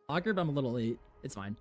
Blocker, but I'm a little late. It's fine.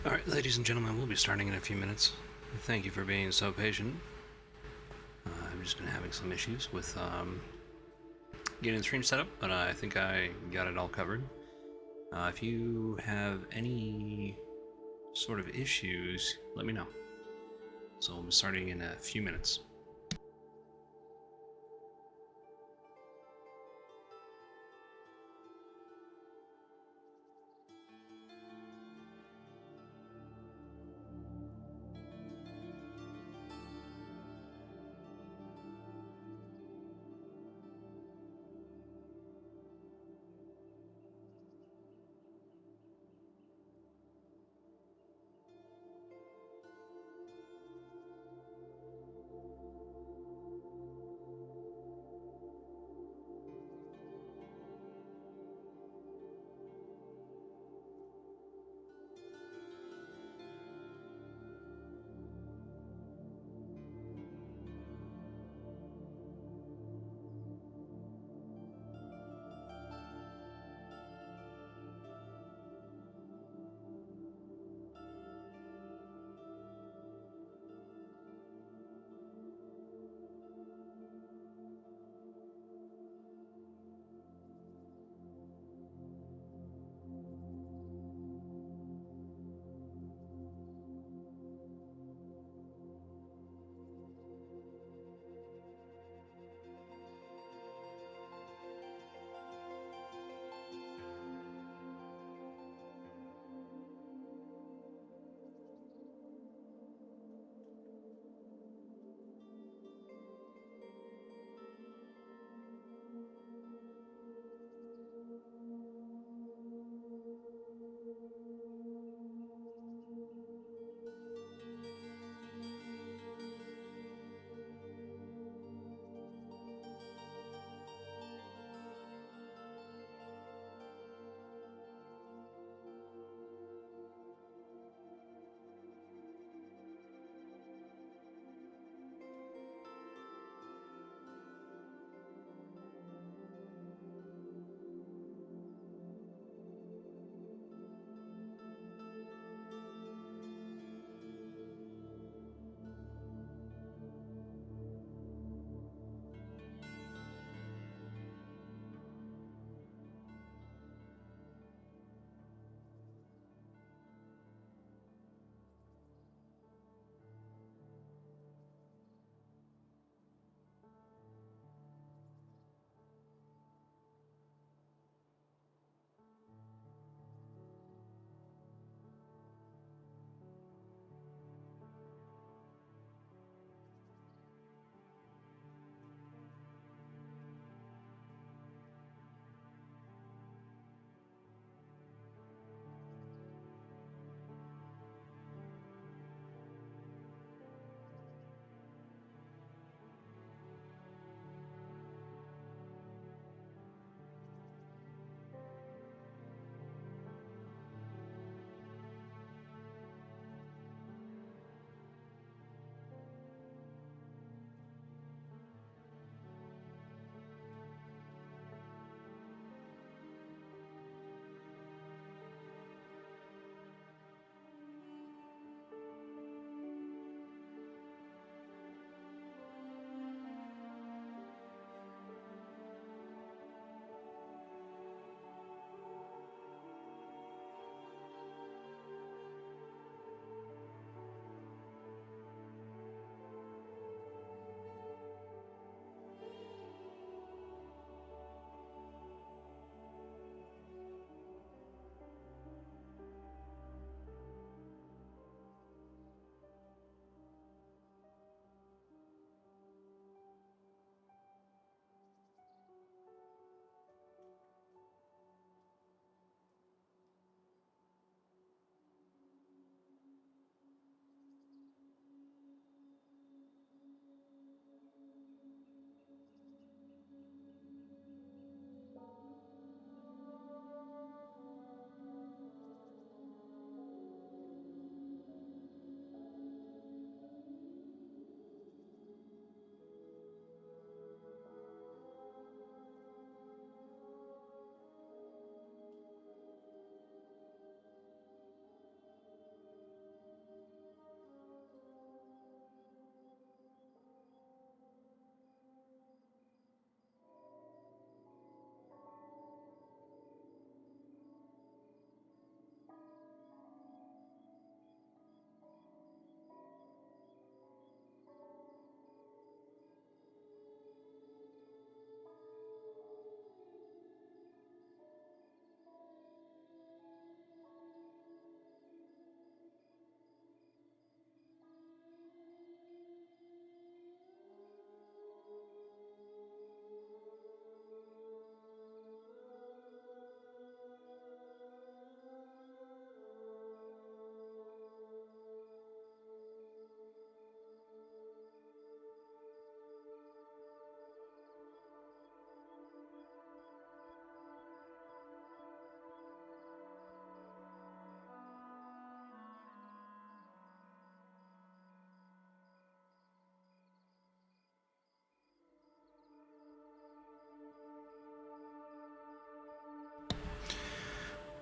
Alright, ladies and gentlemen, we'll be starting in a few minutes. Thank you for being so patient. I've just been having some issues with getting the stream set up, but I think I got it all covered. If you have any sort of issues, let me know. So we'll be starting in a few minutes.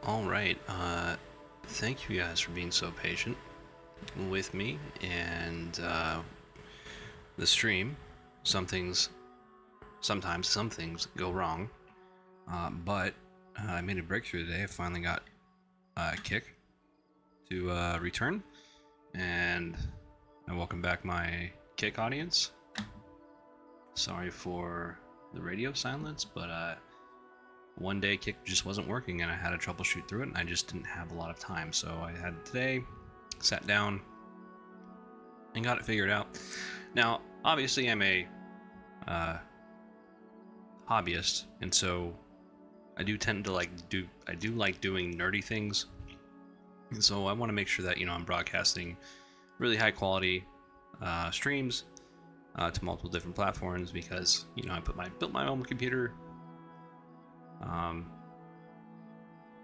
Alright, thank you guys for being so patient with me and the stream. Sometimes some things go wrong, but I made a breakthrough today. I finally got a kick to return, and I welcome back my kick audience. Sorry for the radio silence, but one day kick just wasn't working and I had to troubleshoot through it, and I just didn't have a lot of time, so I had today, sat down and got it figured out. Now obviously I'm a hobbyist, and so I do tend to like doing nerdy things, and so I want to make sure that, you know, I'm broadcasting really high quality streams to multiple different platforms, because, you know, I built my own computer,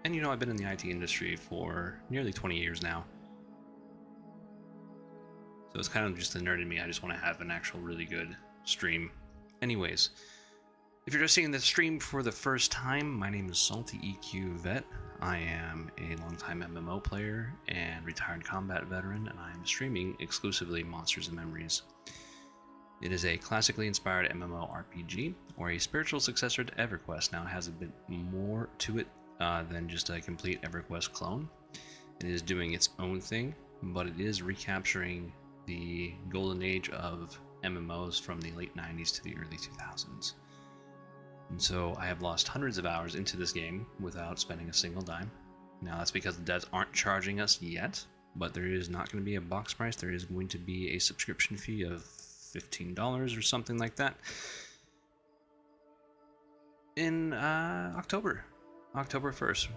and you know, I've been in the IT industry for nearly 20 years now, so it's kind of just the nerd in me. I just want to have an actual really good stream. Anyways, if you're just seeing this stream for the first time, my name is Salty EQ Vet. I am a longtime MMO player and retired combat veteran, and I am streaming exclusively Monsters and Memories. It is a classically inspired MMORPG, or a spiritual successor to EverQuest. Now, it has a bit more to it than just a complete EverQuest clone. It is doing its own thing, but it is recapturing the golden age of MMOs from the late 90s to the early 2000s. And so I have lost hundreds of hours into this game without spending a single dime. Now, that's because the devs aren't charging us yet, but there is not going to be a box price. There is going to be a subscription fee of $15 or something like that in October 1st.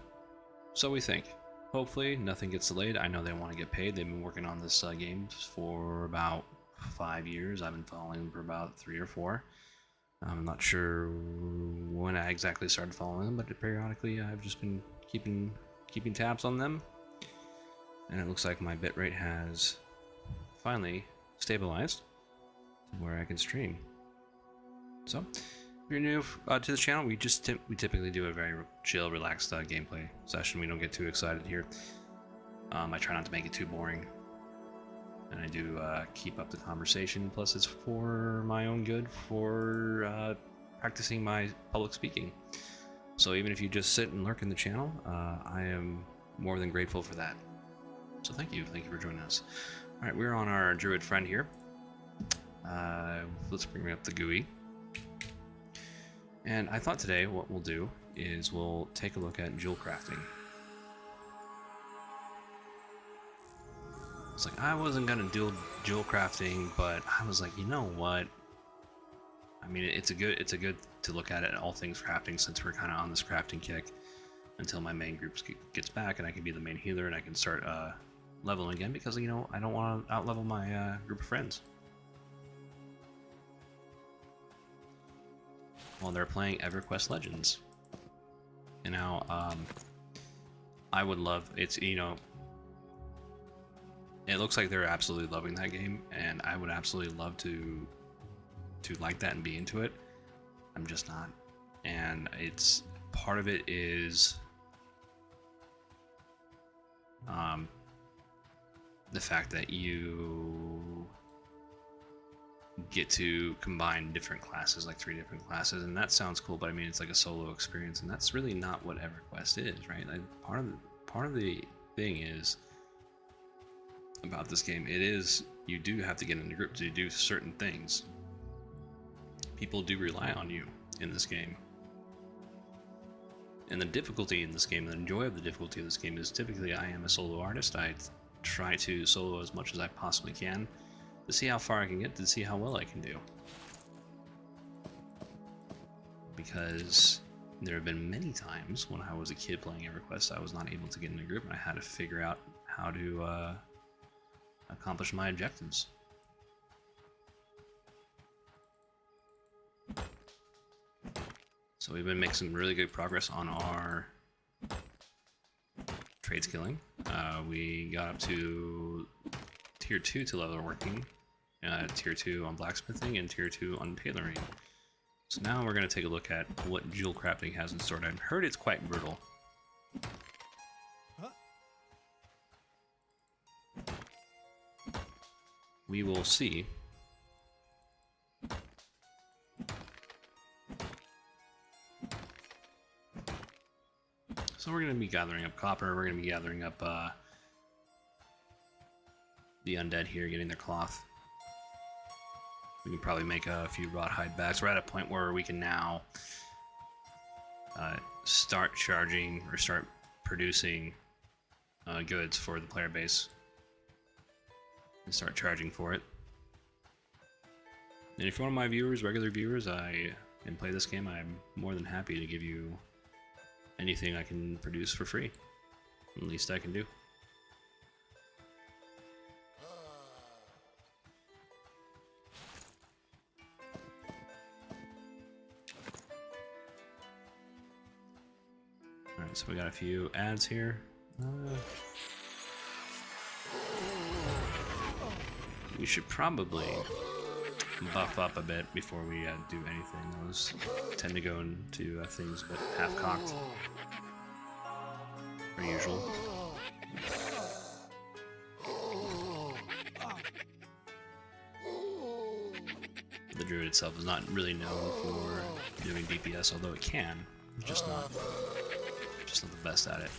So we think. Hopefully nothing gets delayed. I know they want to get paid. They've been working on this game for about 5 years. I've been following them for about 3 or 4. I'm not sure when I exactly started following them, but periodically I've just been keeping tabs on them. And it looks like my bitrate has finally stabilized where I can stream. So, if you're new to the channel, we typically do a very chill, relaxed gameplay session. We don't get too excited here. I try not to make it too boring, and I do keep up the conversation. Plus, it's for my own good, for practicing my public speaking. So even if you just sit and lurk in the channel, I am more than grateful for that. So thank you for joining us. All right, we're on our druid friend here. Let's bring up the GUI. And I thought today what we'll do is we'll take a look at jewel crafting. It's like, I wasn't gonna do jewel crafting, but I was like, you know what? I mean, it's a good to look at it, all things crafting, since we're kind of on this crafting kick until my main group gets back and I can be the main healer and I can start leveling again, because, you know, I don't want to out-level my group of friends. While they're playing EverQuest Legends. And now, I would love, it's, you know, it looks like they're absolutely loving that game, and I would absolutely love to like that and be into it. I'm just not. And it's, part of it is the fact that you get to combine different classes, like 3 different classes, and that sounds cool, but I mean, it's like a solo experience, and that's really not what EverQuest is, right? Like, part of the thing is about this game, it is, you do have to get in a group to do certain things. People do rely on you in this game, and the difficulty in this game, the joy of the difficulty of this game, is typically I am a solo artist. I try to solo as much as I possibly can to see how far I can get, to see how well I can do. Because there have been many times when I was a kid playing EverQuest, I was not able to get in a group, and I had to figure out how to accomplish my objectives. So we've been making some really good progress on our trade skilling. We got up to tier 2 to leather working, tier 2 on blacksmithing, and tier 2 on tailoring. So now we're going to take a look at what jewel crafting has in store. I've heard it's quite brutal. we will see. So we're going to be gathering up copper, we're going to be gathering up the undead here, getting their cloth. We can probably make a few rawhide bags. We're at a point where we can now start charging or start producing goods for the player base and start charging for it. And if you're one of my viewers, regular viewers, and play this game, I'm more than happy to give you anything I can produce for free. At least I can do. Alright, so we got a few ads here. We should probably buff up a bit before we do anything. Those tend to go into things but half-cocked. Per usual. The druid itself is not really known for doing DPS, although it can. It's just not the best at it.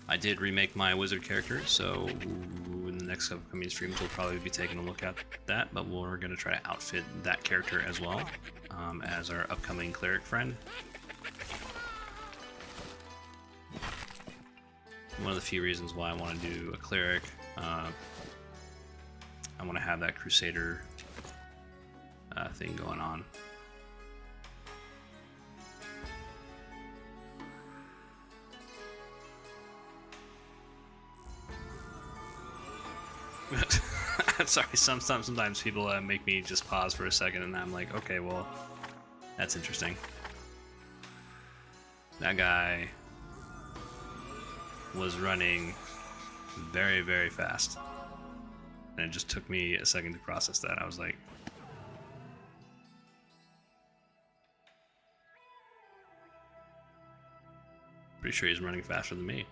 I did remake my wizard character, so in the next upcoming streams we'll probably be taking a look at that, but we're going to try to outfit that character as well as our upcoming cleric friend. One of the few reasons why I want to do a cleric, I want to have that crusader thing going on. Sorry, sometimes people make me just pause for a second, and I'm like, okay, well, that's interesting. That guy was running very, very fast, and it just took me a second to process that. I was like, pretty sure he's running faster than me.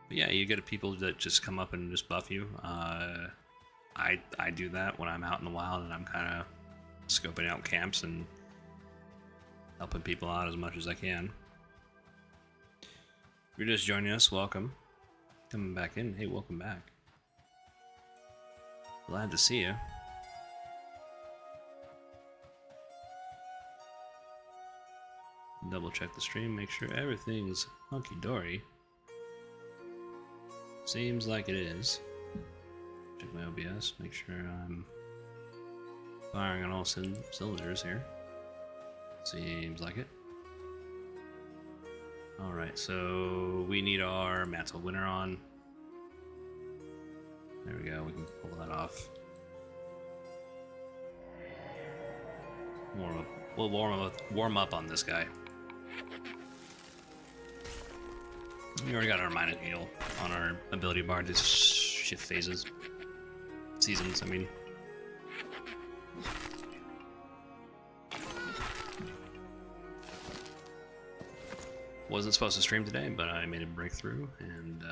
But yeah, you get people that just come up and just buff you. I do that when I'm out in the wild and I'm kind of scoping out camps and helping people out as much as I can. If you're just joining us, welcome. Coming back in, hey, welcome back. Glad to see you. Double check the stream, make sure everything's hunky-dory. Seems like it is. Check my OBS, make sure I'm firing on all cylinders here. Seems like it. Alright, so we need our Mantle Winter on. There we go, we can pull that off. We'll warm up on this guy. We already got our minus heal on our ability bar to shift phases. Seasons, I mean. Wasn't supposed to stream today, but I made a breakthrough, and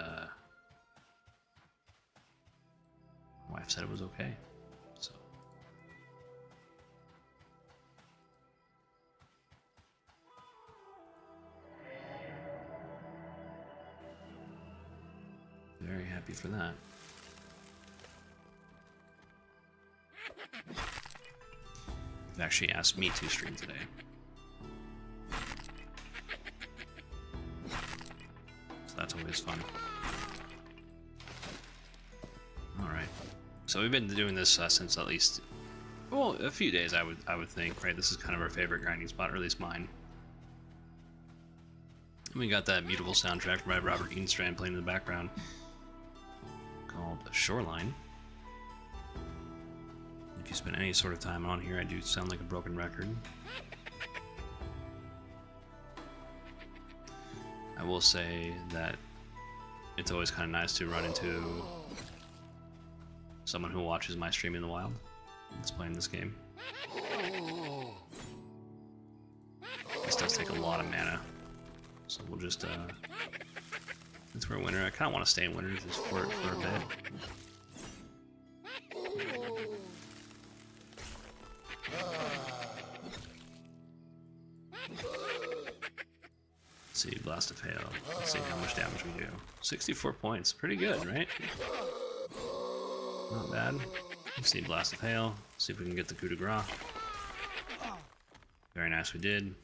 my wife said it was okay. So. Very happy for that. They've actually asked me to stream today. So that's always fun. Alright. So we've been doing this since at least, well, a few days I would think, right? This is kind of our favorite grinding spot, or at least mine. And we got that beautiful soundtrack by Robert Eatonstrand playing in the background, called Shoreline. If you spend any sort of time on here, I do sound like a broken record. I will say that it's always kind of nice to run into someone who watches my stream in the wild that's playing this game. This does take a lot of mana, so we'll just Since we're in winter, I kind of want to stay in winter just for a bit. Let's see, Blast of Hail. Let's see how much damage we do. 64 points. Pretty good, right? Not bad. Let's see, Blast of Hail. See if we can get the coup de grace. Very nice, we did.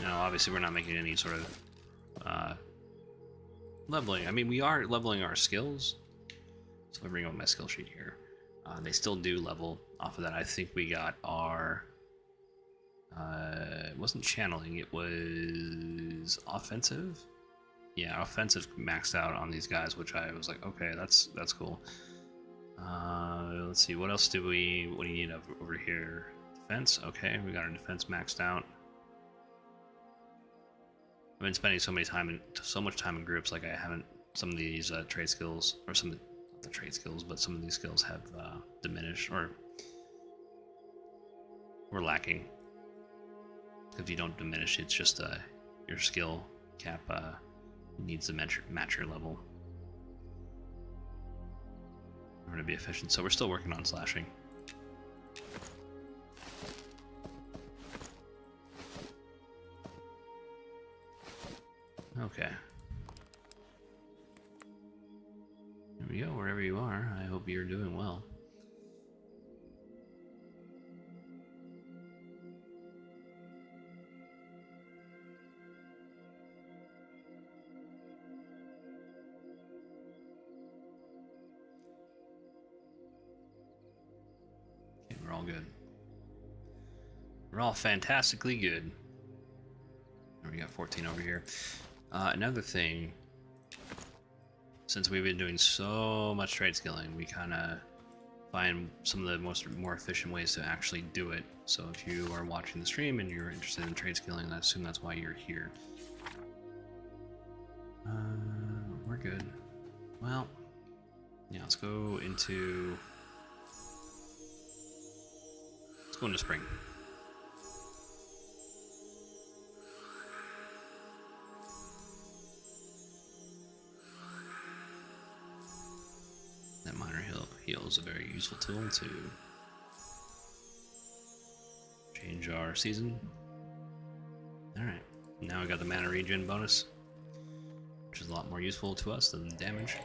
Now, obviously, we're not making any sort of leveling. I mean, we are leveling our skills. So let me bring up my skill sheet here. They still do level off of that. I think we got our... it wasn't channeling, it was offensive. Yeah, offensive maxed out on these guys, which I was like, okay, that's cool. Let's see, what else what do you need over here? Defense, okay, we got our defense maxed out. I've been spending so much time in groups, like I haven't, some of these trade skills, or some of the trade skills, but some of these skills have diminished, or we're lacking. If you don't diminish, it's just your skill cap needs to match your level. We're going to be efficient, so we're still working on slashing. Okay. Here we go, wherever you are. I hope you're doing well. Okay, we're all good. We're all fantastically good. We got 14 over here. Another thing, since we've been doing so much trade skilling, we kind of find some of the more efficient ways to actually do it. So if you are watching the stream and you're interested in trade skilling, I assume that's why you're here. We're good. Well, yeah, let's go into spring. That minor heal is a very useful tool to change our season. Alright, now we got the mana regen bonus, which is a lot more useful to us than damage.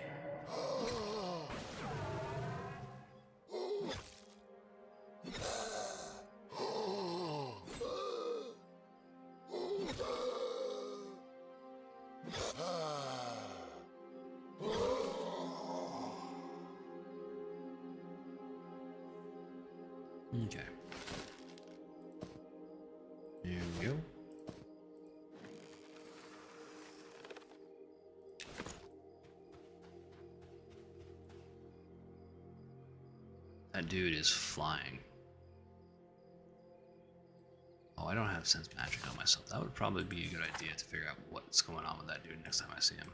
Okay. There we go. That dude is flying. Oh, I don't have sense magic on myself. That would probably be a good idea to figure out what's going on with that dude next time I see him.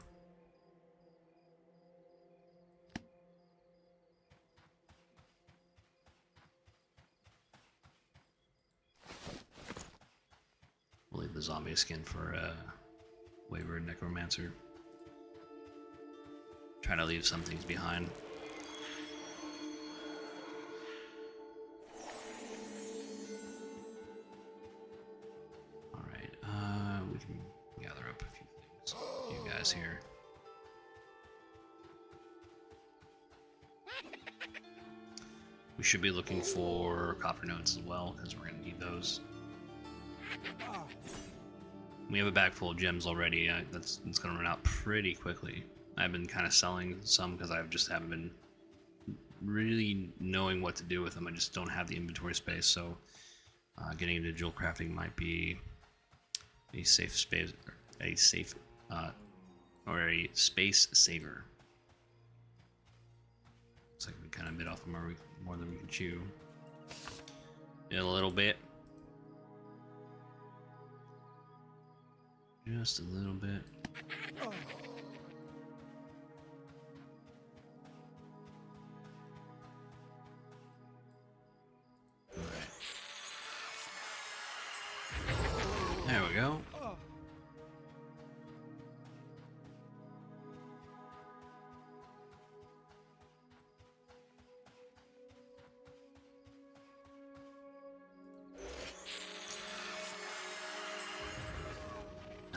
We'll leave the zombie skin for Wayward Necromancer. Try to leave some things behind. Alright, we can gather up a few things. A few guys here. We should be looking for copper nodes as well, because we're going to need those. We have a bag full of gems already. That's going to run out pretty quickly. I've been kind of selling some because I just haven't been really knowing what to do with them. I just don't have the inventory space, so getting into jewel crafting might be a safe space, or a space saver. Looks like we kind of bit off more than we can chew. In a little bit. Just a little bit. Alright. There we go.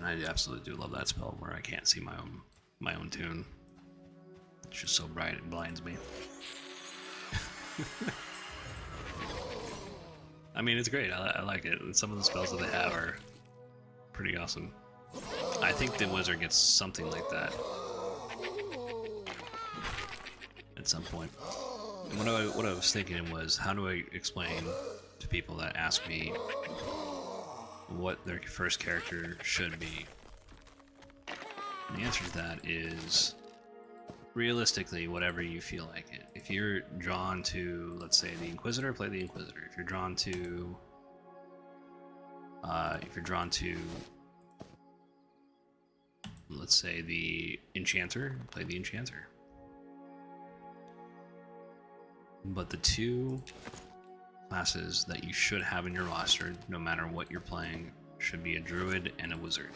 I absolutely do love that spell where I can't see my own tune. It's just so bright it blinds me. I mean, it's great. I like it. And some of the spells that they have are pretty awesome. I think the wizard gets something like that at some point. And what I was thinking was, how do I explain to people that ask me what their first character should be? And the answer to that is, realistically, whatever you feel like it. If you're drawn to, let's say, the Inquisitor, play the Inquisitor. If you're drawn to, let's say, the Enchanter, play the Enchanter. But the two classes that you should have in your roster, no matter what you're playing, should be a Druid and a Wizard.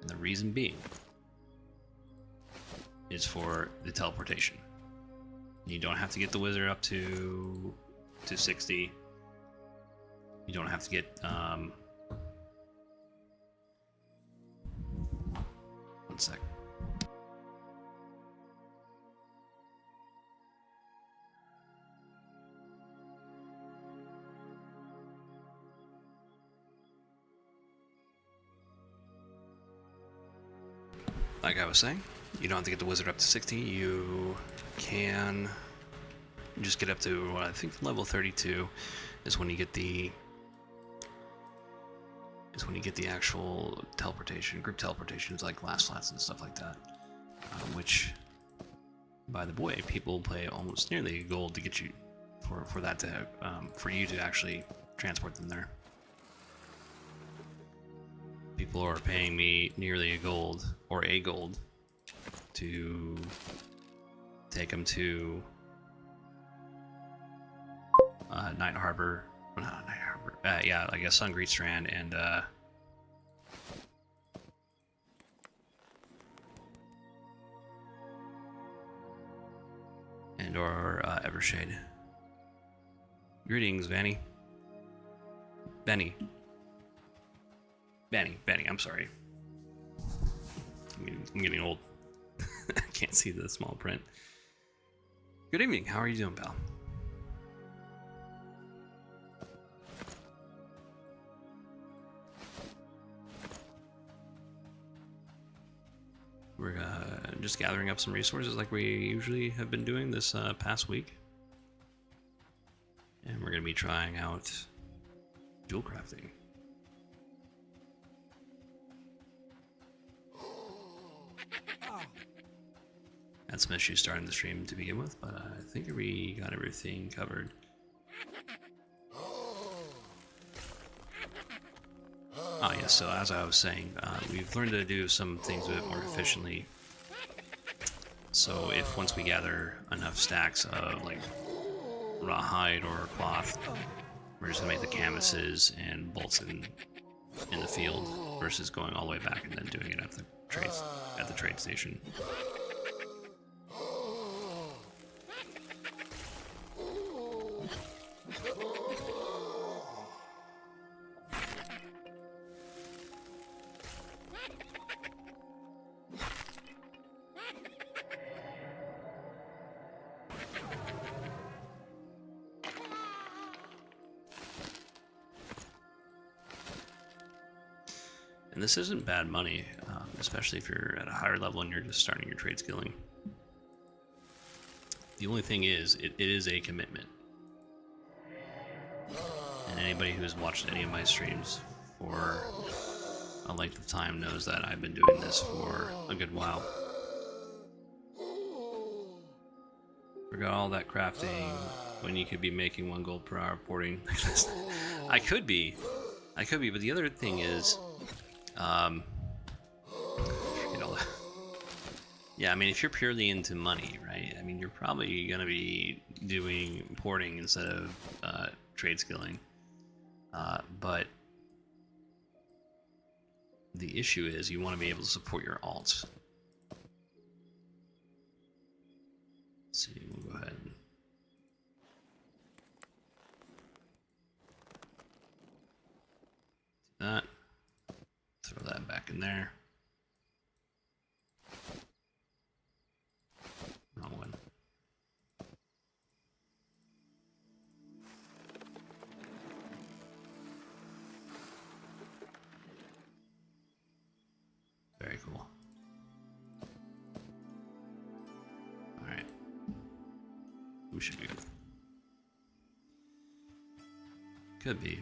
And the reason being is for the teleportation. You don't have to get the Wizard up to 60. You don't have to get one sec. Like I was saying, you don't have to get the Wizard up to 60. You can just get up to, I think level 32 is when you get the actual teleportation, group teleportations like glass flats and stuff like that. Which, by the way, people pay almost nearly gold to get you for that to for you to actually transport them there. People are paying me nearly a gold to take them to Night Harbor. Well, not Night Harbor. Yeah, I guess Sungreet Strand and or Evershade. Greetings, Benny. Benny, I'm sorry. I'm getting old. I can't see the small print. Good evening. How are you doing, pal? We're just gathering up some resources like we usually have been doing this past week. And we're going to be trying out jewel crafting. Had some issues starting the stream to begin with, but I think we got everything covered. Ah, yes, so as I was saying, we've learned to do some things a bit more efficiently. So if once we gather enough stacks of like raw hide or cloth, we're just gonna make the canvases and bolts in the field versus going all the way back and then doing it at the trade station. And this isn't bad money, especially if you're at a higher level and you're just starting your trade skilling. The only thing is, it is a commitment. And anybody who's watched any of my streams for a length of time knows that I've been doing this for a good while. Forgot all that crafting when you could be making 1 gold per hour porting. I could be, but the other thing is, yeah, I mean, if you're purely into money, right? I mean, you're probably going to be doing porting instead of trade skilling. But the issue is you want to be able to support your alts. Let's see, we'll go ahead and do that. Throw that back in there. Very cool. Alright. We should be good. Could be.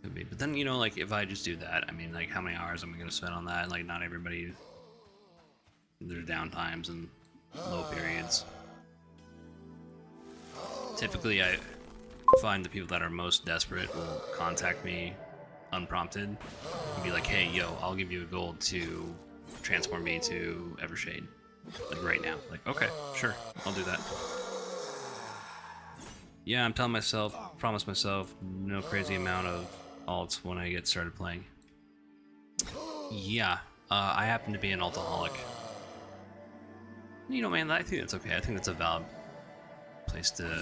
Could be. But then, you know, like, if I just do that, I mean, like, how many hours am I going to spend on that? Like, not everybody... There's downtimes and low periods. Typically, I find the people that are most desperate will contact me unprompted and be like, hey, yo, I'll give you a gold to transport me to Evershade. Like, right now. Like, okay, sure, I'll do that. Yeah, I'm telling myself, promise myself, no crazy amount of alts when I get started playing. Yeah, I happen to be an altaholic. You know, man, I think that's okay. I think that's a valid place to...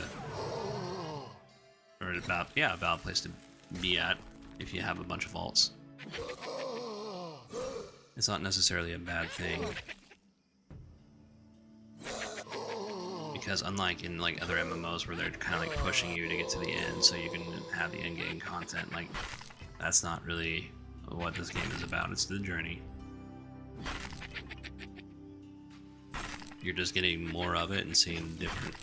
Or about, yeah, a valid place to be at if you have a bunch of alts. It's not necessarily a bad thing. Because unlike in like other MMOs where they're kind of like pushing you to get to the end so you can have the end game content, like that's not really what this game is about. It's the journey. You're just getting more of it and seeing different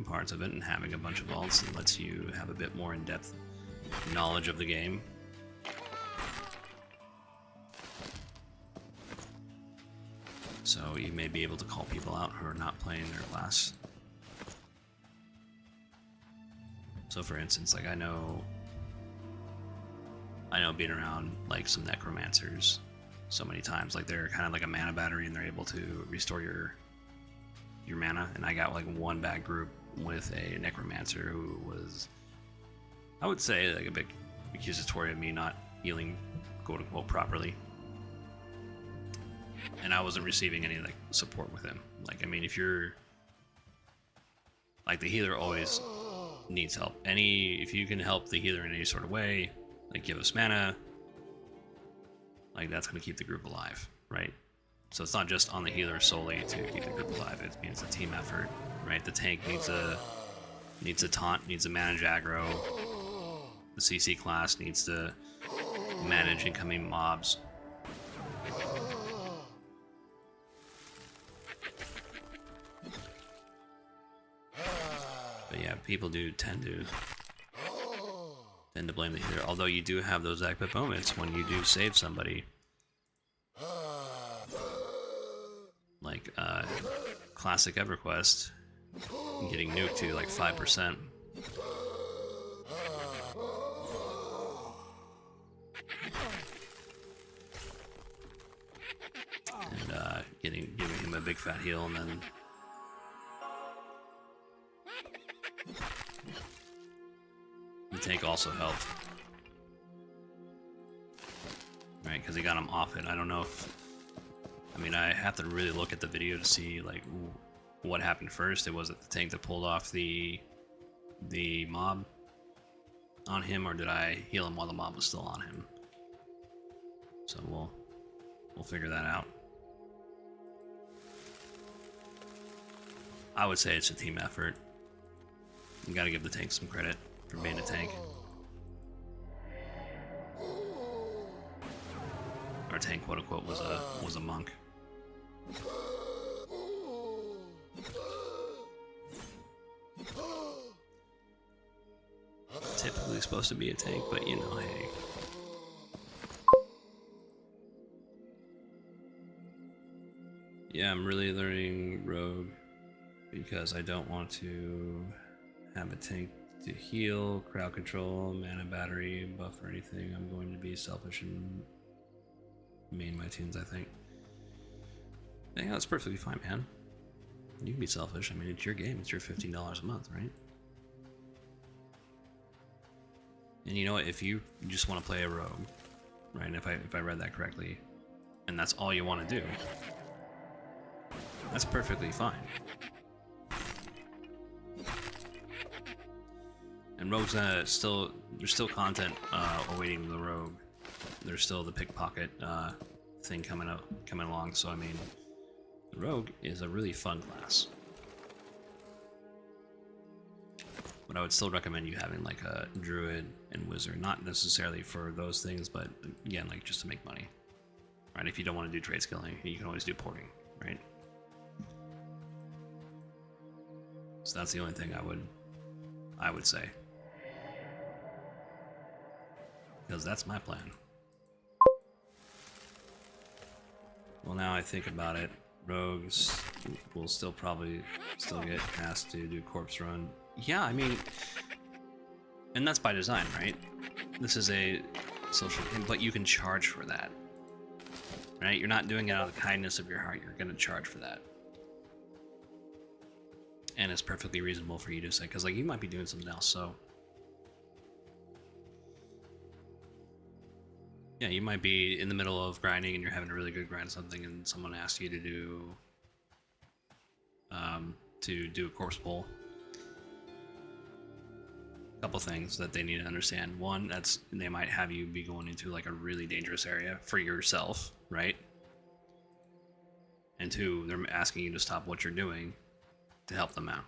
parts of it, and having a bunch of alts that lets you have a bit more in-depth knowledge of the game. So you may be able to call people out who are not playing their class. So for instance, like I know being around like some necromancers so many times, like they're kind of like a mana battery and they're able to restore your mana, and I got like one bad group with a necromancer who was, I would say, like a bit accusatory of me not healing quote unquote properly, and I wasn't receiving any like support with him. Like, I mean, if you're like, the healer always needs help. If you can help the healer in any sort of way, like give us mana, like that's going to keep the group alive, right? So it's not just on the healer solely to keep the group alive. It's a team effort, right? The tank needs a taunt, needs to manage aggro. The CC class needs to manage incoming mobs. But yeah, people do tend to blame the healer. Although you do have those epic moments when you do save somebody. Like classic EverQuest, getting nuked to like 5%. And giving him a big fat heal, and then the tank also helped, right? Because he got him off it. I don't know if, I mean, I have to really look at the video to see like what happened first. It was it the tank that pulled off the mob on him, or did I heal him while the mob was still on him? So we'll figure that out. I would say it's a team effort. You gotta give the tank some credit for being a tank. Our tank, quote unquote, was a monk. Typically supposed to be a tank, but you know, hey. Yeah, I'm really learning Rogue because I don't want to have a tank to heal, crowd control, mana battery, buff, or anything. I'm going to be selfish and main my tunes, I think. Yeah, that's perfectly fine, man. You can be selfish. I mean, it's your game. It's your $15 a month, right? And you know what? If you just want to play a rogue, right? If I read that correctly, and that's all you want to do, that's perfectly fine. And rogues, there's still content awaiting the rogue. There's still the pickpocket thing coming along. So I mean, the rogue is a really fun class. But I would still recommend you having like a druid and wizard, not necessarily for those things, but again, like just to make money, right? If you don't want to do trade skilling, you can always do porting, right? So that's the only thing I would say, because that's my plan. Well, now I think about it, rogues will still probably get asked to do corpse run. Yeah, I mean, and that's by design, right? This is a social thing, but you can charge for that, right? You're not doing it out of the kindness of your heart. You're going to charge for that. And it's perfectly reasonable for you to say, because like you might be doing something else, so yeah, you might be in the middle of grinding and you're having a really good grind something, and someone asks you to do a corpse pull. A couple things that they need to understand. One, that's they might have you be going into like a really dangerous area for yourself, right? And two, they're asking you to stop what you're doing to help them out.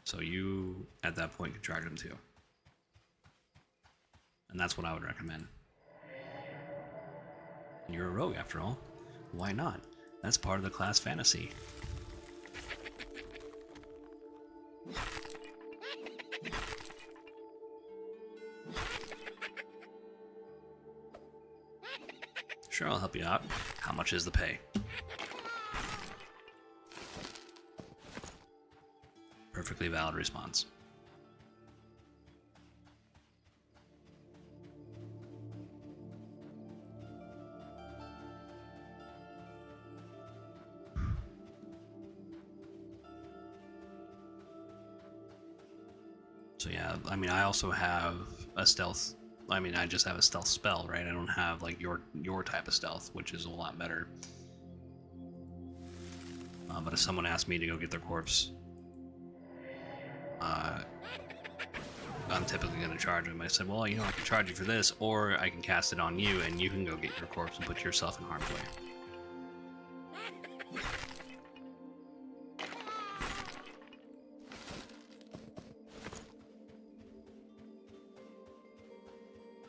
So you, at that point, can charge them too. And that's what I would recommend. And you're a rogue after all. Why not? That's part of the class fantasy. Sure, I'll help you out. How much is the pay? Perfectly valid response. So yeah, I mean, I also have a stealth. I mean, I just have a stealth spell, right? I don't have like your type of stealth, which is a lot better. But if someone asked me to go get their corpse, I'm typically going to charge them. I said, well, you know, I can charge you for this, or I can cast it on you, and you can go get your corpse and put yourself in harm's way.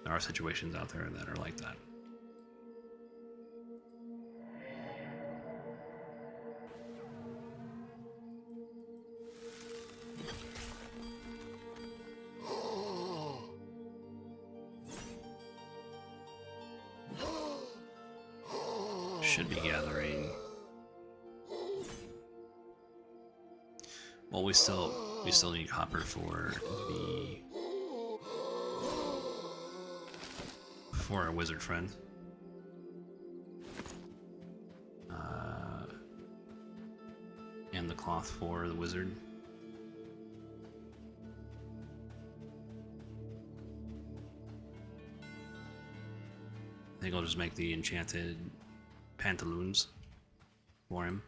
There are situations out there that are like that. Should be gathering. Well, we still need copper for our wizard friend. And the cloth for the wizard. I think I'll just make the enchanted pantaloons for him.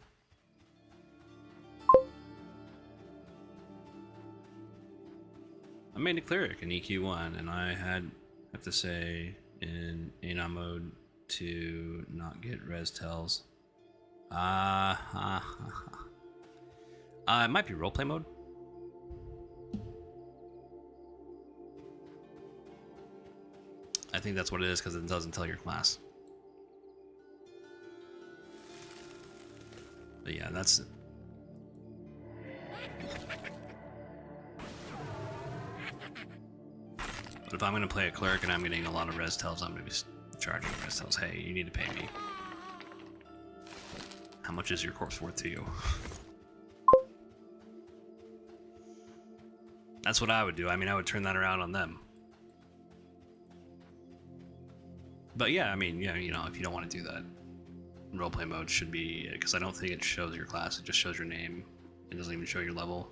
I made a cleric in EQ1, and I have to say in ANOM mode to not get res tells. It might be roleplay mode. I think that's what it is, because it doesn't tell your class. But yeah, that's it. But if I'm going to play a cleric and I'm getting a lot of res tells, I'm going to be charging res tells. Hey, you need to pay me. How much is your corpse worth to you? That's what I would do. I mean, I would turn that around on them. But yeah, I mean, yeah, you know, if you don't want to do that, roleplay mode should be, because I don't think it shows your class, it just shows your name. It doesn't even show your level.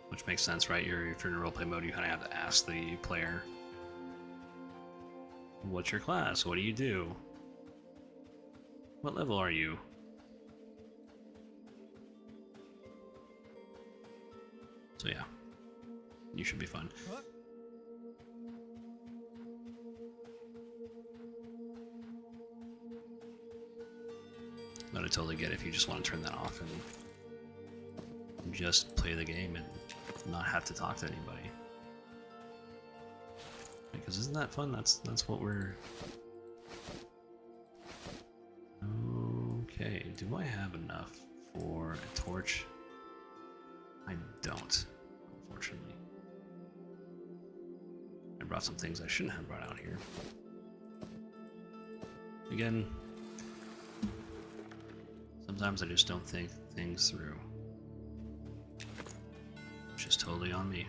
Which makes sense, right? If you're in roleplay mode, you kind of have to ask the player, what's your class? What do you do? What level are you? So yeah, you should be fun. But I totally get it if you just want to turn that off and just play the game and not have to talk to anybody. Because isn't that fun? That's what we're Okay, do I have enough for a torch? I don't, unfortunately. I brought some things I shouldn't have brought out here. Again, sometimes I just don't think things through. Which is totally on me.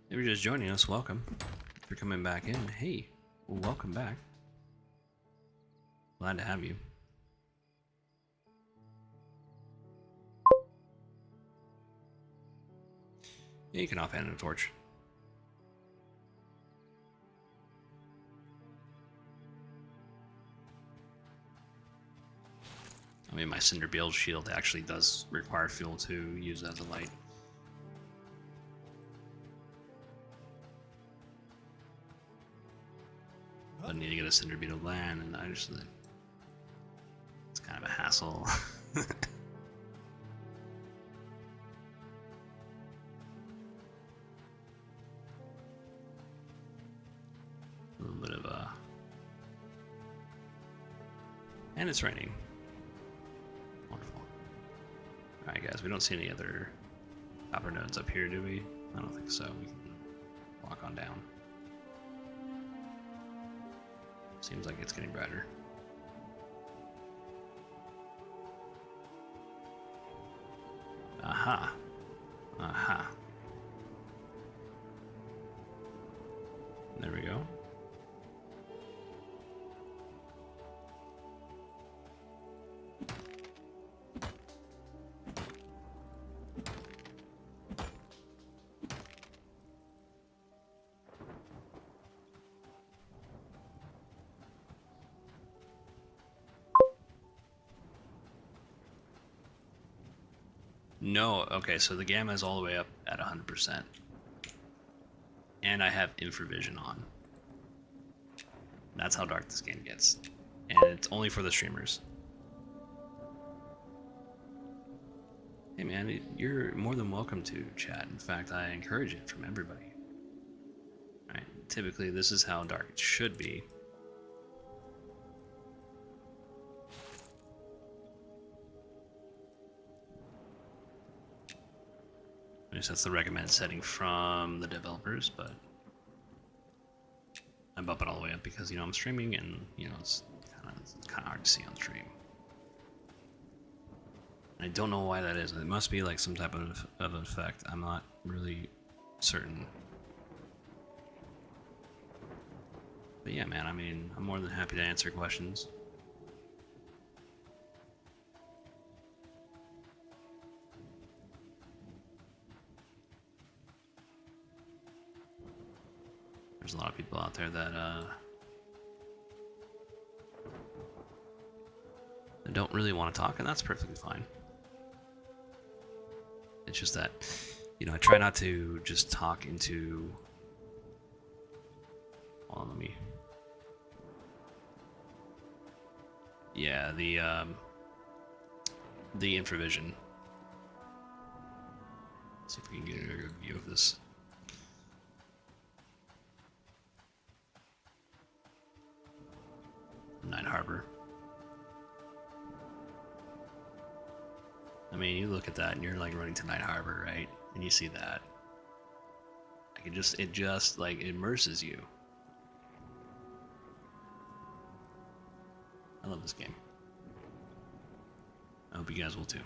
If you're just joining us, welcome. If you're coming back in, hey, welcome back. Glad to have you. Yeah, you can offhand a torch. I mean, my cinder build shield actually does require fuel to use as a light. But I need to get a cinder beetle land, and I just, it's kind of a hassle. A little bit of and it's raining. Wonderful. Alright guys, we don't see any other copper nodes up here, do we? I don't think so. We can walk on down. Seems like it's getting brighter. Aha. Aha. There we go. No, okay, so the gamma is all the way up at 100%. And I have infravision on. That's how dark this game gets. And it's only for the streamers. Hey man, you're more than welcome to chat. In fact, I encourage it from everybody. Alright, typically this is how dark it should be. I guess that's the recommended setting from the developers, but I bump it all the way up because, you know, I'm streaming and, you know, it's kind of hard to see on stream. I don't know why that is. It must be like some type of effect. I'm not really certain. But yeah, man, I mean, I'm more than happy to answer questions. There's a lot of people out there that don't really want to talk, and that's perfectly fine. It's just that, you know, I try not to just talk into... Hold on, let me... Yeah, the infravision. Let's see if we can get a good view of this. Night Harbor. I mean, you look at that and you're like running to Night Harbor, right? And you see that. Like it just like immerses you. I love this game. I hope you guys will too.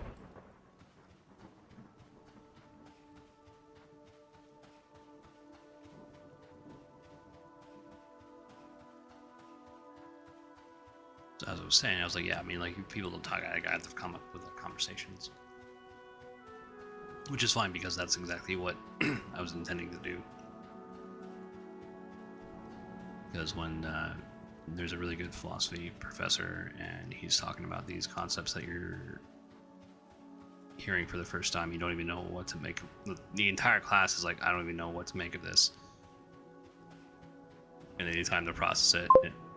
So as I was saying, I was like, yeah, I mean, like, people don't talk, I have to come up with conversations. Which is fine, because that's exactly what I was intending to do. Because when there's a really good philosophy professor, and he's talking about these concepts that you're hearing for the first time, you don't even know what to make of. The entire class is like, I don't even know what to make of this. And any time to process it,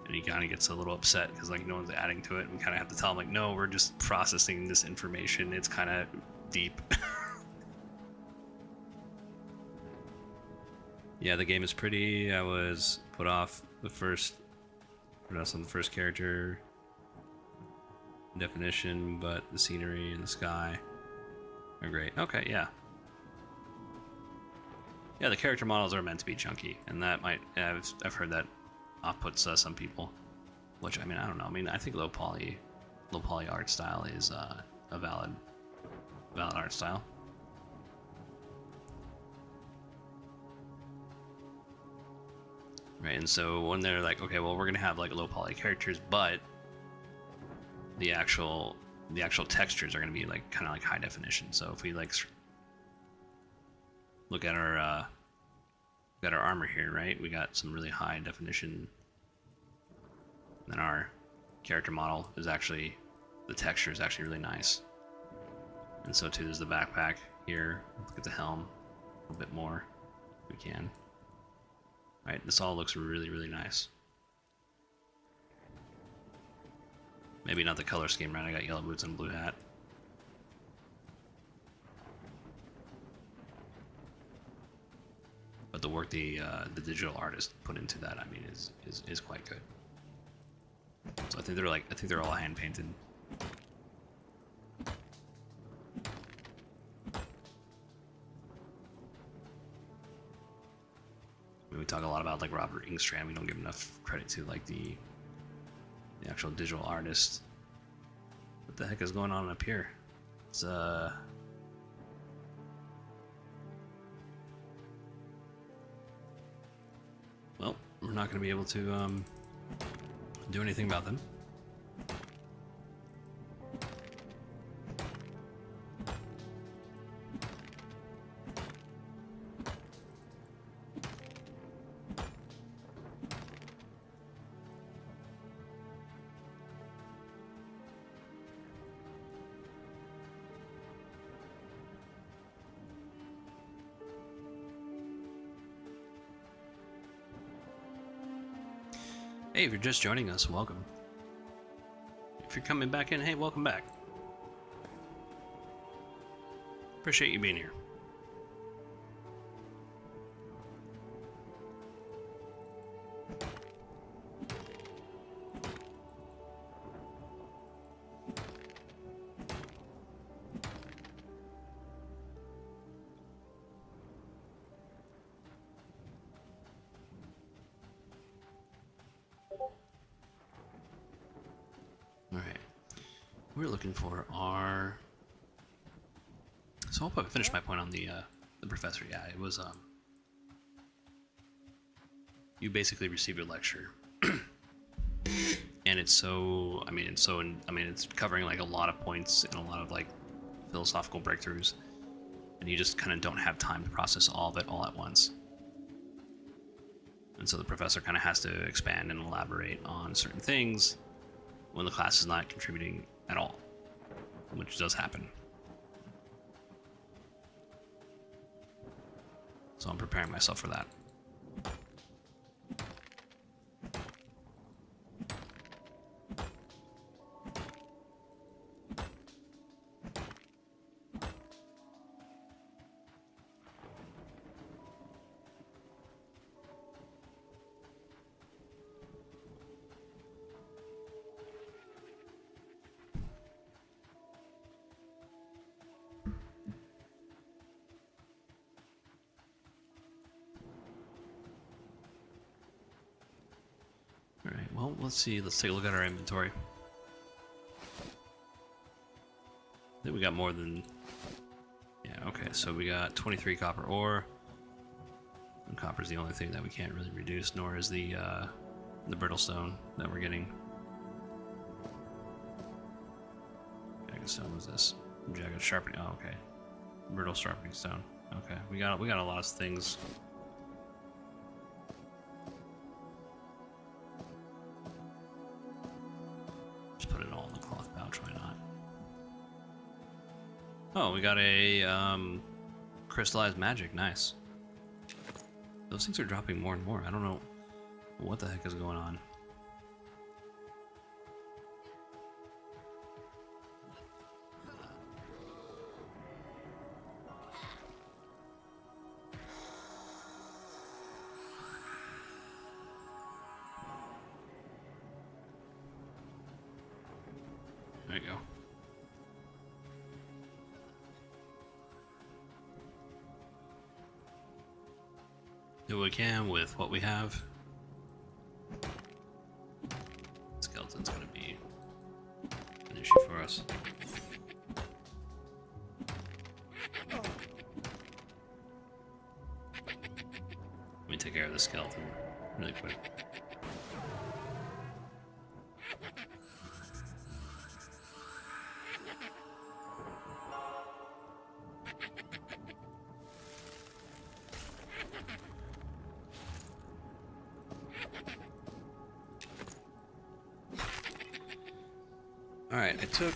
and he kind of gets a little upset because like no one's adding to it. We kind of have to tell him like, no, we're just processing this information. It's kind of deep. Yeah, the game is pretty. I was put off the first, on the first character definition, but the scenery and the sky are great. Okay, yeah. Yeah, the character models are meant to be chunky, and that might, I've heard that off-puts some people, which, I mean, I don't know. I mean, I think low poly art style is a valid art style. Right, and so when they're like, okay, well, we're gonna have like low poly characters, but the actual textures are gonna be like kind of like high definition. So if we like look at our armor here, right? We got some really high definition. Then our character model is actually, the texture is actually really nice. And so too, there's the backpack here. Look at the helm a little bit more if we can. Right, this all looks really, really nice. Maybe not the color scheme, right? I got yellow boots and blue hat. But the work the digital artist put into that, I mean, is quite good. So I think they're all hand painted. We talk a lot about like Robert Engstrand. We don't give enough credit to like the actual digital artist. What the heck is going on up here? It's well, we're not going to be able to do anything about them. Hey, if you're just joining us, welcome. If you're coming back in, hey, welcome back. Appreciate you being here. We're looking for our. So I'll probably finish my point on the professor. Yeah, it was you basically receive a lecture, and it's so. I mean, it's covering like a lot of points and a lot of like philosophical breakthroughs, and you just kind of don't have time to process all of it all at once. And so the professor kind of has to expand and elaborate on certain things when the class is not contributing at all, which does happen. So I'm preparing myself for that. Alright, well, let's see. Let's take a look at our inventory. I think we got more than... Yeah, okay, so we got 23 copper ore. And copper's the only thing that we can't really reduce, nor is the brittle stone that we're getting. Jagged stone was this. Jagged sharpening, oh, okay. Brittle sharpening stone. Okay, we got a lot of things. Oh, we got a crystallized magic. Nice. Those things are dropping more and more. I don't know what the heck is going on. do what we can with what we have. Skeleton's gonna be an issue for us. Let me take care of the skeleton really quick. Alright, I took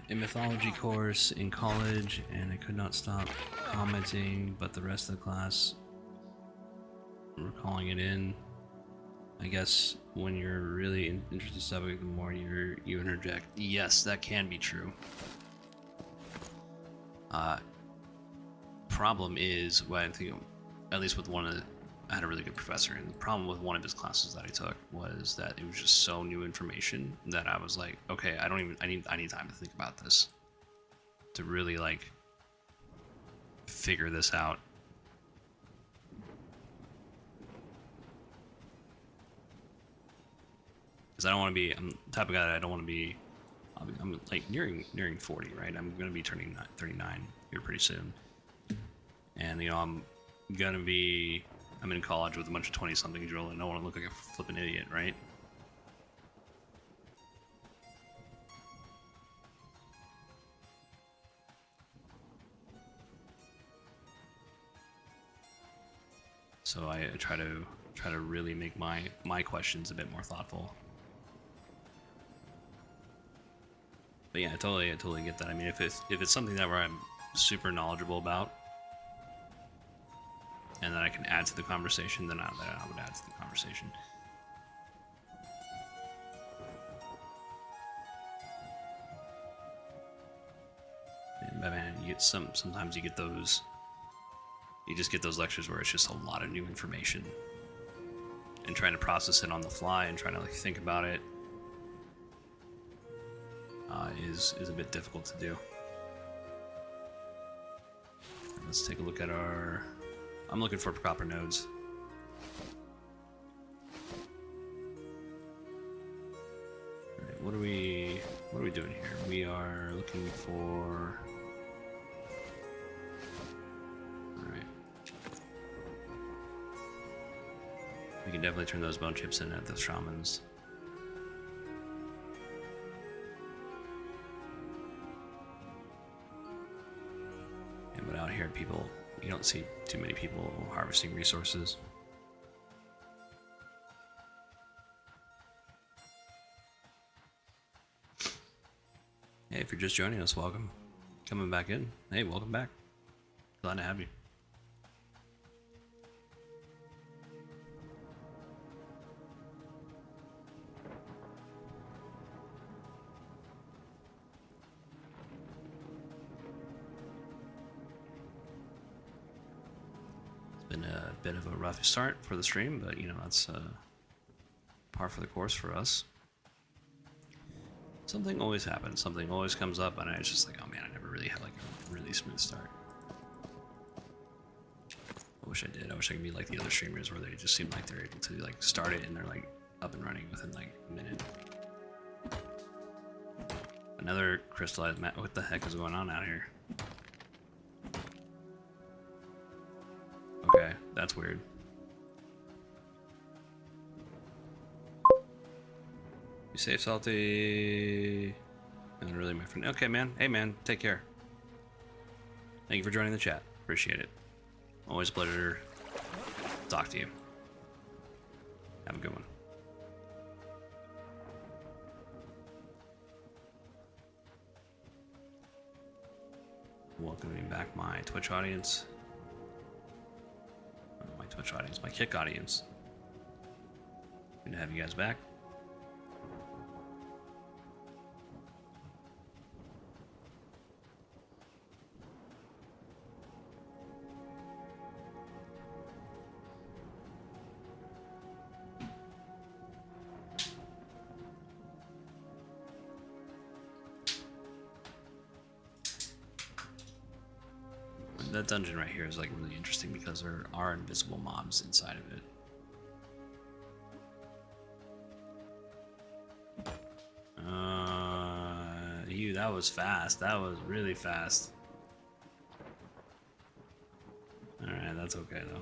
a mythology course in college and I could not stop commenting, but the rest of the class were calling it in. I guess when you're really interested in the subject, the more you interject. Yes, that can be true. Problem is, what I think, at least with one of the, I had a really good professor, and the problem with one of his classes that I took was that it was just so new information that I was like, okay, I need time to think about this, to really like figure this out. Because I don't want to be, I'm the type of guy that I don't want to be, I'm like nearing 40, right? I'm going to be turning 39 here pretty soon. And, you know, I'm in college with a bunch of 20-somethings and I don't want to look like a flippin' idiot, right? So I try to really make my questions a bit more thoughtful. But yeah, I totally get that. I mean, if it's something that where I'm super knowledgeable about, and then I can add to the conversation, then I would add to the conversation. But man, you get sometimes you get those. You just get those lectures where it's just a lot of new information, and trying to process it on the fly and trying to like think about it is a bit difficult to do. Let's take a look at our. I'm looking for proper nodes. Alright, what are we doing here? We are looking for. Alright. We can definitely turn those bone chips in at the shamans. Yeah, but out here you don't see too many people harvesting resources. Hey, if you're just joining us, welcome. Coming back in. Hey, welcome back. Glad to have you. Been a bit of a rough start for the stream, but you know, that's par for the course for us. Something always happens, something always comes up, and it's just like, oh man, I never really had like a really smooth start. I wish I did. I wish I could be like the other streamers where they just seem like they're able to like start it and they're like up and running within like a minute. Another crystallized map. What the heck is going on out here? Okay, that's weird. Be safe, Salty. And really, my friend. Okay, man. Hey, man. Take care. Thank you for joining the chat. Appreciate it. Always a pleasure to talk to you. Have a good one. Welcoming back my Twitch audience. My Twitch audience, my Kick audience. Good to have you guys back. that dungeon right here is like really interesting because there are invisible mobs inside of it. That was fast. That was really fast. Alright, that's okay though.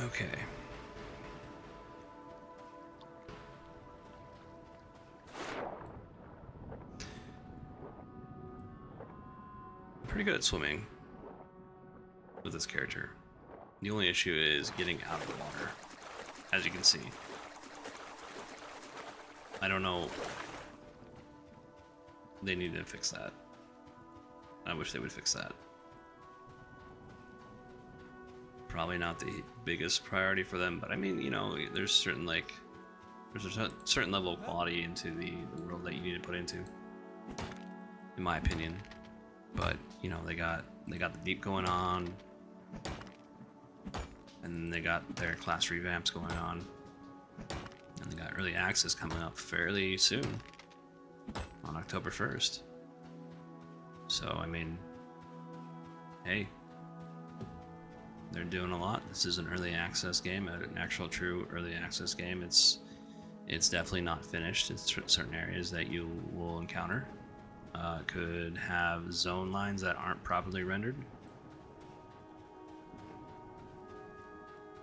Okay. I'm pretty good at swimming with this character. The only issue is getting out of the water, as you can see. I don't know. They need to fix that. I wish they would fix that. Probably not the biggest priority for them, but I mean, you know, there's certain there's a certain level of quality into the world that you need to put into, in my opinion. But you know, they got the deep going on, and they got their class revamps going on, and they got early access coming up fairly soon, on October 1st. So I mean, hey. They're doing a lot. This is an early access game, an actual true early access game. It's definitely not finished. It's certain areas that you will encounter. Could have zone lines that aren't properly rendered.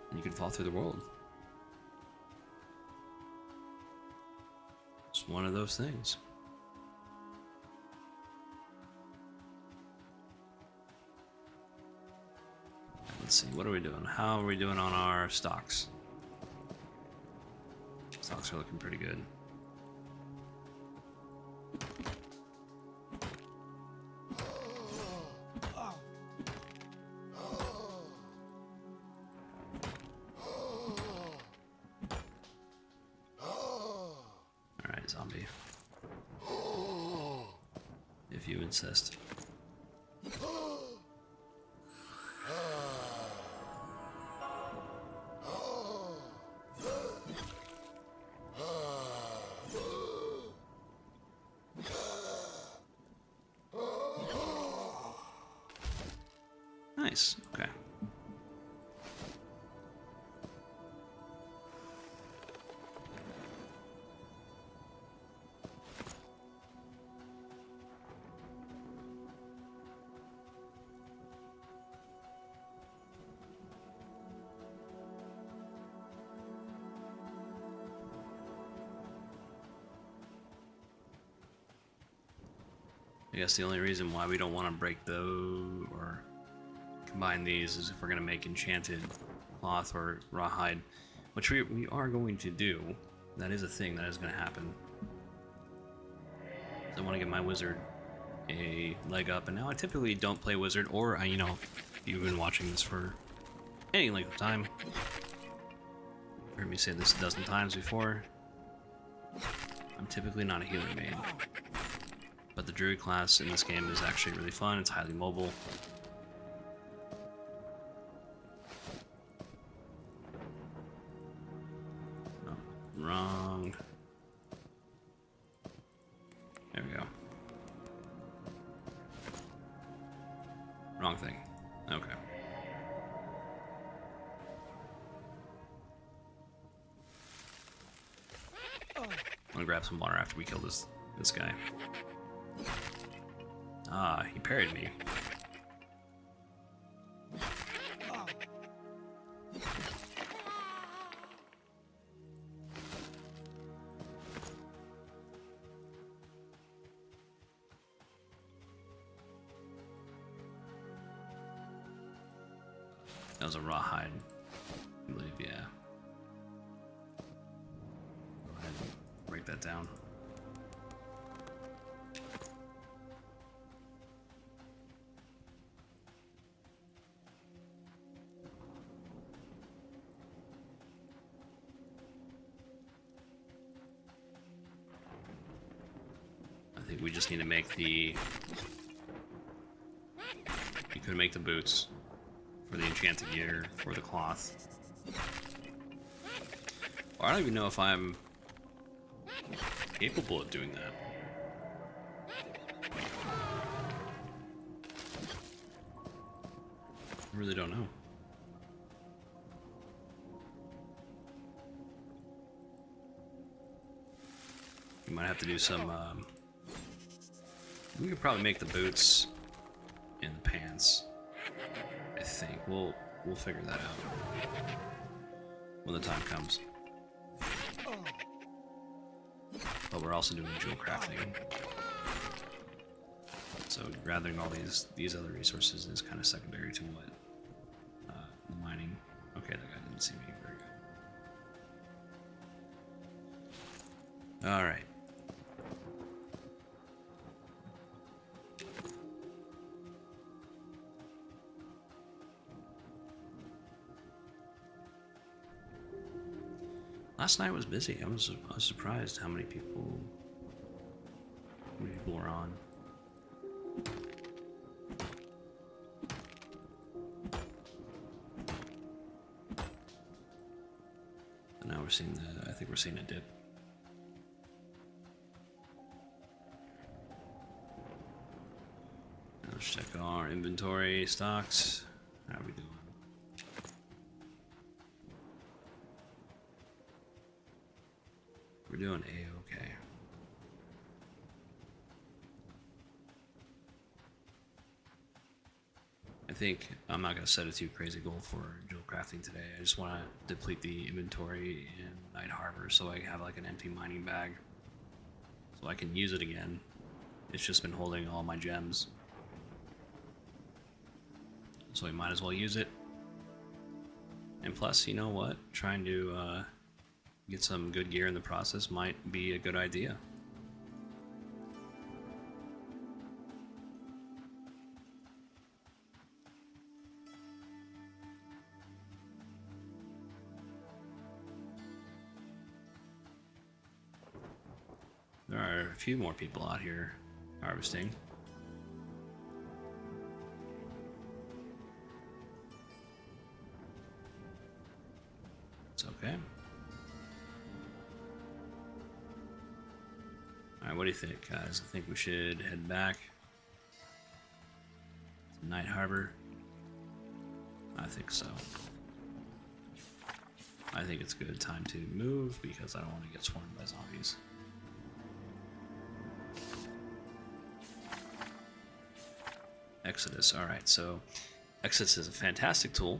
And you could fall through the world. It's one of those things. Let's see, what are we doing? How are we doing on our stocks? Stocks are looking pretty good. Alright, zombie. If you insist. Nice, okay. I guess the only reason why we don't want to break or combine these is if we're going to make enchanted cloth or rawhide, which we are going to do. That is a thing that is going to happen. So I want to give my wizard a leg up, and now I typically don't play wizard, or you know, if you've been watching this for any length of time, you've heard me say this a dozen times before, I'm typically not a healer main. But the druid class in this game is actually really fun. It's highly mobile. Oh, wrong. There we go. Wrong thing. Okay. I'm gonna grab some water after we kill this guy. Ah, he parried me. That was a rawhide, I believe, yeah. Go ahead and break that down. think we just need to make the... You could make the boots for the enchanted gear, for the cloth. Or I don't even know if I'm capable of doing that. I really don't know. We might have to do some, we could probably make the boots and the pants. I think we'll figure that out when the time comes. But we're also doing jewel crafting, so gathering all these other resources is kind of secondary to what the mining. Okay, that guy didn't see me very good. All right. Last night was busy. I was surprised how many people were on. And now we're seeing I think we're seeing a dip. Let's check our inventory stocks. How are we doing? We're doing A-okay. I think I'm not going to set a too crazy goal for jewel crafting today. I just want to deplete the inventory in Night Harbor so I have like an empty mining bag. So I can use it again. It's just been holding all my gems. So we might as well use it. And plus, you know what? Trying to get some good gear in the process might be a good idea. There are a few more people out here harvesting. It's okay. Alright, what do you think, guys? I think we should head back to Night Harbor. I think so. I think it's a good time to move because I don't want to get swarmed by zombies. Exodus. Alright, so Exodus is a fantastic tool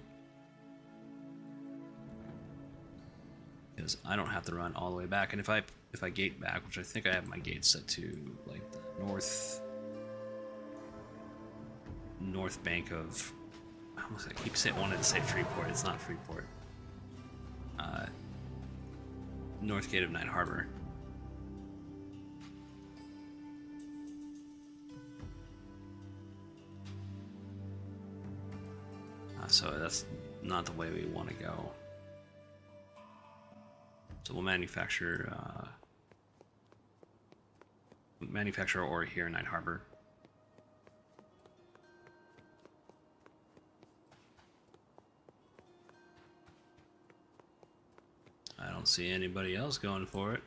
because I don't have to run all the way back. And if I gate back, which I think I have my gate set to like the north bank of, I keep saying, wanted to say Freeport. It's not Freeport. North gate of Night Harbor. So that's not the way we want to go. So we'll manufacture ore here in Night Harbor. I don't see anybody else going for it.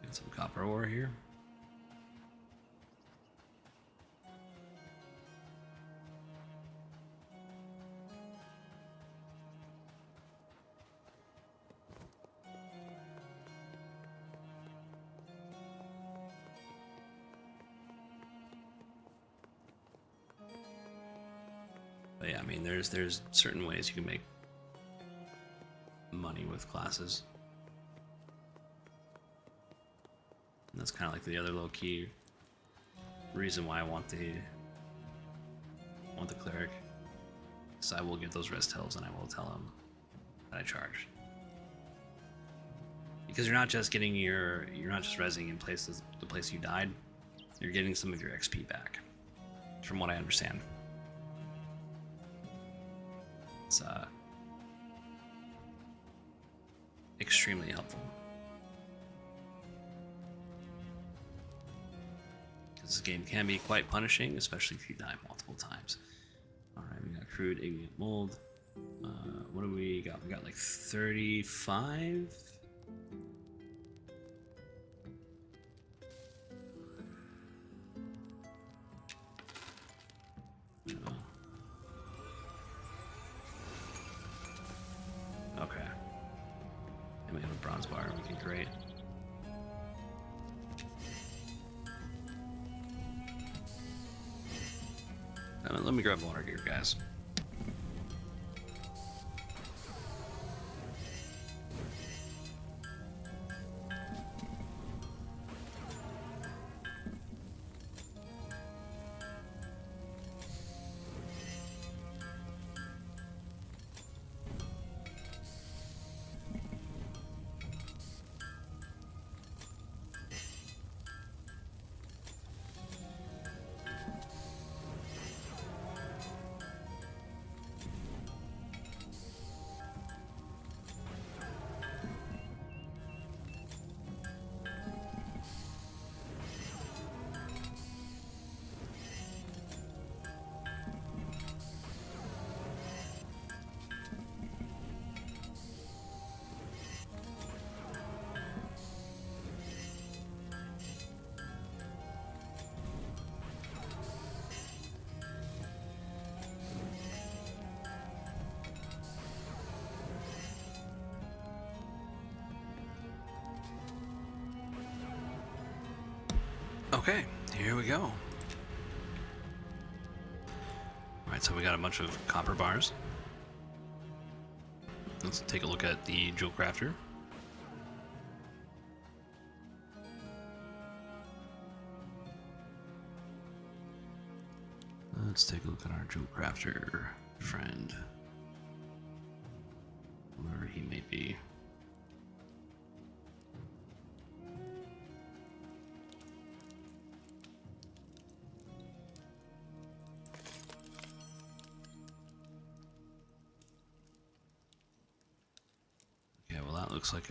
Got some copper ore here. But yeah, I mean, there's certain ways you can make money with classes. And that's kind of like the other low-key reason why I want the cleric. So I will get those rest tells and I will tell them that I charge. Because you're not just getting you're not just rezzing in places the place you died. You're getting some of your XP back, from what I understand. It's extremely helpful. Because this game can be quite punishing, especially if you die multiple times. Alright, we got crude, igneous mold. What do we got? We got like 35? Okay. And we have a bronze bar, we can create. Let me grab water here, guys. Okay, here we go. Alright, so we got a bunch of copper bars. Let's take a look at the jewel crafter. Let's take a look at our jewel crafter friend. Wherever he may be. Looks like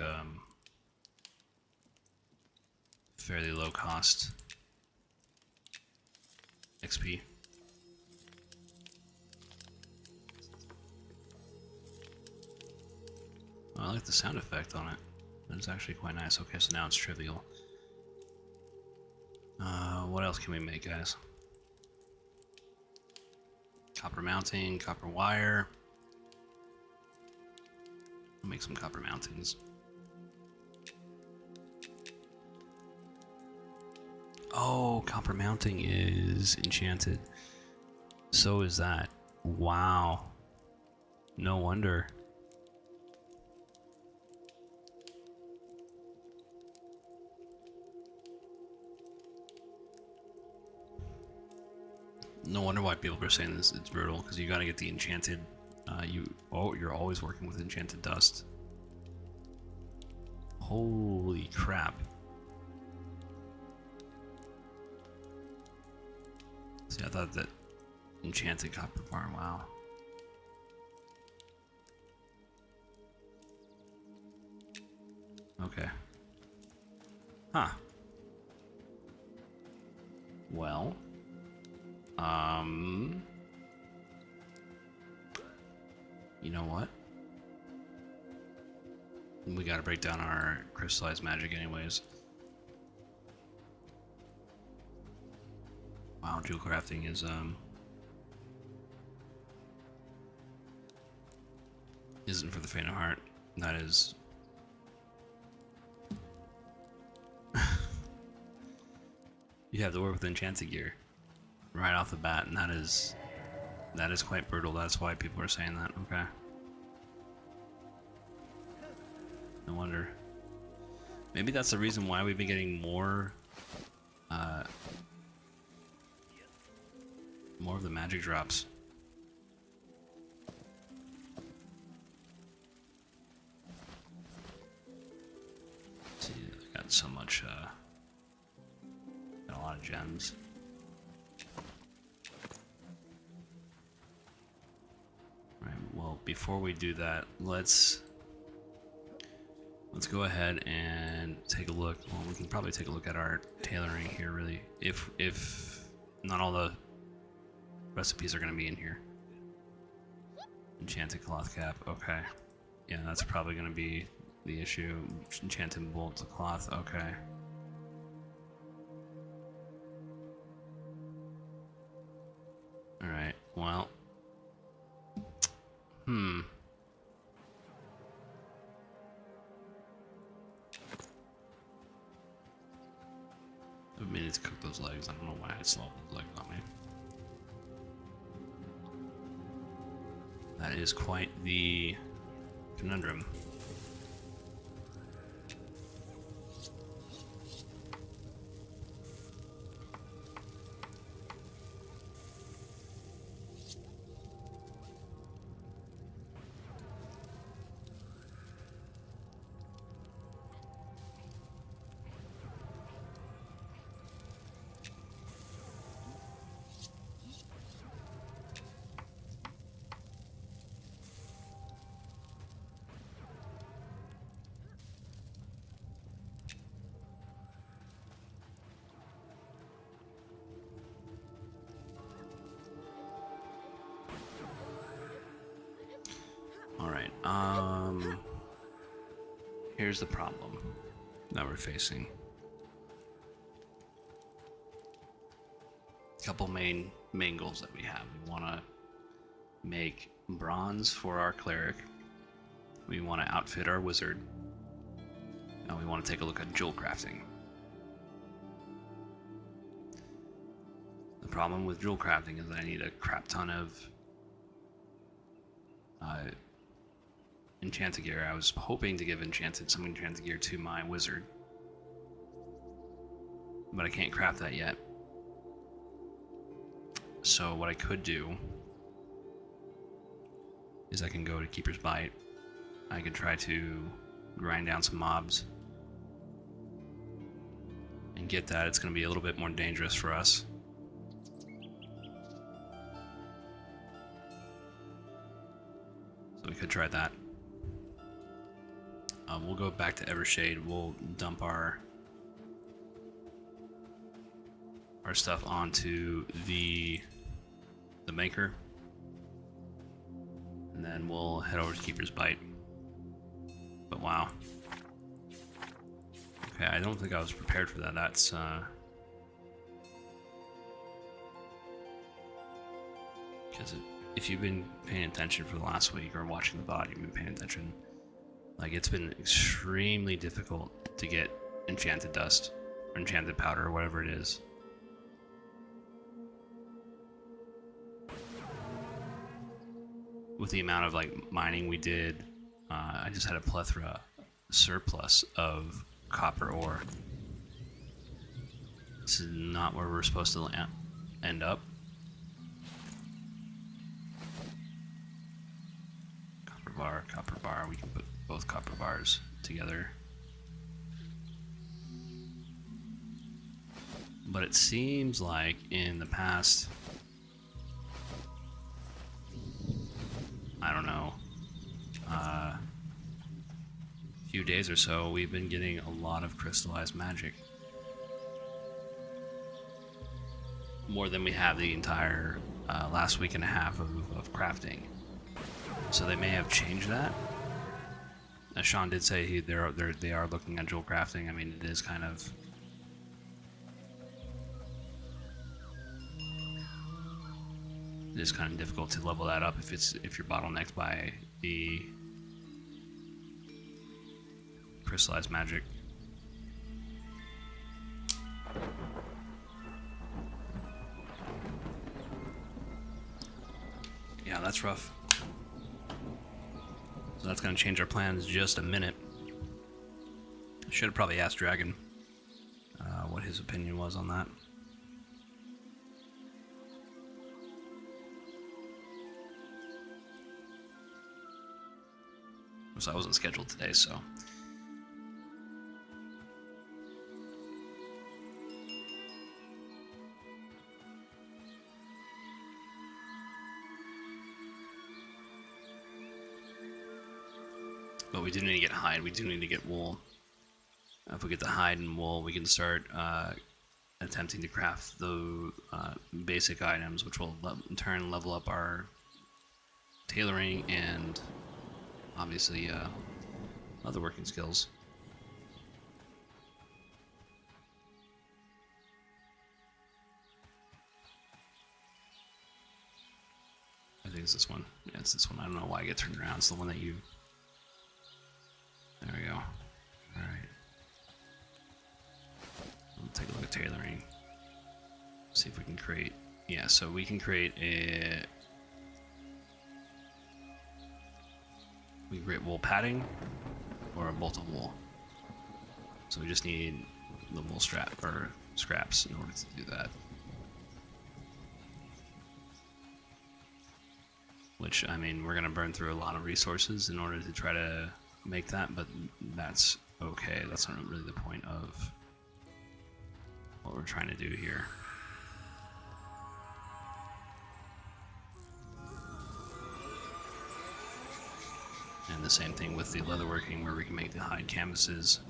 fairly low cost XP. Oh, I like the sound effect on it. It's actually quite nice. Okay, so now it's trivial. What else can we make, guys? Copper mounting, copper wire. I'll make some copper mountings. Oh, copper mounting is enchanted. So is that. Wow. No wonder. No wonder why people are saying this. It's brutal because you got to get the enchanted. You're always working with enchanted dust. Holy crap! See, I thought that enchanted copper bar. Wow. Okay. Huh. Well. You know what? We gotta break down our crystallized magic anyways. Wow, jewel crafting is isn't for the faint of heart. That is you have to work with enchanted gear right off the bat, and that is quite brutal. That's why people are saying that. Okay. No wonder. Maybe that's the reason why we've been getting more of the magic drops. See, I got so much, got a lot of gems. Right, well, before we do that, let's go ahead and take a look. Well, we can probably take a look at our tailoring here, really. If not all the recipes are going to be in here. Enchanted cloth cap, okay. Yeah, that's probably going to be the issue. Enchanted bolt cloth, okay. Alright, well. I've been meaning to cook those legs. I don't know why I still have those legs on me. That is quite the conundrum. Alright, here's the problem that we're facing. A couple main goals that we have. We want to make bronze for our cleric. We want to outfit our wizard. And we want to take a look at jewel crafting. The problem with jewel crafting is that I need a crap ton of enchanted gear. I was hoping to give some enchanted gear to my wizard, but I can't craft that yet. So what I could do is I can go to Keeper's Bite. I could try to grind down some mobs and get that. It's going to be a little bit more dangerous for us. So we could try that. We'll go back to Evershade. We'll dump our stuff onto the maker, and then we'll head over to Keeper's Bite. But wow. Okay, I don't think I was prepared for that. That's because if you've been paying attention for the last week or watching the VOD, you've been paying attention. Like, it's been extremely difficult to get enchanted dust or enchanted powder or whatever it is. With the amount of like mining we did, I just had a surplus of copper ore. This is not where we're supposed to end up. Copper bar, we can put both copper bars together. But it seems like in the past, I don't know, few days or so, we've been getting a lot of crystallized magic. More than we have the entire last week and a half of crafting. So they may have changed that. As Sean did say, they are looking at jewel crafting. I mean, it is kind of difficult to level that up if you're bottlenecked by the crystallized magic. Yeah, that's rough. So that's going to change our plans just a minute. I should have probably asked Dragon what his opinion was on that. So I wasn't scheduled today, so. But we do need to get hide. We do need to get wool. If we get the hide and wool, we can start attempting to craft the basic items, which will in turn level up our tailoring and obviously other working skills. I think it's this one. Yeah, it's this one. I don't know why I get turned around. It's the one that you... There we go. Alright. We'll take a look at tailoring. See if we can create... Yeah, so we can create a... We can create wool padding or a bolt of wool. So we just need the wool strap or scraps in order to do that. Which, I mean, we're going to burn through a lot of resources in order to try to make that, but that's okay. That's not really the point of what we're trying to do here. And the same thing with the leatherworking, where we can make the hide canvases.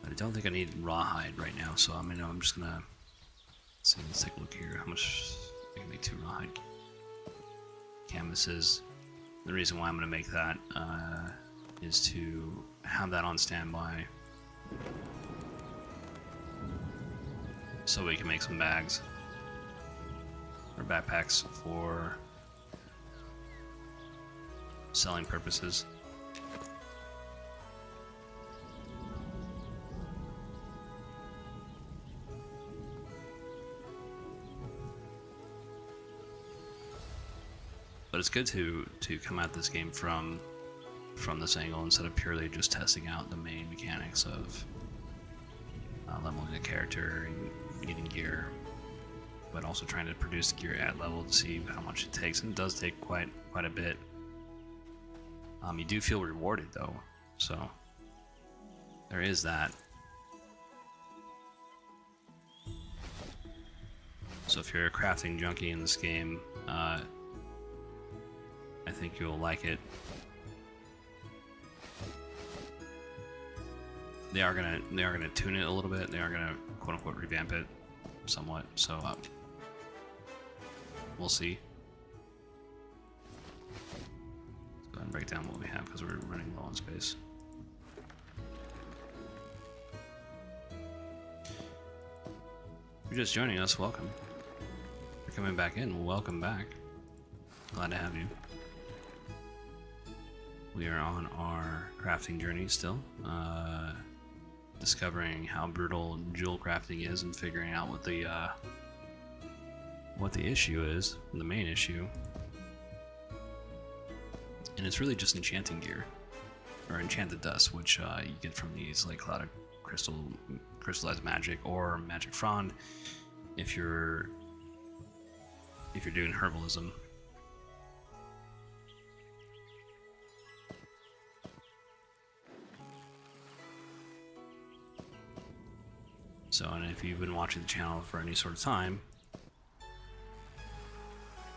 I don't think I need rawhide right now, so I mean, I'm just gonna see. Let's take a look here. How much I can make 2 rawhide canvases. The reason why I'm gonna make that is to have that on standby, so we can make some bags or backpacks for selling purposes. But it's good to come at this game from this angle instead of purely just testing out the main mechanics of leveling a character and getting gear, but also trying to produce the gear at level to see how much it takes. And it does take quite a bit. You do feel rewarded though, so there is that. So if you're a crafting junkie in this game, I think you'll like it. They are gonna tune it a little bit. They are gonna quote unquote revamp it somewhat. So we'll see. Let's go ahead and break down what we have because we're running low on space. If you're just joining us, welcome. If you're coming back in, welcome back. Glad to have you. We are on our crafting journey still, discovering how brutal jewel crafting is and figuring out what the issue is, the main issue. And it's really just enchanting gear, or enchanted dust, which you get from these like clouded crystallized magic or magic frond if you're doing herbalism. So, and if you've been watching the channel for any sort of time,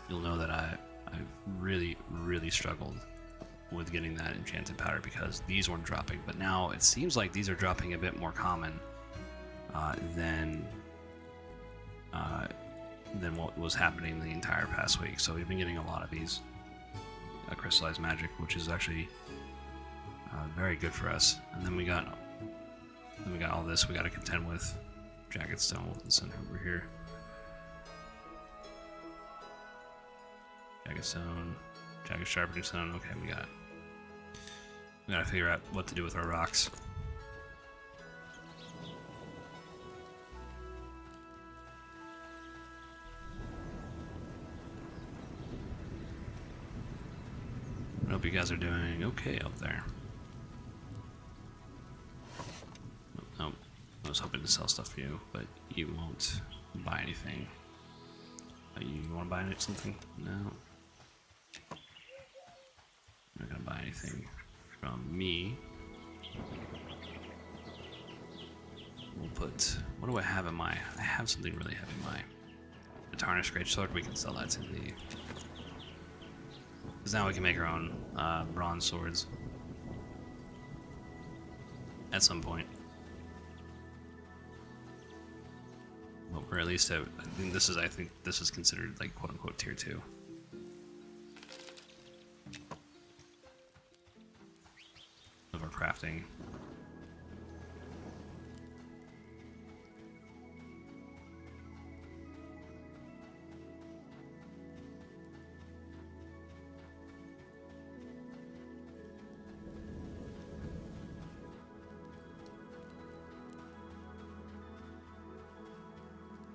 you'll know that I've really struggled with getting that enchanted powder because these weren't dropping. But now it seems like these are dropping a bit more common than what was happening the entire past week. So we've been getting a lot of these crystallized magic, which is actually very good for us. And then we got all this we got to contend with. Jagged stone, Wilkinson over here. Jagged stone, jagged sharpening stone. Okay, we gotta figure out what to do with our rocks. I hope you guys are doing okay out there. Nope. I was hoping to sell stuff for you, but you won't buy anything. You want to buy something? No. I'm not gonna buy anything from me. Excellent. What do I have in my... I have something really heavy in my... The tarnished great sword. We can sell that to the... Because now we can make our own bronze swords. At some point. Or at least I think this is considered like quote unquote tier 2. Of our crafting.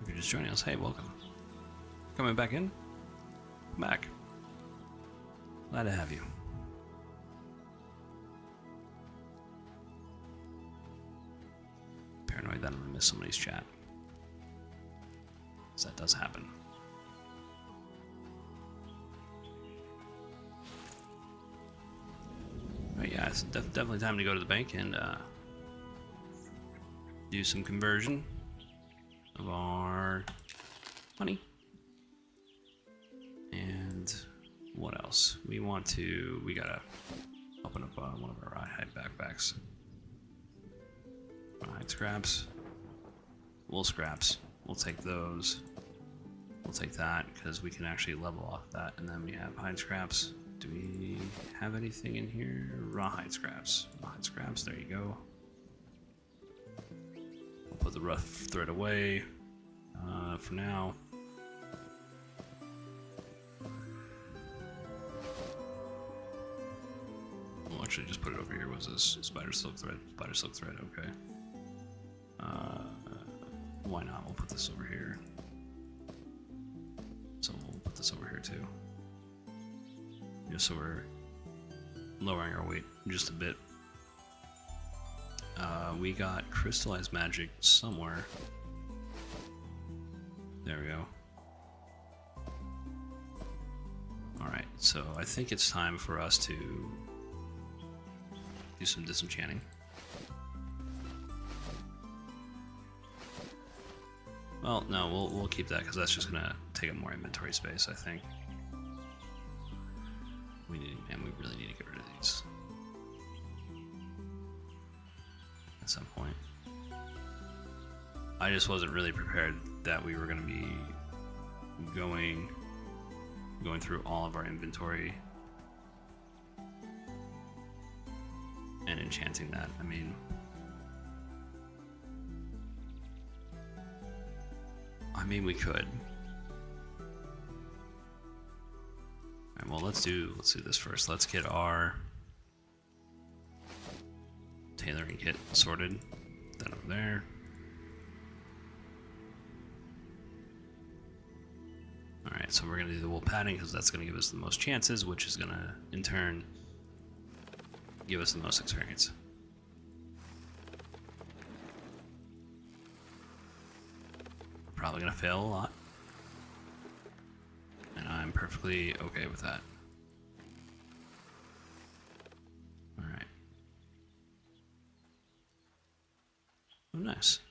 If you're just joining us, hey, welcome. Coming back in? Come back. Glad to have you. Paranoid that I'm gonna miss somebody's chat. Because that does happen. But yeah, it's definitely time to go to the bank and do some conversion of our money. And what else? We gotta open up one of our rawhide backpacks. Rawhide scraps. Wool scraps. We'll take those. We'll take that because we can actually level off that. And then we have hide scraps. Do we have anything in here? Rawhide scraps. Rawhide scraps, there you go. We'll put the rough thread away for now. We'll actually just put it over here. Was this spider silk thread? Spider silk thread, okay. Why not? We'll put this over here. So we'll put this over here too. Just so we're lowering our weight just a bit. We got crystallized magic somewhere. There we go. Alright, so I think it's time for us to do some disenchanting. Well, no, we'll keep that because that's just gonna take up more inventory space, I think. We really need to get rid of these at some point. I just wasn't really prepared that we were gonna be going through all of our inventory and enchanting that. I mean, we could. Alright, well, let's do this first. Let's get our tailoring kit sorted. That over there. Alright, so we're gonna do the wool padding because that's gonna give us the most chances, which is gonna in turn give us the most experience. Probably gonna fail a lot, and I'm perfectly okay with that. All right. Oh, nice.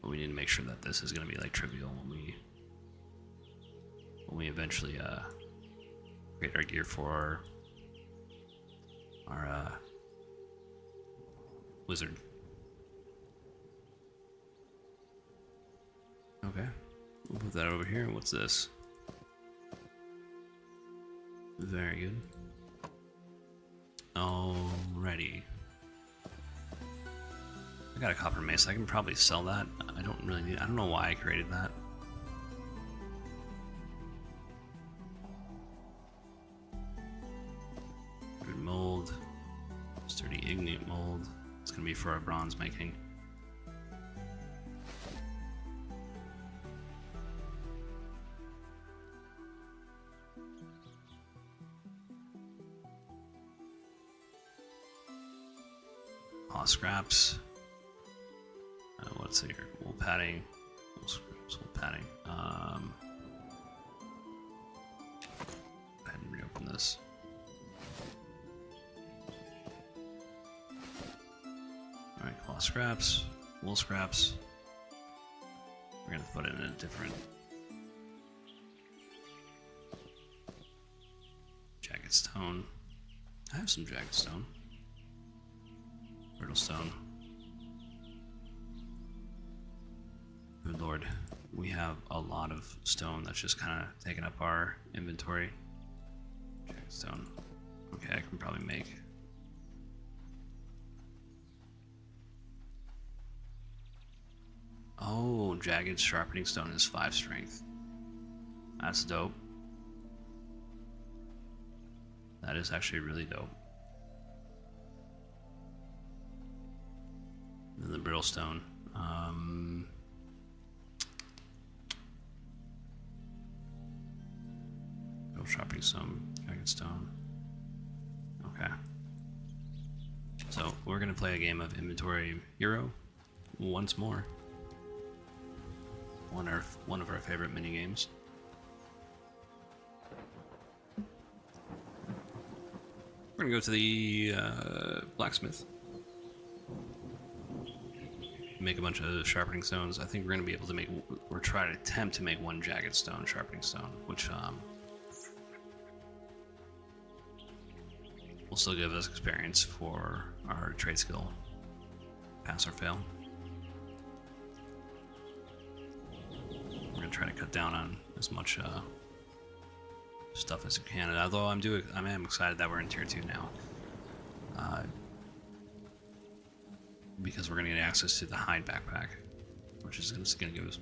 But we need to make sure that this is gonna be like trivial when we eventually create our gear for our wizard. Okay, we'll put that over here. What's this? Very good. Alrighty. I got a copper mace. I can probably sell that. I don't know why I created that. Mold, sturdy ignite mold. It's gonna be for our bronze making. All scraps. What's here? Wool padding. Wool scraps. Wool padding. this. Alright, claw scraps, wool scraps. We're gonna put it in a different jagged stone. I have some jagged stone. Brittle stone. Good lord, we have a lot of stone that's just kind of taking up our inventory. Jagged stone. Okay, I can probably make. Oh, jagged sharpening stone is 5 strength. That's dope. That is actually really dope. And the brittle stone. Go sharpening stone, jagged stone. Okay. So we're gonna play a game of Inventory Hero once more. One of our favorite mini games. We're gonna go to the blacksmith. Make a bunch of sharpening stones. I think we're gonna be able to make, or try to attempt to make 1 jagged stone sharpening stone, which will still give us experience for our trade skill. Pass or fail. We're gonna try to cut down on as much stuff as we can. Although I am excited that we're in tier 2 now, because we're gonna get access to the hide backpack, which is gonna give us,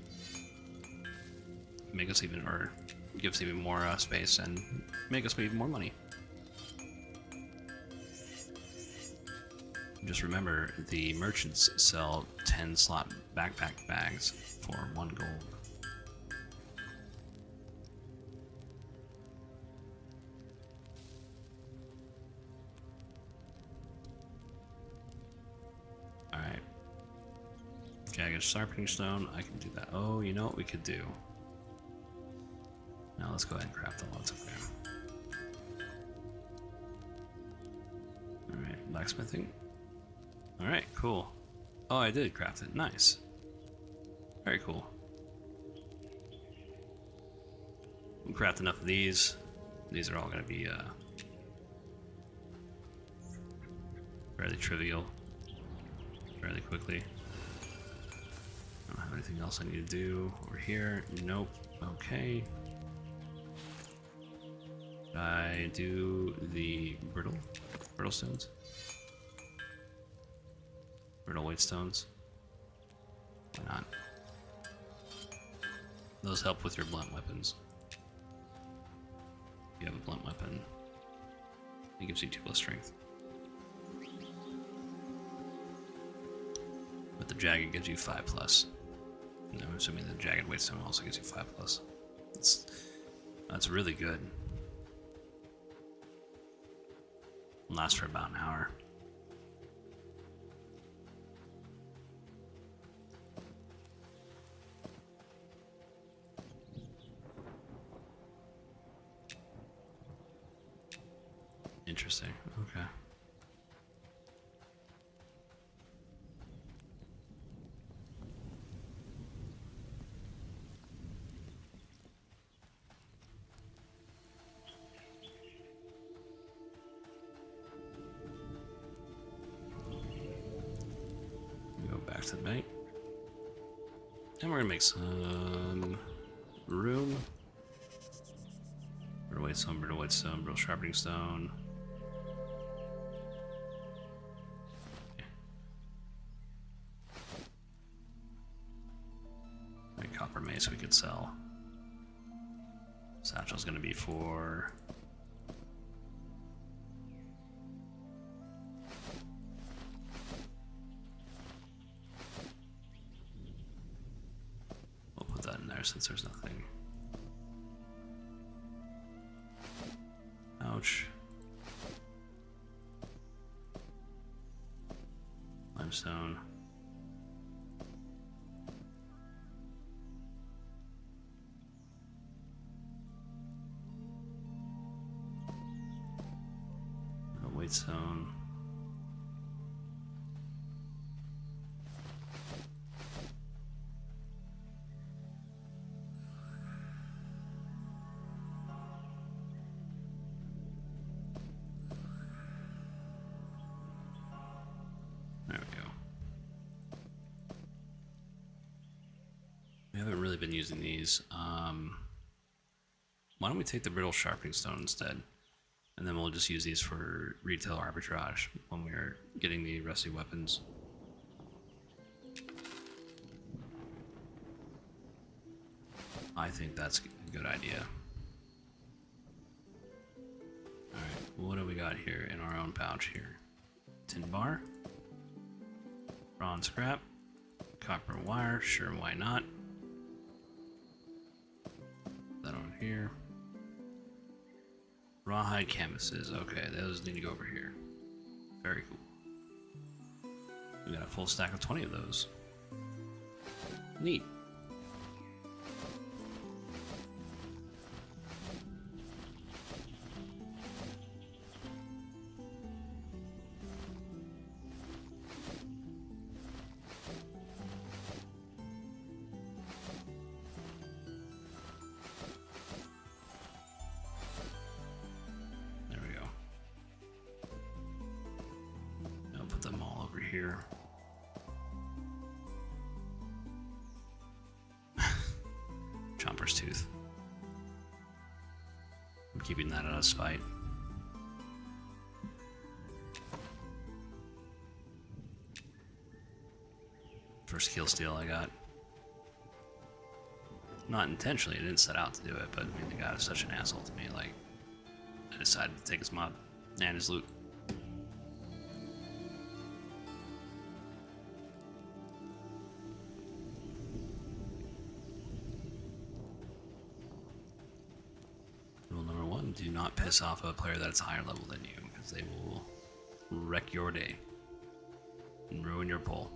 give us even more space and make us even more money. Just remember, the merchants sell 10 slot backpack bags for 1 gold. Alright. Jagged sharpening stone, I can do that. Oh, you know what we could do? Now let's go ahead and craft the lots of them. Alright, blacksmithing. Alright, cool. Oh, I did craft it. Nice. Very cool. We'll craft enough of these. These are all going to be fairly trivial. Fairly quickly. I don't have anything else I need to do over here. Nope. Okay. Should I do the brittle stones? Brittle weight stones. Why not? Those help with your blunt weapons. If you have a blunt weapon, it gives you 2+ strength. But the jagged gives you 5+. And I'm assuming the jagged weight stone also gives you 5+. That's really good. Lasts for about an hour. Interesting. Okay. Go back to the bank. And we're gonna make some room. Brittle white stone, brittle sharpening stone. Copper mace we could sell. Satchel's gonna be for we'll put that in there since there's nothing. Ouch. Limestone. light zone. There we go. We haven't really been using these. Why don't we take the brittle sharpening stone instead? And then we'll just use these for retail arbitrage when we're getting the rusty weapons. I think that's a good idea. Alright, what do we got here in our own pouch here? Tin bar, bronze scrap, copper wire, sure, why not? That over here. Rawhide canvases, okay, those need to go over here. Very cool. We got a full stack of 20 of those. Neat. Here. Chomper's tooth. I'm keeping that out of spite. First kill steal I got. Not intentionally, I didn't set out to do it, but I mean, the guy was such an asshole to me, like, I decided to take his mod and his loot. Do not piss off a player that's higher level than you, because they will wreck your day and ruin your pull.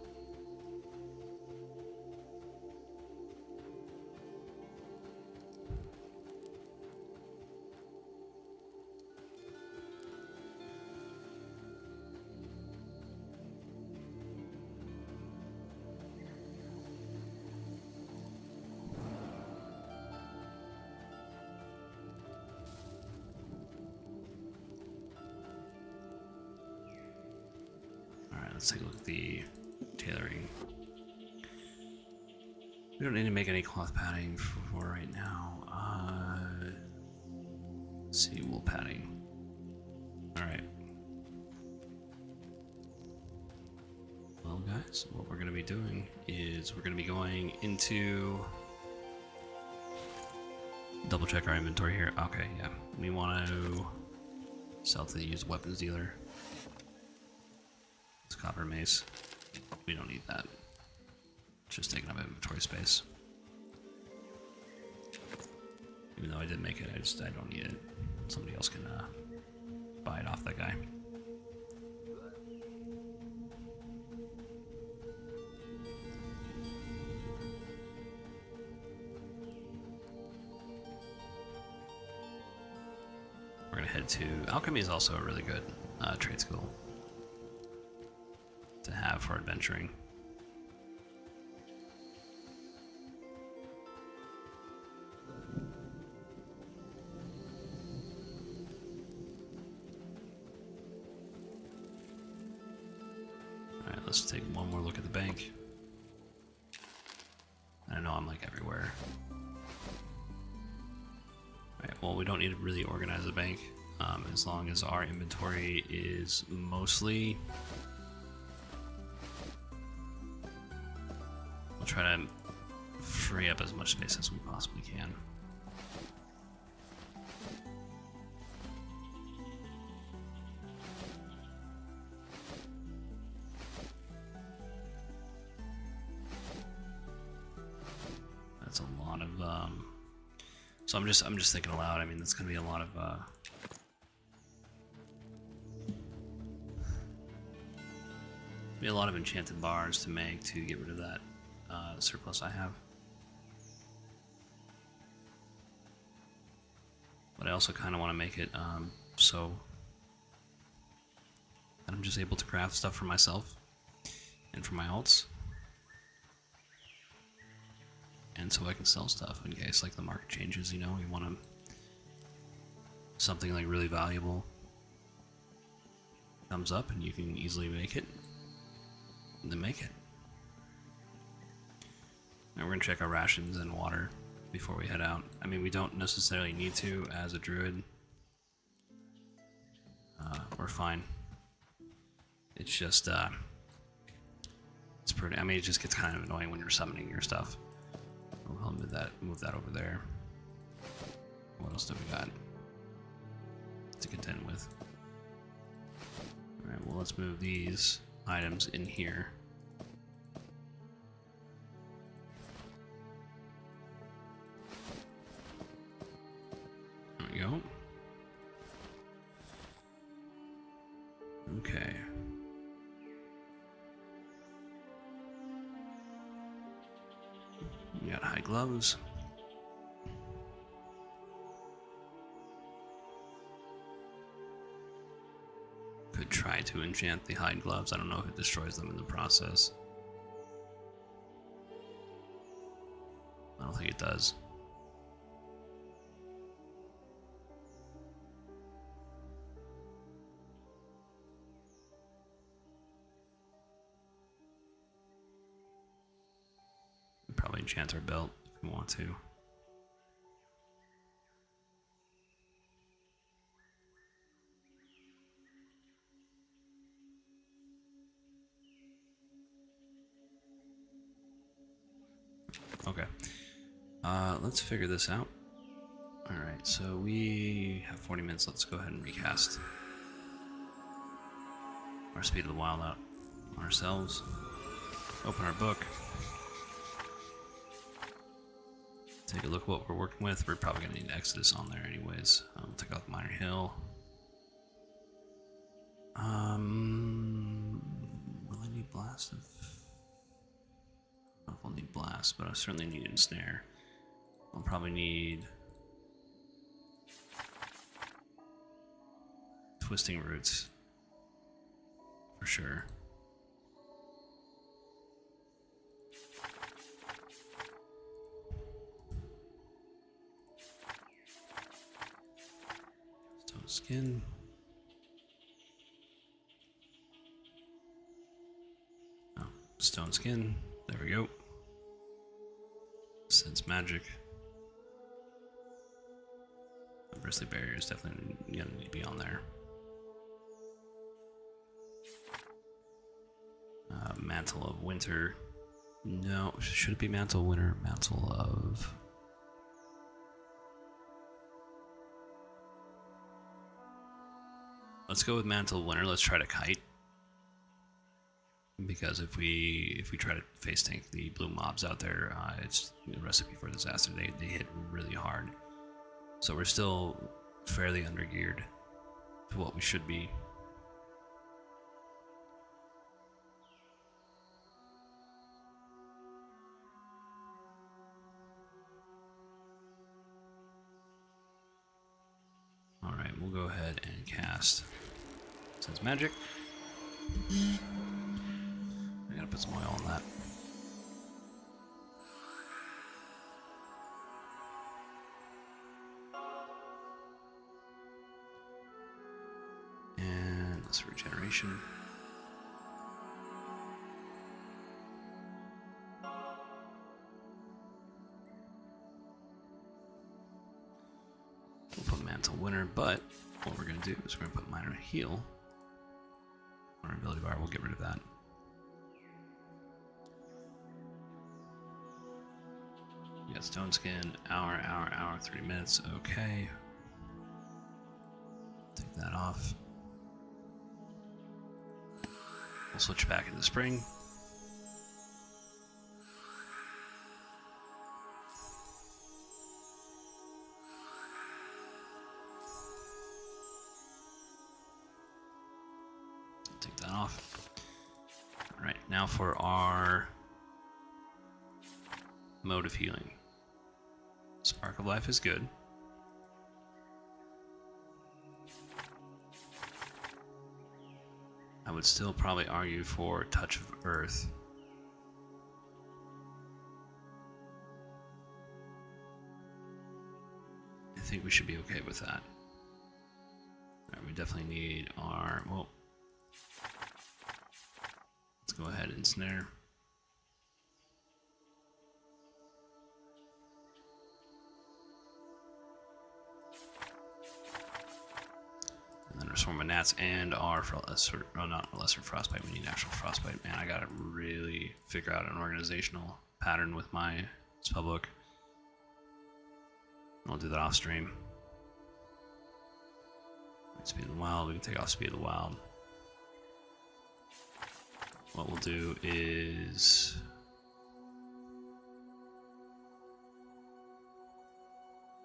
Let's take a look at the tailoring. We don't need to make any cloth padding for right now. Let's see, wool padding. Alright. Well, guys, what we're going to be doing is we're going to be going into... Double check our inventory here. Okay, yeah. We want to sell to the used weapons dealer. Copper mace. We don't need that. It's just taking up inventory space. Even though I did make it, I don't need it. Somebody else can buy it off that guy. We're gonna head to alchemy is also a really good trade school to have for adventuring. Alright, let's take one more look at the bank. I know I'm like everywhere. Alright, well, we don't need to really organize the bank as long as our inventory is mostly... We'll try to free up as much space as we possibly can. That's a lot of so I'm just thinking aloud. I mean, that's gonna be a lot of enchanted bars to make to get rid of that surplus I have. But I also kind of want to make it so And I'm just able to craft stuff for myself and for my alts. And so I can sell stuff in case like the market changes, you know, you want to something like really valuable comes up and you can easily make it, then make it. Now we're gonna check our rations and water before we head out. I mean, we don't necessarily need to as a druid. We're fine. It's just, it's pretty, I mean, it just gets kind of annoying when you're summoning your stuff. We'll move that over there. What else do we got to contend with? Alright, well, let's move these items in here. There we go. Okay. We got high gloves. Could try to enchant the hide gloves. I don't know if it destroys them in the process. I don't think it does. Probably enchant our belt if we want to. Okay. Let's figure this out. Alright, so we have 40 minutes. Let's go ahead and recast our Speed of the Wild out ourselves. Open our book. Take a look at what we're working with. We're probably going to need Exodus on there anyways. We'll take out the Minor Hill. Will I need Blast? I don't know if I'll need Blast, but I certainly need Ensnare. I'll probably need Twisting Roots for sure. Stone Skin. Oh, Stone Skin. There we go. Sense Magic. Bristly Barrier is definitely gonna need to be on there. Mantle of Winter. No, should it be Mantle of Winter? Mantle of... Let's go with Mantle of Winter. Let's try to kite. Because if we try to face tank the blue mobs out there, it's a recipe for disaster. They hit really hard. So we're still fairly undergeared to what we should be. Alright, we'll go ahead and cast Sense Magic. I gotta put some oil on that. And let's regeneration. We'll put Mantle Winter, but what we're gonna do is we're gonna put Minor Heal. Our ability bar, we'll get rid of that. We got Stone Skin, hour, 3 minutes, okay. Take that off. We'll switch back into spring. Take that off. Alright, now for our mode of healing. Spark of Life is good. I would still probably argue for Touch of Earth. I think we should be okay with that. Alright, we definitely need our... well, let's go ahead and snare. And then our Swarm of Gnats and our lesser, oh, not lesser frostbite, we need actual frostbite. Man, I gotta really figure out an organizational pattern with my spellbook. I'll do that off stream. Speed of the Wild, we can take off Speed of the Wild. What we'll do is...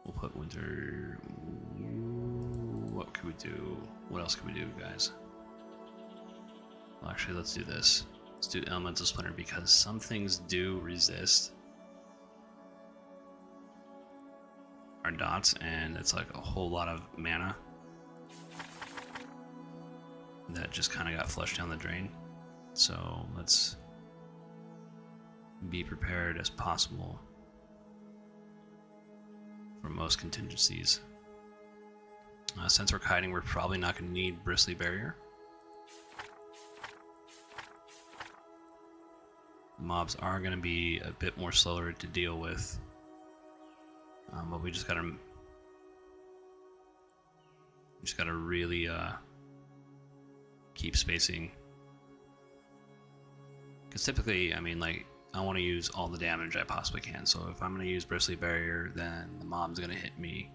we'll put Winter... what could we do? What else could we do, guys? Well, actually, let's do this. Let's do Elemental Splinter, because some things do resist our dots, and it's like a whole lot of mana that just kind of got flushed down the drain. So let's be prepared as possible for most contingencies. Since we're kiting, we're probably not going to need Bristly Barrier. Mobs are going to be a bit more slower to deal with, but we just got to really keep spacing. Because typically, I mean, like, I want to use all the damage I possibly can. So if I'm going to use Bristly Barrier, then the mob's going to hit me.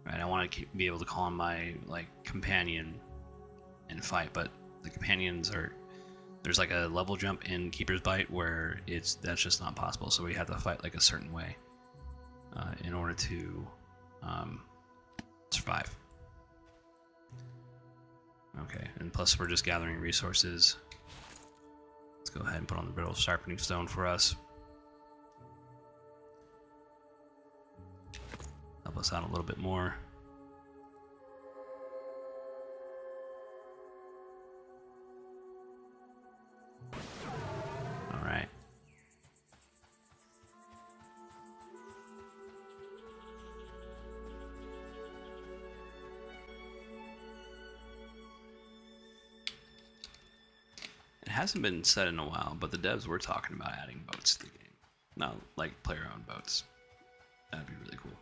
Right, I want to be able to call on my like companion and fight, but the companions are, there's like a level jump in Keeper's Bite where that's just not possible. So we have to fight like a certain way in order to survive. Okay, and plus we're just gathering resources. Let's go ahead and put on the Brittle Sharpening Stone for us. Help us out a little bit more. All right. It hasn't been said in a while, but the devs were talking about adding boats to the game. Not like player-owned boats. That'd be really cool.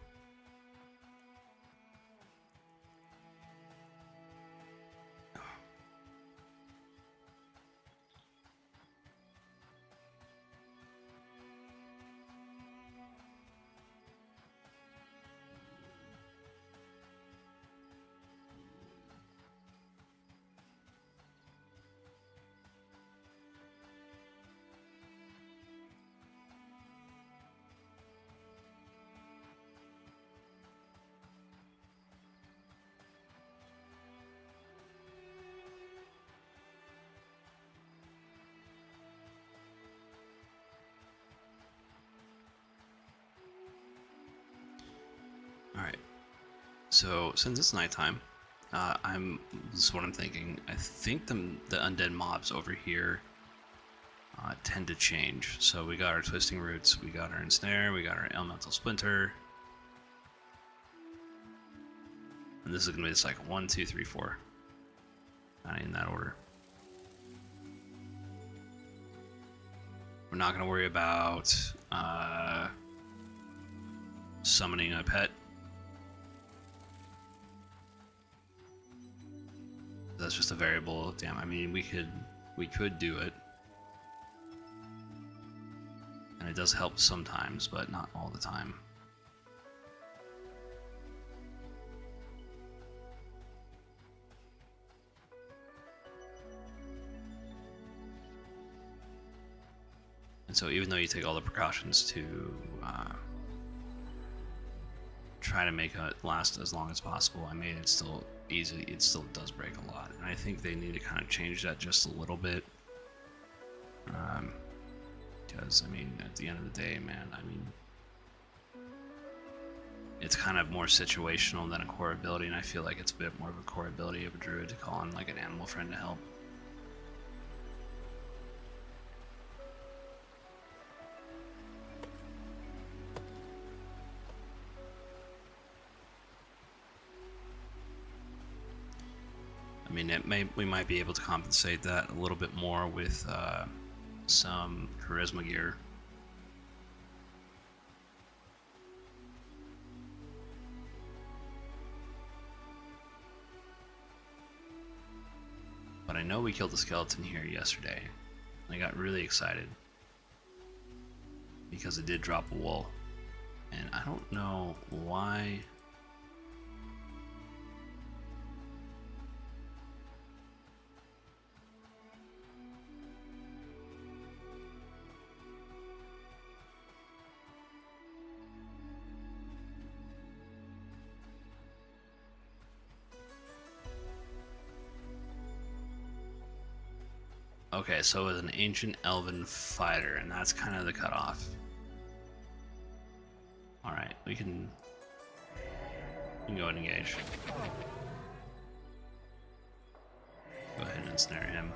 Alright, so since it's nighttime, this is what I'm thinking. I think the undead mobs over here tend to change. So we got our Twisting Roots, we got our Ensnare, we got our Elemental Splinter. And this is going to be just like 1, 2, 3, 4. Not in that order. We're not going to worry about summoning a pet. That's just a variable. Damn, I mean, we could do it, and it does help sometimes, but not all the time. And so, even though you take all the precautions to try to make it last as long as possible, I mean, it still does break a lot, and I think they need to kind of change that just a little bit, because I mean, at the end of the day, man, I mean, it's kind of more situational than a core ability, and I feel like it's a bit more of a core ability of a druid to call on like an animal friend to help. I mean, we might be able to compensate that a little bit more with some charisma gear. But I know we killed a skeleton here yesterday. And I got really excited because it did drop a wool. And I don't know why. Okay, so it was an ancient elven fighter, and that's kind of the cutoff. Alright, we can go ahead and engage. Go ahead and ensnare him.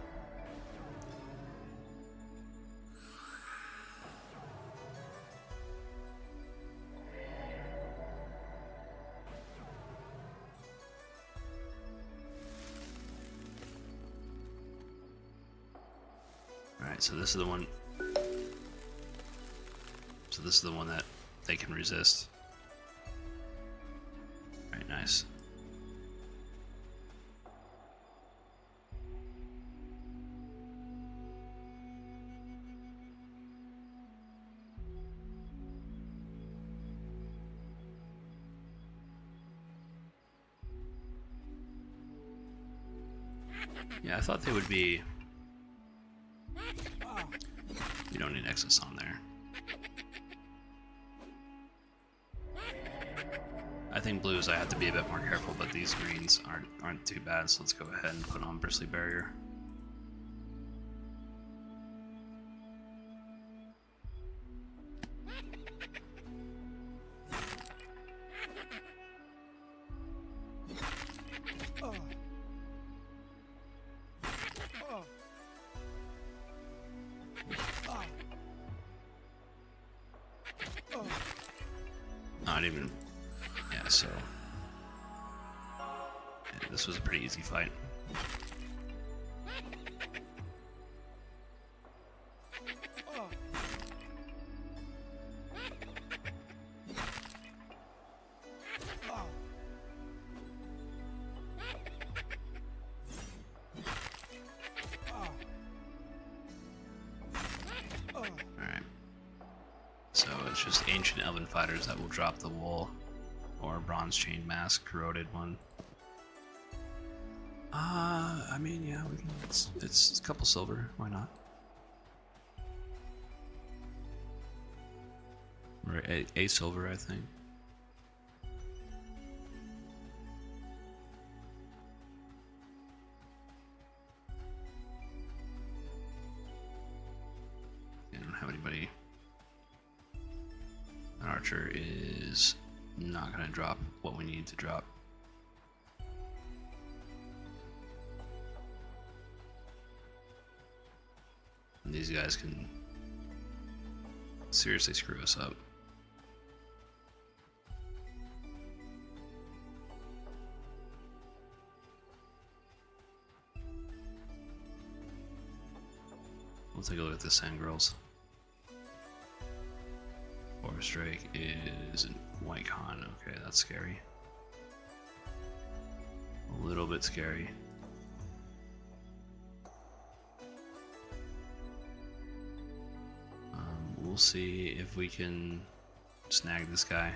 Alright, so this is the one. So this is the one that they can resist. Alright, nice. Yeah, I thought they would be. You don't need Nexus on there. I think blues I have to be a bit more careful, but these greens aren't too bad, so let's go ahead and put on Bristly Barrier. Not even. Yeah, so. Yeah, this was a pretty easy fight. So it's just ancient elven fighters that will drop the wool, or bronze chain mask, corroded one. I mean, yeah, we can. It's a couple silver. Why not? Or a silver, I think. I don't have anybody. An archer is not going to drop what we need to drop. And these guys can seriously screw us up. We'll take a look at the Sand Girls. Forest Drake is in White Con. Okay, that's scary. A little bit scary. We'll see if we can snag this guy.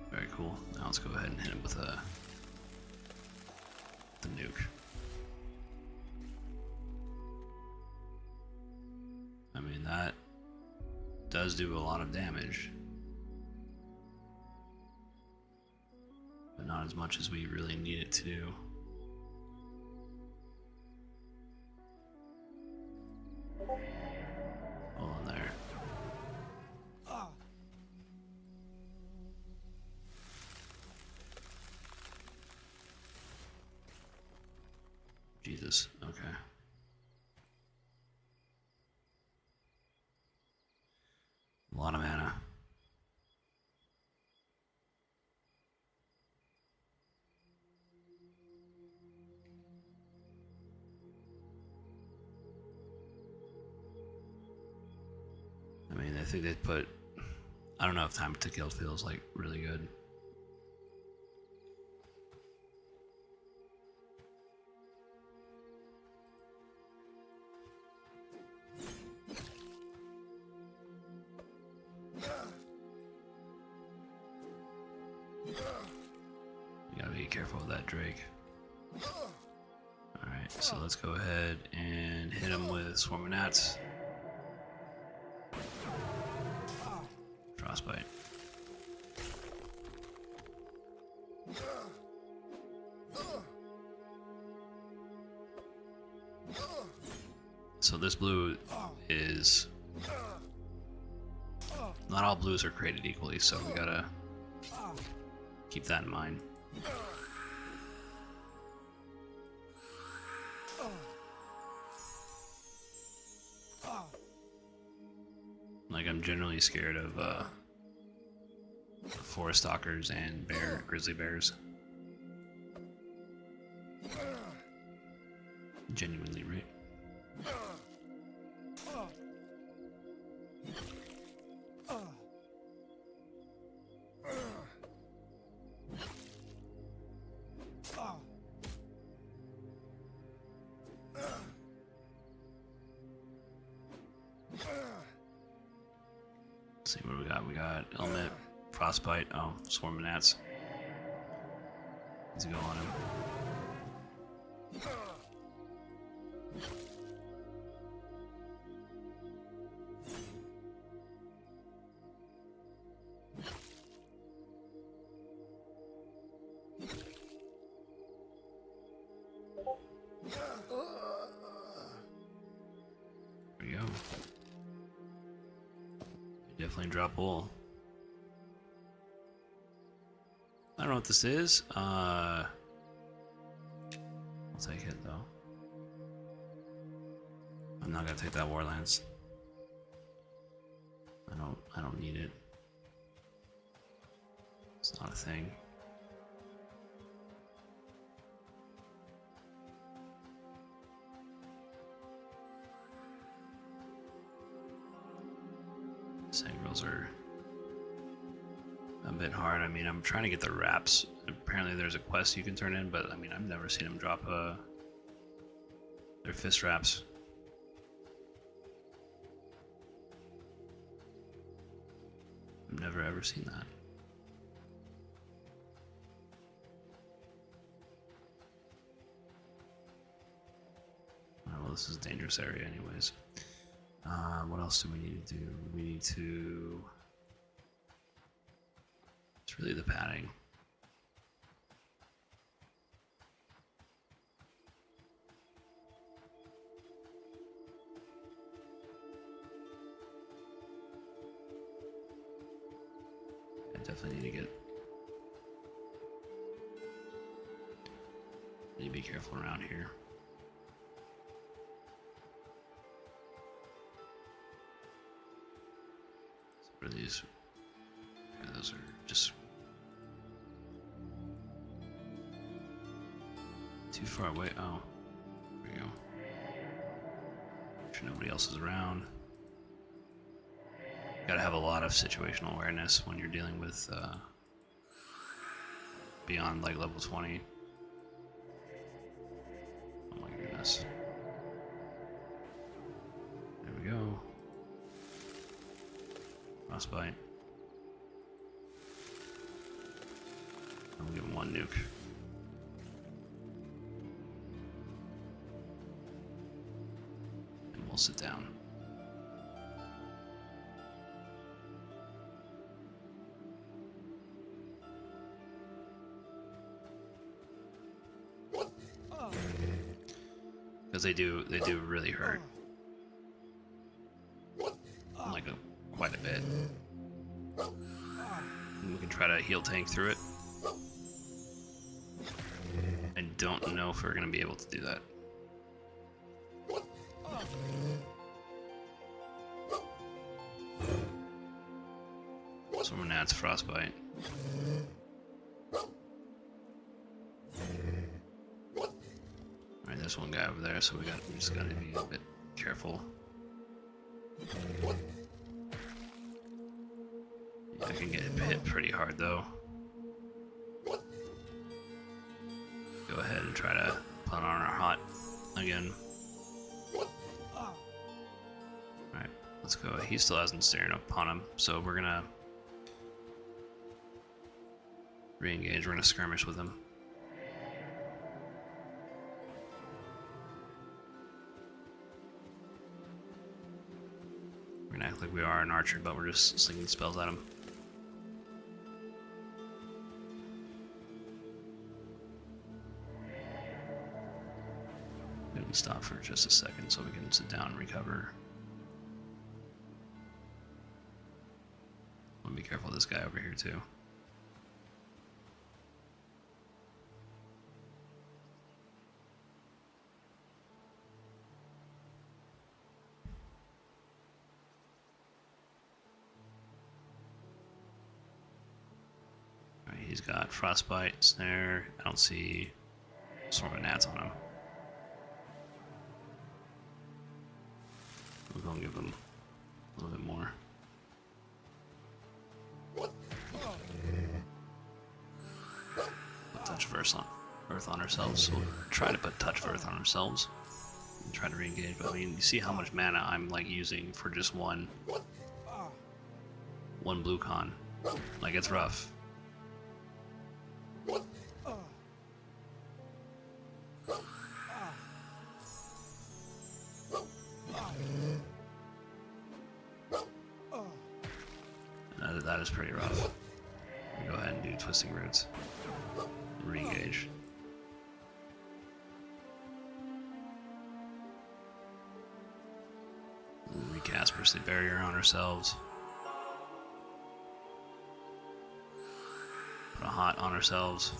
Very cool. Now let's go ahead and hit him with the nuke. I mean, that does do a lot of damage, but not as much as we really need it to do. Hold on there. Jesus. Okay. A lot of mana. I mean, I think they'd put... I don't know if time to kill feels like really good. You gotta be careful with that Drake. Alright, so let's go ahead and hit him with Swarm of Gnats. Frostbite. So this blue is... Not all blues are created equally, so we gotta keep that in mind. Like, I'm generally scared of forest stalkers and grizzly bears. Genuinely, right? Let's see what we got. We got Element, Frostbite. Oh, Swarm of Gnats. Let's go on him. There we go. Definitely drop wool. I don't know what this is. I'll take it though. I'm not gonna take that Warlance. I don't need it. It's not a thing. Sangrills are a bit hard. I mean, I'm trying to get the wraps. Apparently there's a quest you can turn in, but I mean, I've never seen them drop their fist wraps. I've never ever seen that. Well, this is a dangerous area anyways. What else do we need to do? We need to... It's really the padding. I definitely need to be careful around here. What are these? Yeah, those are just too far away. Oh, there we go. Make sure nobody else is around. Gotta have a lot of situational awareness when you're dealing with beyond like level 20. Oh my goodness. There we go. Frostbite. I'll give him one nuke. And we'll sit down. Because they do really hurt. Like quite a bit. And we can try to heal tank through it. I don't know if we're gonna be able to do that. Someone adds frostbite. Alright, there's one guy over there, so we just gotta be a bit careful. Yeah, I can get hit pretty hard though. Go ahead and try to put on our hot again. Alright, let's go. He still hasn't stared up on him, so we're gonna re-engage. We're gonna skirmish with him. We're gonna act like we are an archer, but we're just slinging spells at him. We can stop for just a second so we can sit down and recover. I'll be careful of this guy over here too. Alright, he's got frostbite, snare. I don't see swarm of gnats on him. We're gonna give him a little bit more. Put touch of earth on ourselves. We'll try to put touch of earth on ourselves and try to re-engage. But I mean, you see how much mana I'm like using for just one blue con. Like, it's rough. That is pretty rough. Go ahead and do twisting roots. Re-engage. Recast Priestly Barrier on ourselves. Put a hot on ourselves.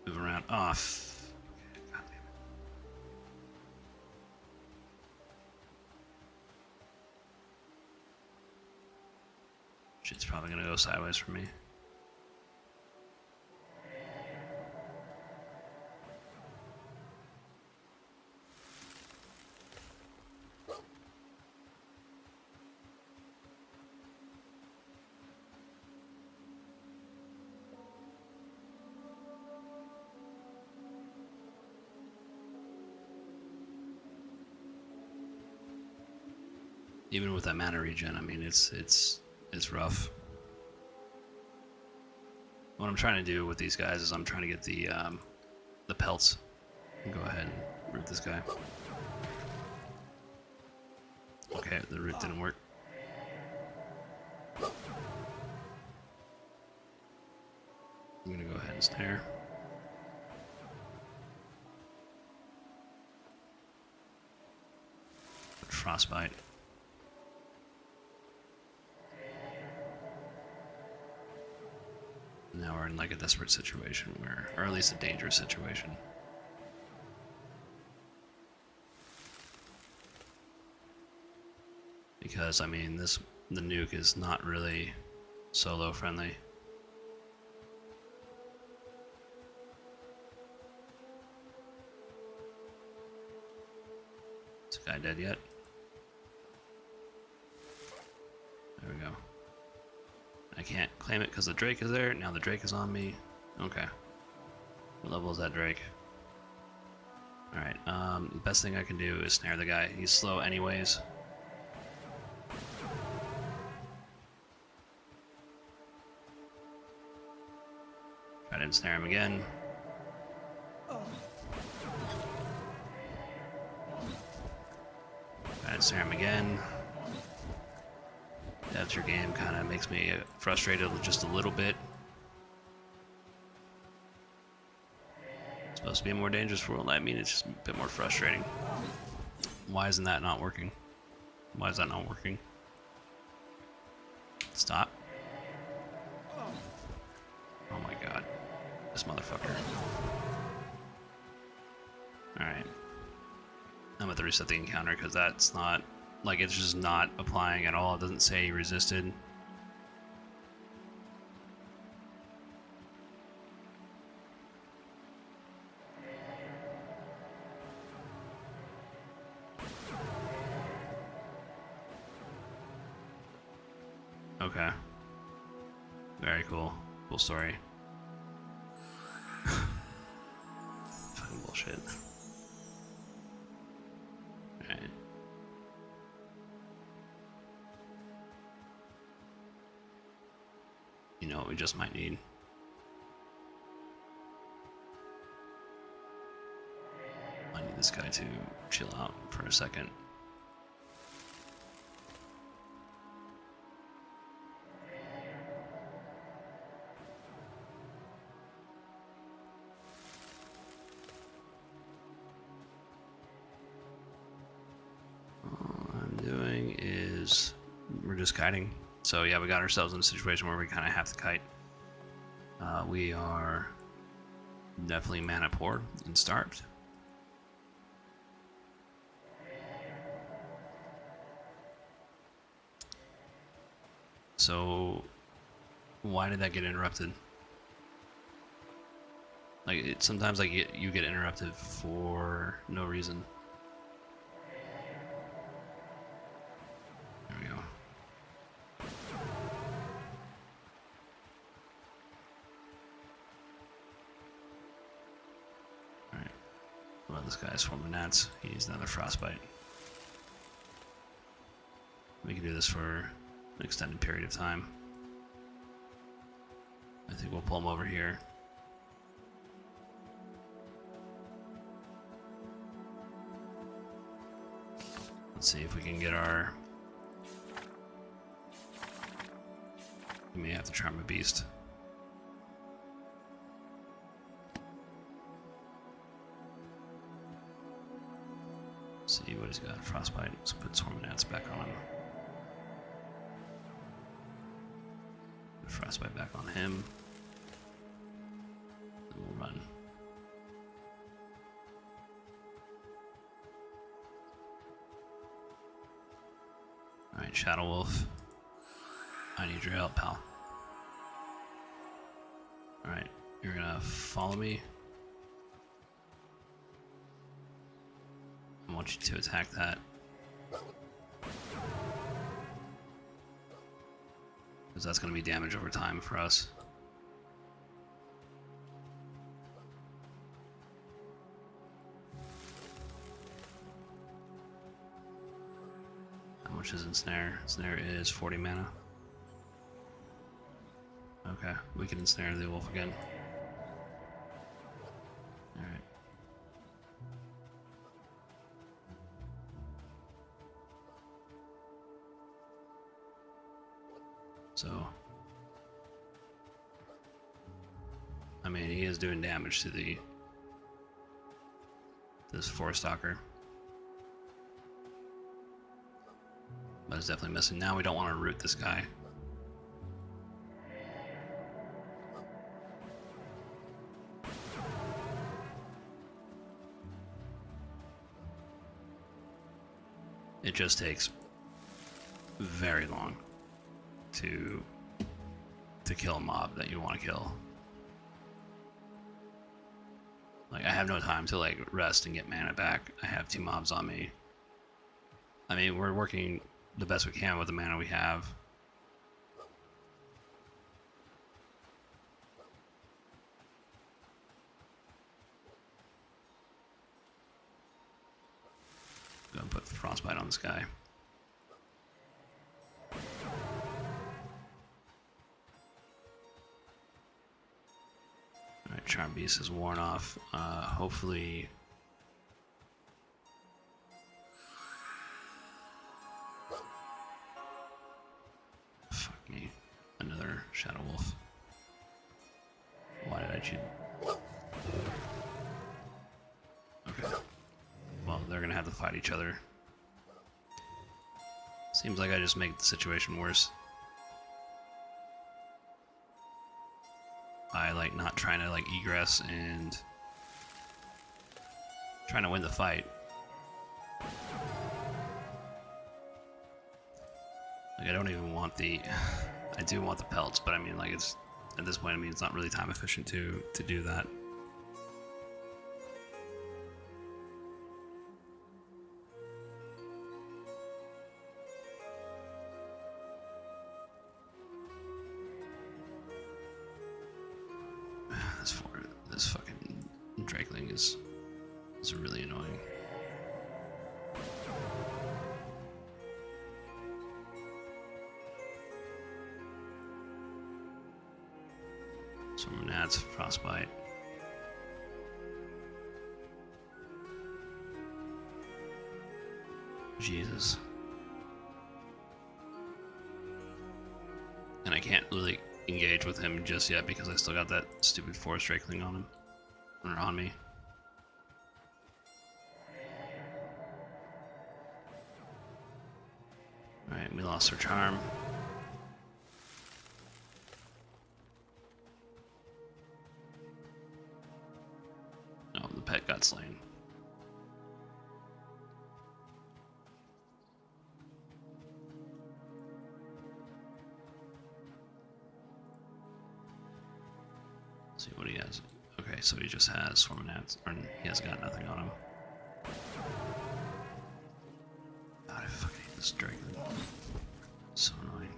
Move around. Off. Shit's probably gonna go sideways for me. Even with that mana regen, I mean, it's rough. What I'm trying to do with these guys is I'm trying to get the pelts. Go ahead and root this guy. Okay, the root didn't work. I'm gonna go ahead and snare. Put frostbite. Now we're in like a desperate situation where, or at least a dangerous situation. Because I mean, the nuke is not really solo friendly. Is the guy dead yet? There we go. I can't claim it because the Drake is there. Now the Drake is on me. Okay. What level is that Drake? Alright, the best thing I can do is snare the guy. He's slow anyways. Try to ensnare him again. Try to ensnare him again. That's your game, kind of makes me frustrated just a little bit. It's supposed to be a more dangerous world. I mean, it's just a bit more frustrating. Why isn't that not working? Why is that not working? Stop. Oh my god. This motherfucker. Alright. I'm gonna have to reset the encounter because that's not, like, it's just not applying at all. It doesn't say he resisted. Okay. Very cool. Cool story. Fucking bullshit. Alright. You know what we just might need? I need this guy to chill out for a second. We're just kiting. So yeah, we got ourselves in a situation where we kind of have to kite. We are definitely mana poor and starved. So why did that get interrupted? Like sometimes like you get interrupted for no reason. There we go. Alright. Well, this guy's swarming gnats. He needs another frostbite. We can do this for an extended period of time. I think we'll pull him over here. Let's see if we can get our... We may have to charm a beast. Let's see what he's got. Frostbite. Let's put swarming gnats back on him. Put frostbite back on him. And we'll run. Alright, Shadow Wolf. I need your help, pal. Alright, you're gonna follow me. I want you to attack that. Because that's gonna be damage over time for us. How much is ensnare? Ensnare is 40 mana. Okay, we can ensnare the wolf again. Alright. So, I mean, he is doing damage to this forest stalker. But it's definitely missing. Now we don't want to root this guy. It just takes very long to kill a mob that you want to kill. Like, I have no time to like rest and get mana back. I have 2 mobs on me. I mean, we're working the best we can with the mana we have. Go and put frostbite on this guy. Alright, Charm Beast is worn off. Hopefully... Fuck me. Another Shadow Wolf. Why did I choose? Okay. Well, they're gonna have to fight each other. Seems like I just make the situation worse. By like not trying to like egress and Trying to win the fight. Like, I don't even want the... I do want the pelts, but I mean, like, it's... At this point, I mean, it's not really time efficient to do that. This fucking Drakeling is really annoying. Some gnats, frostbite. Jesus. And I can't really engage with him just yet because I still got that stupid forest Drakeling on him. Or on me. Alright, we lost our charm. Oh, the pet got slain. Let's see what he has. Okay, so he just has swarm gnats, or he has got nothing on him. God, I fucking hate this dragon. So annoying.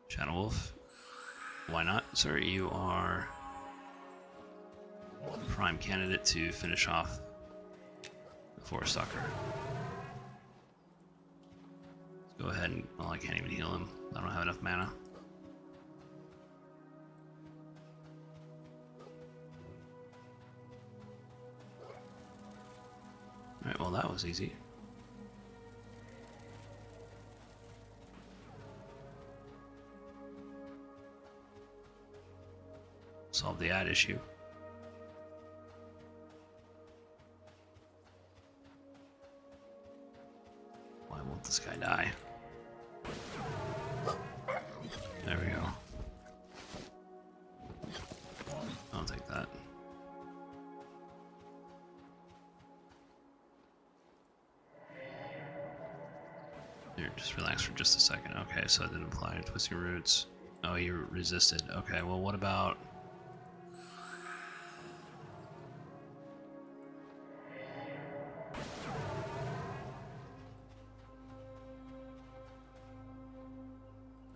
Shadow Wolf. Why not, sir? You are prime candidate to finish off the Forest Stalker. Let's go ahead and... Well, I can't even heal him. I don't have enough mana. Alright, well that was easy. Solve the ad issue. Why won't this guy die? There we go. I'll take that. Here, just relax for just a second. Okay, so it didn't apply to Twisting Roots. Oh, you resisted. Okay, well what about...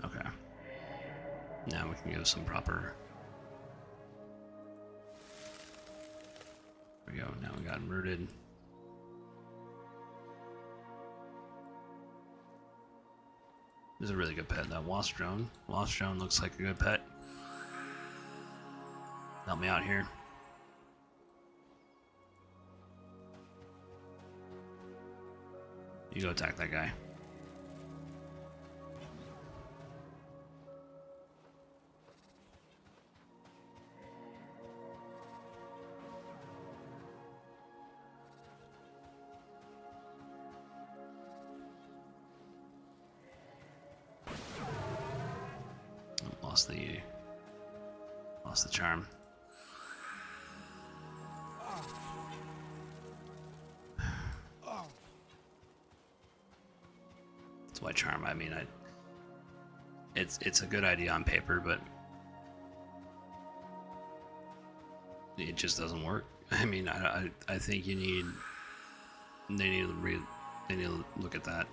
Okay. Now we can give some proper... There we go, now we got him rooted. This is a really good pet, that Wasp Drone. Wasp Drone looks like a good pet. Help me out here. You go attack that guy. Lost the charm. That's why charm. I mean, it's a good idea on paper, but it just doesn't work. I mean, I think they need to look at that.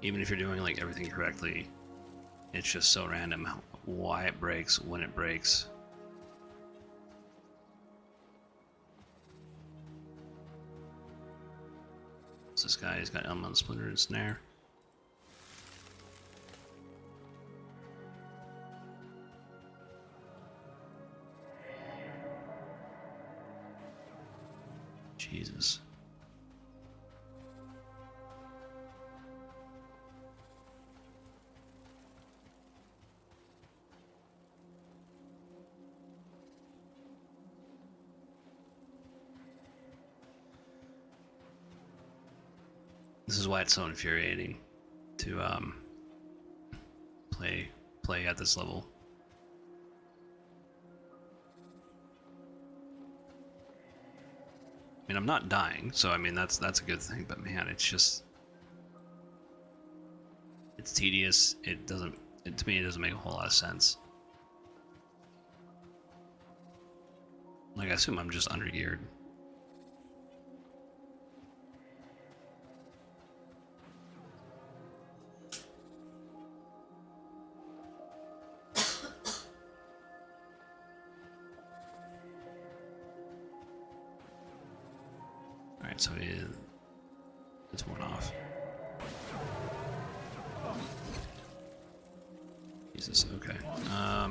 Even if you're doing like everything correctly, it's just so random why it breaks, when it breaks. So this guy has got Element Splinter and Snare. Jesus. This is why it's so infuriating to play at this level. mean, I'm not dying, so I mean that's a good thing. But man, it's just it's tedious. It doesn't. To me, it doesn't make a whole lot of sense. Like, I assume I'm just undergeared. Alright, so it's worn off. Jesus, okay. There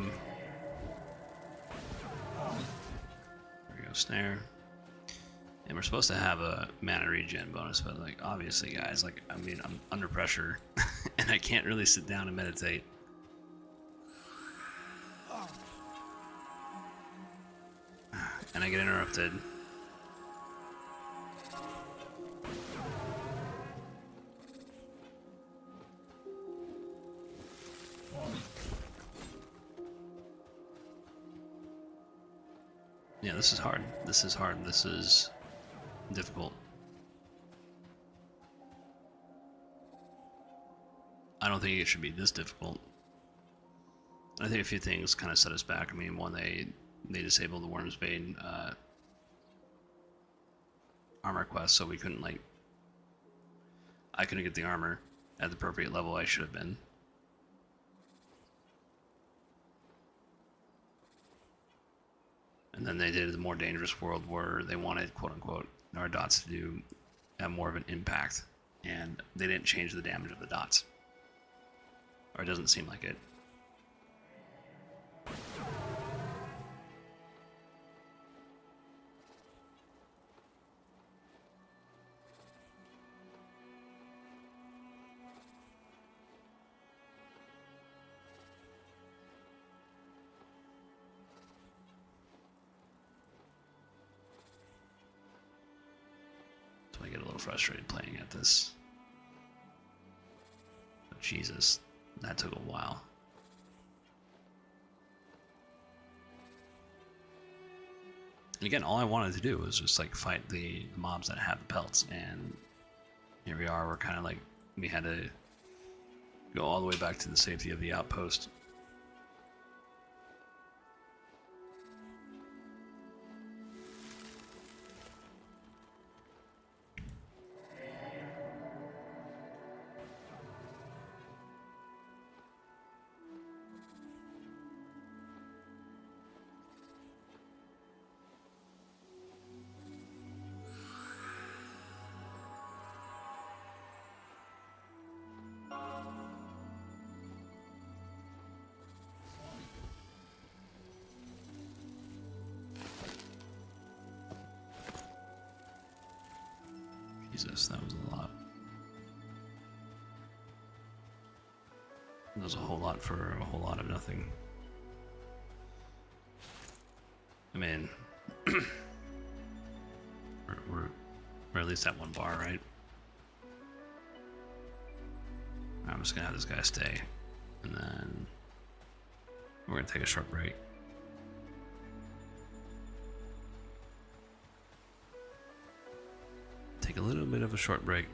we go, snare. And we're supposed to have a mana regen bonus, but like, obviously, guys, like, I mean, I'm under pressure, and I can't really sit down and meditate. And I get interrupted. Yeah, this is hard. This is hard. This is difficult. I don't think it should be this difficult. I think a few things kind of set us back. I mean, one, they disabled the Worm's Bane armor quest, so we couldn't, like, I couldn't get the armor at the appropriate level I should have been. And then they did the more dangerous world where they wanted, quote unquote, our dots to have more of an impact, and they didn't change the damage of the dots, or it doesn't seem like it. So I get a little frustrated playing at this. Oh, Jesus, that took a while. And again, all I wanted to do was just like fight the mobs that have the pelts, and here we are. We're kind of like, we had to go all the way back to the safety of the outpost. Jesus, that was a lot. That was a whole lot for a whole lot of nothing. I mean, we're at least at one bar, right? I'm just gonna have this guy stay, and then we're gonna take a short break. Take a little bit of a short break.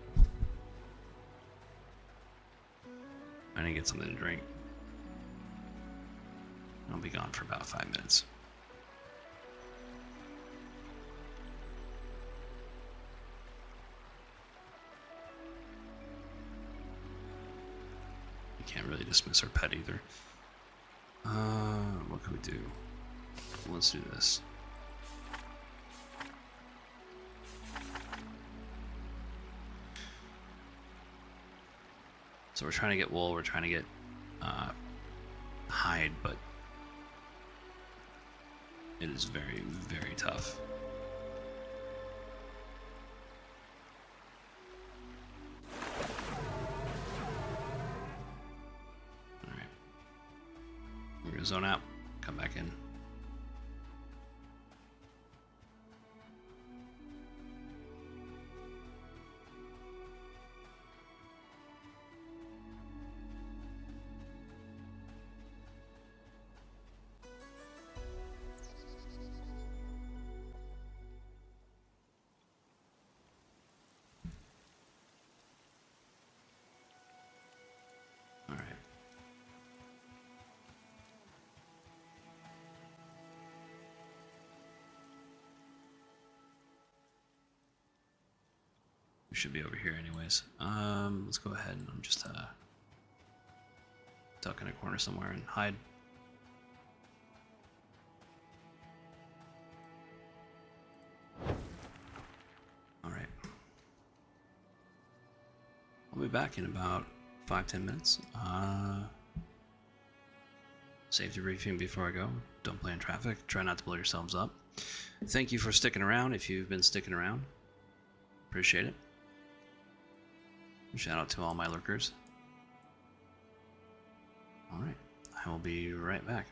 I need to get something to drink. I'll be gone for about 5 minutes. You can't really dismiss our pet either. What can we do? Let's do this. So we're trying to get wool, we're trying to get hide, but it is very, very tough. Alright. We're gonna zone out, come back in. We should be over here anyways. Let's go ahead and I'm just tuck in a corner somewhere and hide. Alright. I'll be back in about 5-10 minutes. Safety briefing before I go. Don't play in traffic. Try not to blow yourselves up. Thank you for sticking around if you've been sticking around. Appreciate it. Shout out to all my lurkers. Alright, I will be right back.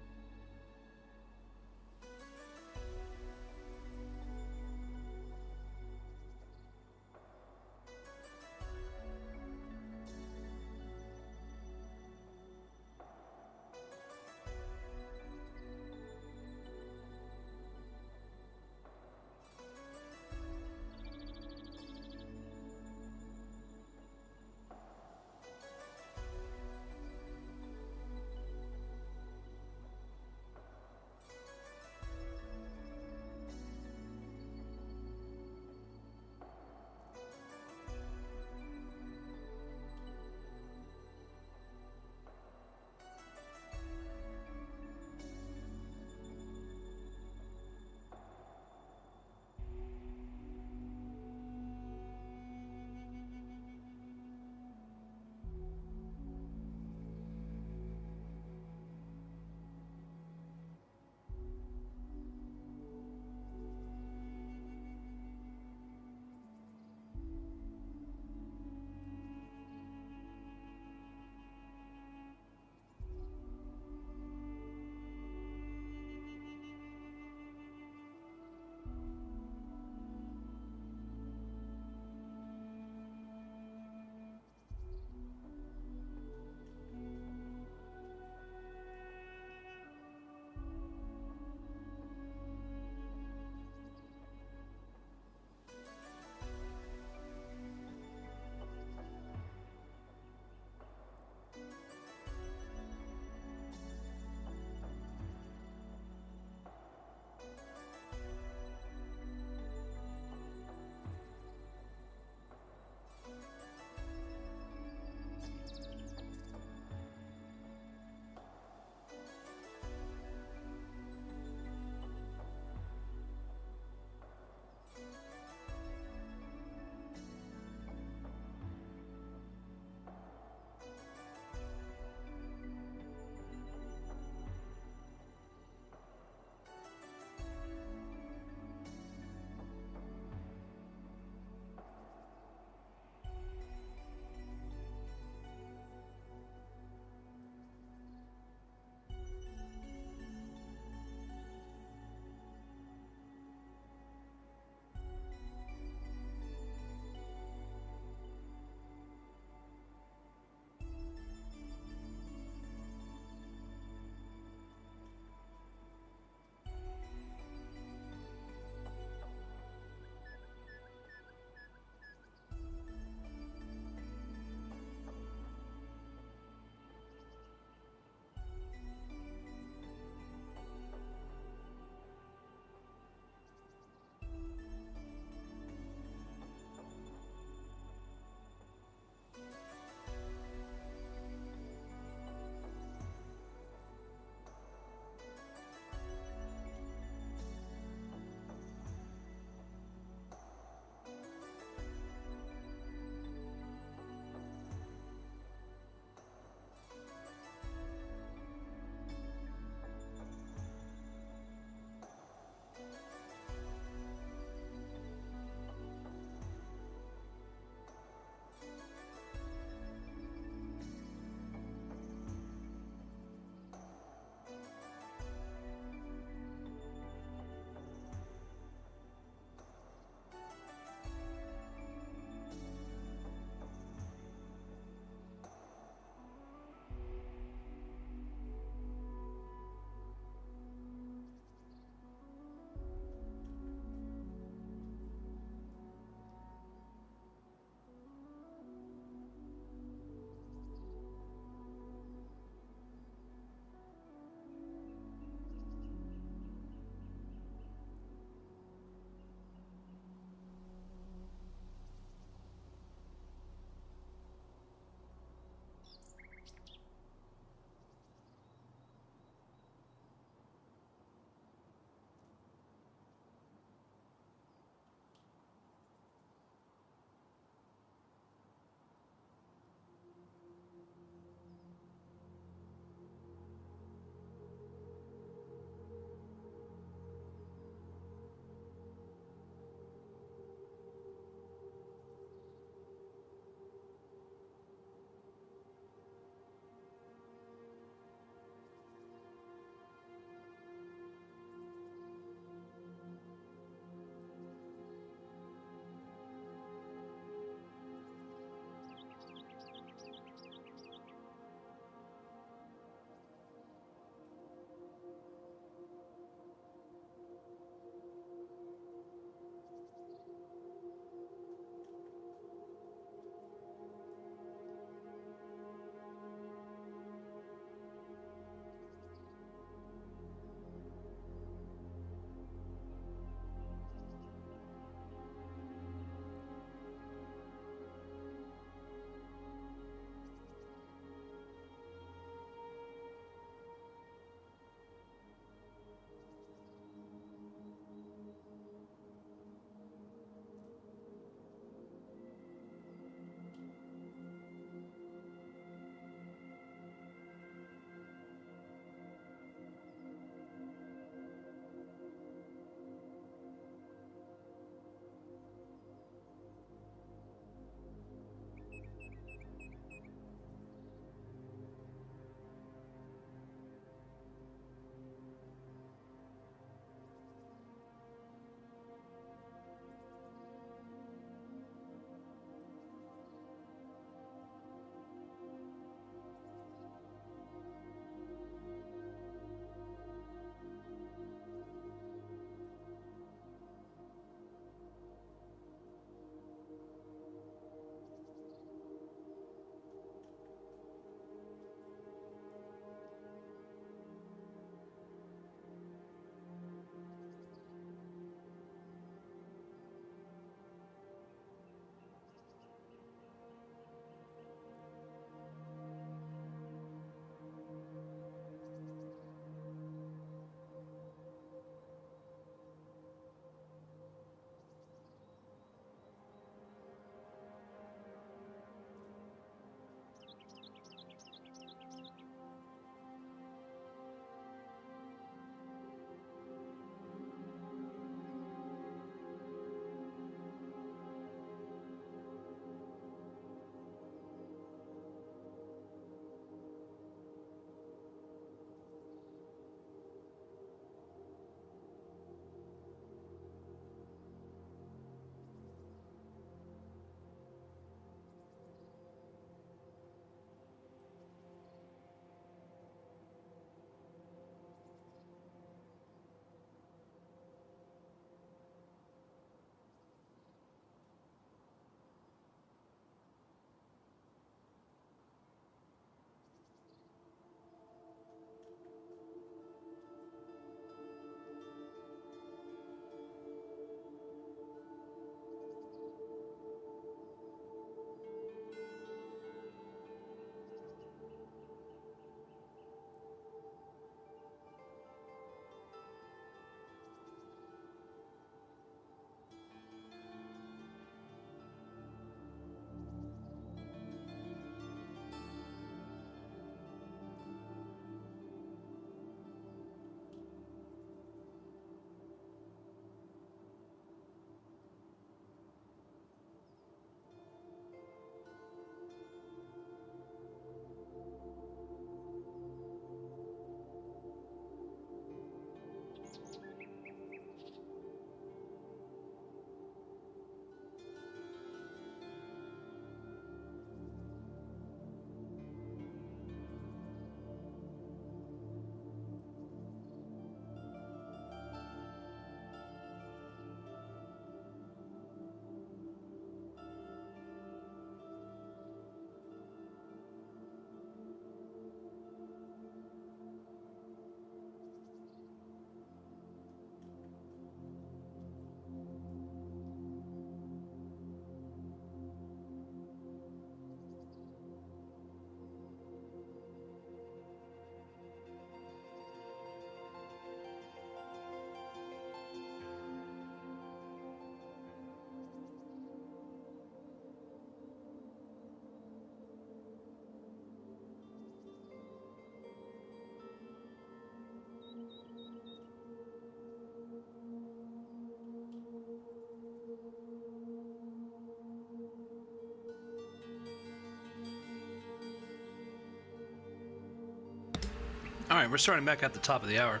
Alright, we're starting back at the top of the hour.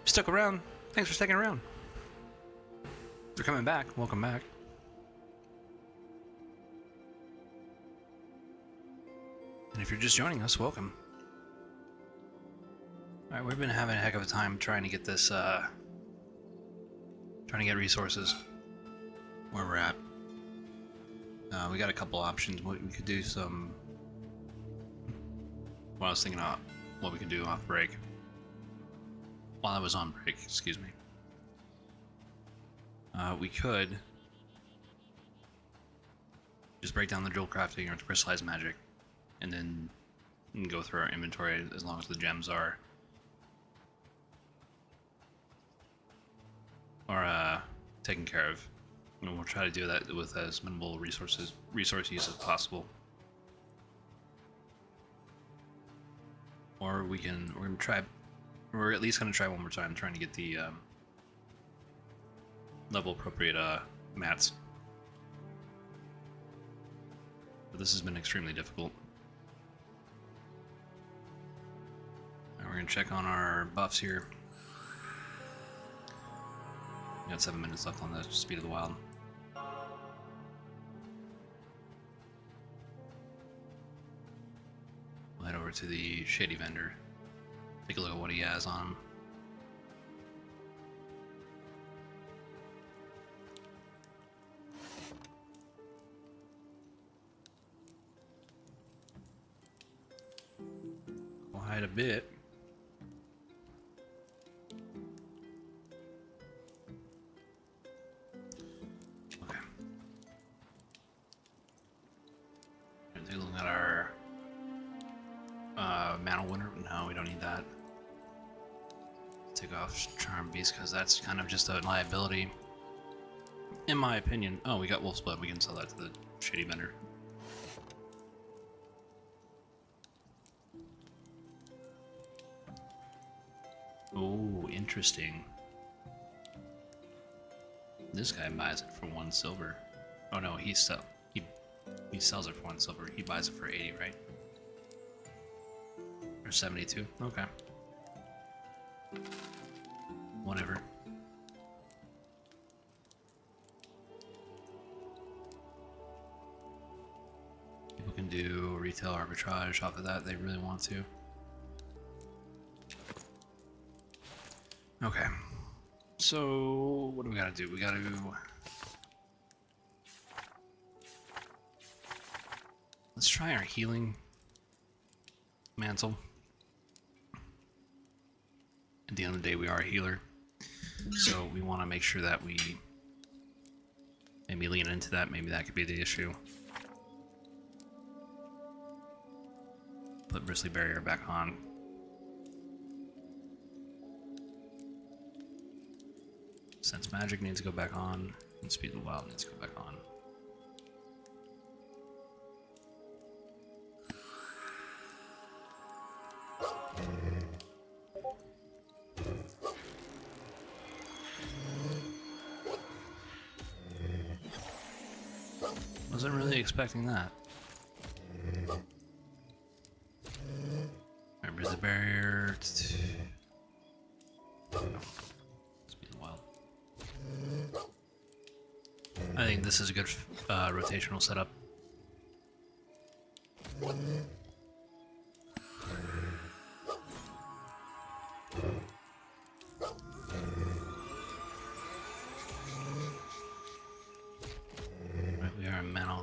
Stuck around. Thanks for sticking around. If you're coming back, welcome back. And if you're just joining us, welcome. Alright, we've been having a heck of a time trying to get this, trying to get resources where we're at. We got a couple options. We could do some... Well, I was thinking about what we could do off break. While I was on break, excuse me. We could just break down the jewel crafting or crystallized magic, and then go through our inventory as long as the gems are taken care of. And we'll try to do that with as minimal resource use as possible. Or we're at least gonna try one more time trying to get the level appropriate mats. But this has been extremely difficult. Now we're gonna check on our buffs here. We got 7 minutes left on the speed of the wild. We'll head over to the shady vendor. Take a look at what he has on him. We'll hide a bit. Okay. Take a look at our Mantle Winter. No, we don't need that. Take off Charm Beast because that's kind of just a liability, in my opinion. Oh, we got Wolf's Blood. We can sell that to the shady vendor. Oh, interesting. This guy buys it for 1 silver. Oh no, he sells it for 1 silver. He buys it for 80, right? Or 72. Okay. Whatever. People can do retail arbitrage off of that if they really want to. Okay. So, what do we gotta do? We gotta... Let's try our healing mantle. At the end of the day, we are a healer, so we want to make sure that we maybe lean into that. Maybe that could be the issue. Put Bristly Barrier back on. Sense Magic needs to go back on, and Speed of the Wild needs to go back on. Wasn't really expecting that. Remember the barrier. Speed of the Wild. I think this is a good rotational setup.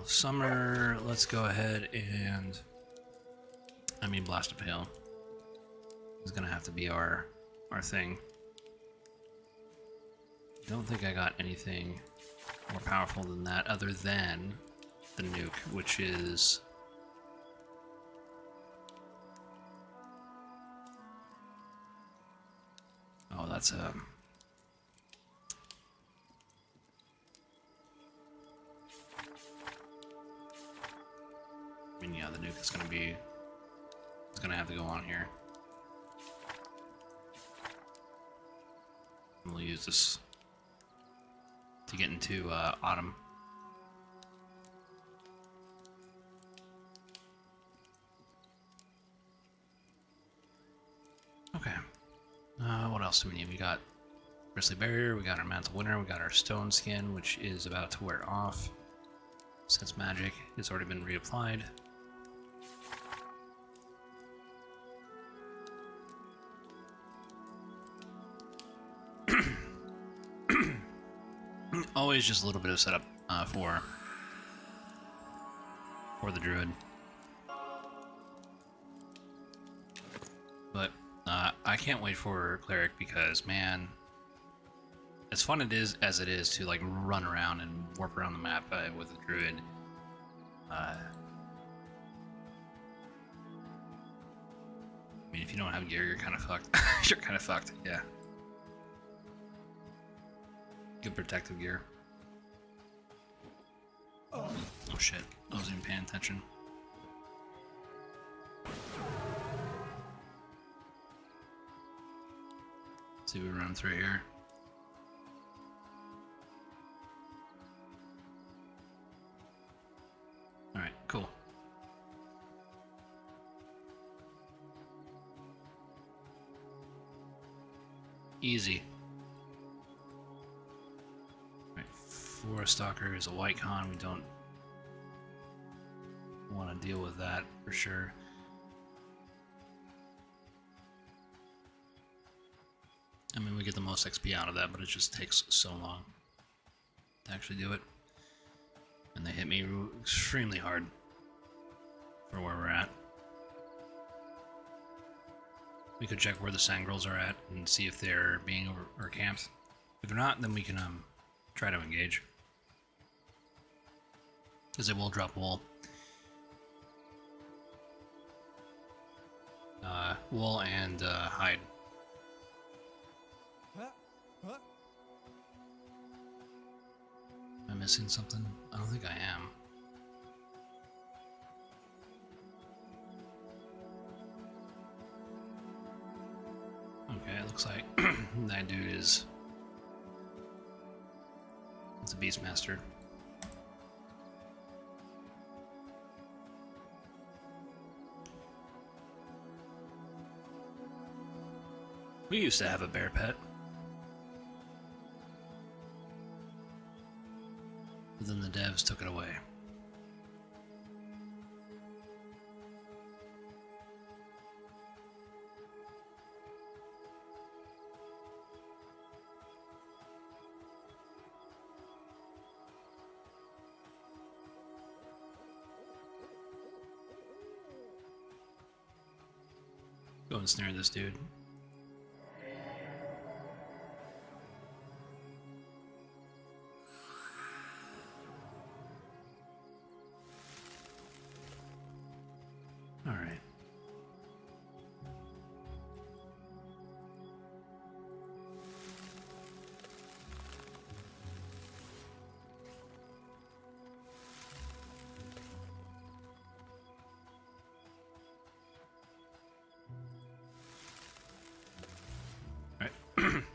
Summer, let's go ahead and... Blast of Hail is gonna have to be our thing. Don't think I got anything more powerful than that other than the nuke, which is... Oh, that's a... yeah, the nuke is gonna be... It's gonna have to go on here. We'll use this to get into autumn. Okay. What else do we need? We got Bristly Barrier, we got our Mantle Winter, we got our Stone Skin, which is about to wear off. Sense Magic has already been reapplied. Always just a little bit of setup for the druid, but I can't wait for cleric because, man, as fun as it is to like run around and warp around the map with a druid. I mean, if you don't have gear, you're kind of fucked. You're kind of fucked. Yeah. Good protective gear. Oh shit, I wasn't even paying attention. Let's see if we run through here. Alright, cool. Easy. Forest Stalker is a white con. We don't want to deal with that for sure. I mean, we get the most XP out of that, but it just takes so long to actually do it. And they hit me extremely hard for where we're at. We could check where the Sangrels are at and see if they're being or camped. If they're not, then we can try to engage. Because they will drop wool. Wool and hide. Am I missing something? I don't think I am. Okay, it looks like that dude is... It's a Beastmaster. We used to have a bear pet. But then the devs took it away. Go and snare this dude. Alright.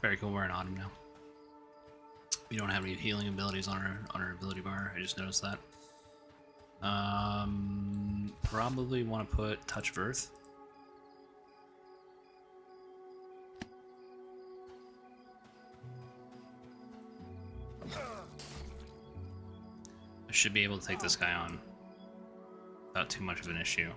Very cool, we're in autumn now. We don't have any healing abilities on our ability bar, I just noticed that. Probably want to put Touch of Earth. I should be able to take this guy on without too much of an issue.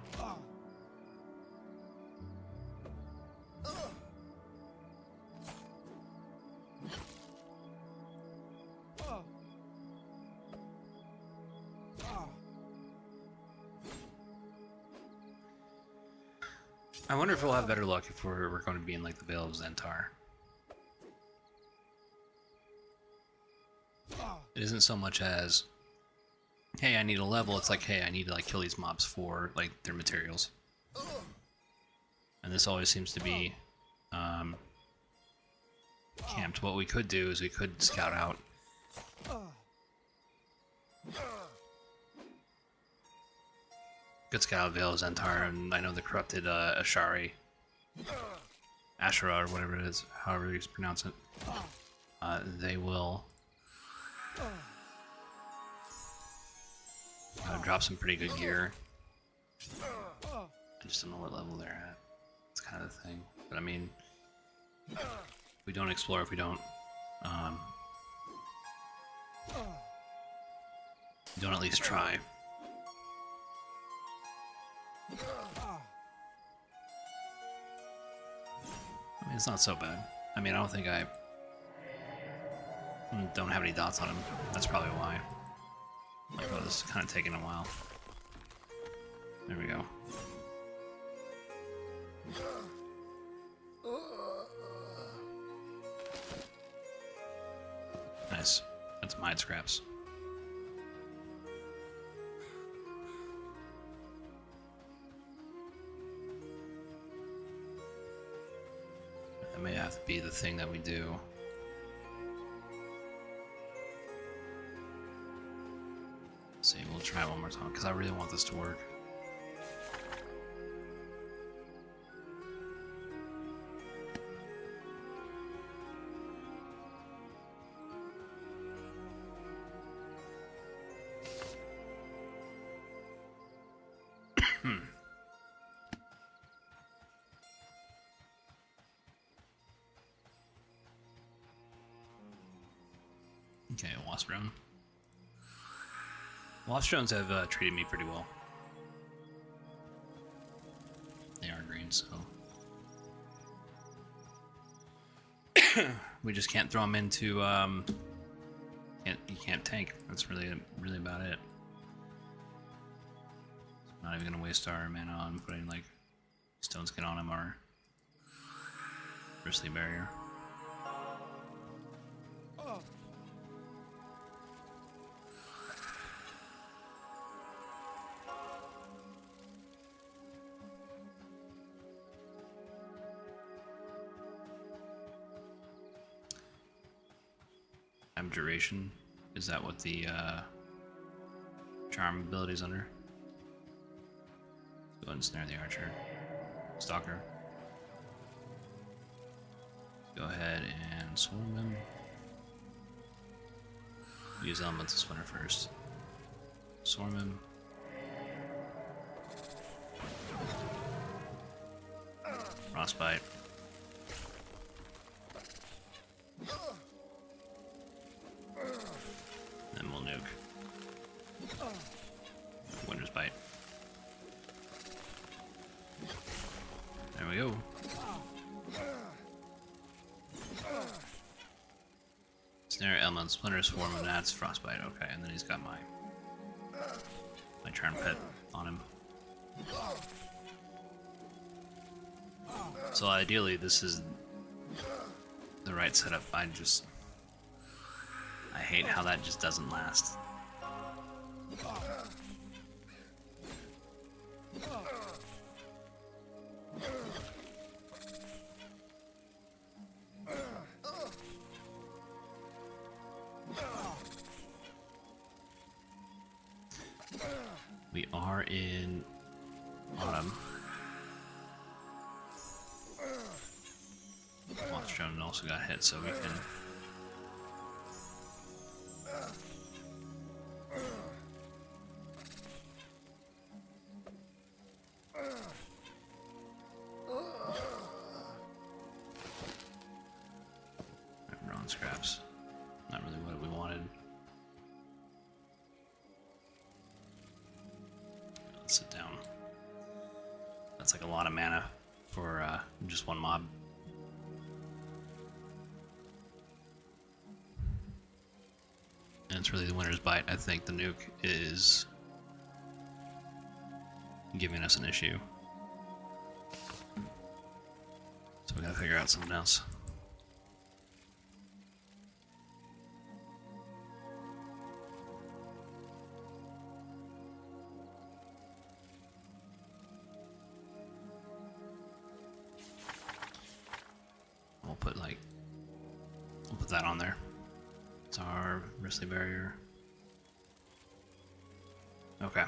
I wonder if we'll have better luck if we're going to be in like the Vale of Zentar. It isn't so much as, hey, I need a level. It's like, hey, I need to like kill these mobs for like their materials. And this always seems to be camped. What we could do is we could scout out. Good scout Vale of Zentar, and I know the corrupted Ashari, Ashura, or whatever it is, however you pronounce it. They will drop some pretty good gear. I just don't know what level they're at. It's kind of the thing. But I mean, we don't explore if we don't at least try. I mean, it's not so bad. I mean, I don't think I don't have any dots on him. That's probably why. Like, oh, this is kind of taking a while. There we go. Nice. That's mine scraps. That may have to be the thing that we do. Let's see, we'll try it one more time because I really want this to work. Okay, wasp drone. Wasp drones have treated me pretty well. They are green, so we just can't throw them into. You can't tank. That's really about it. Not even gonna waste our mana on putting like stone skin on him or bristly barrier. Abjuration, is that what the charm ability is under? Go ahead and snare the archer. Stalker. Go ahead and swarm him. Use Elemental Splinter first. Swarm him. Frostbite. Then we'll nuke. Winter's Bite. There we go. Snare, Element, Splinter, Swarm, and that's Frostbite. Okay, and then he's got my Charm Pit on him. So ideally, this is the right setup. I hate how that just doesn't last. We are in autumn. Monster Drone also got hit, so we can. Bronze scraps. Not really what we wanted. Let's sit down. That's like a lot of mana for just one mob. And it's really the Winter's Bite. I think the nuke is giving us an issue. So we gotta figure out something else. We'll put that on there. It's our bristly barrier. Okay.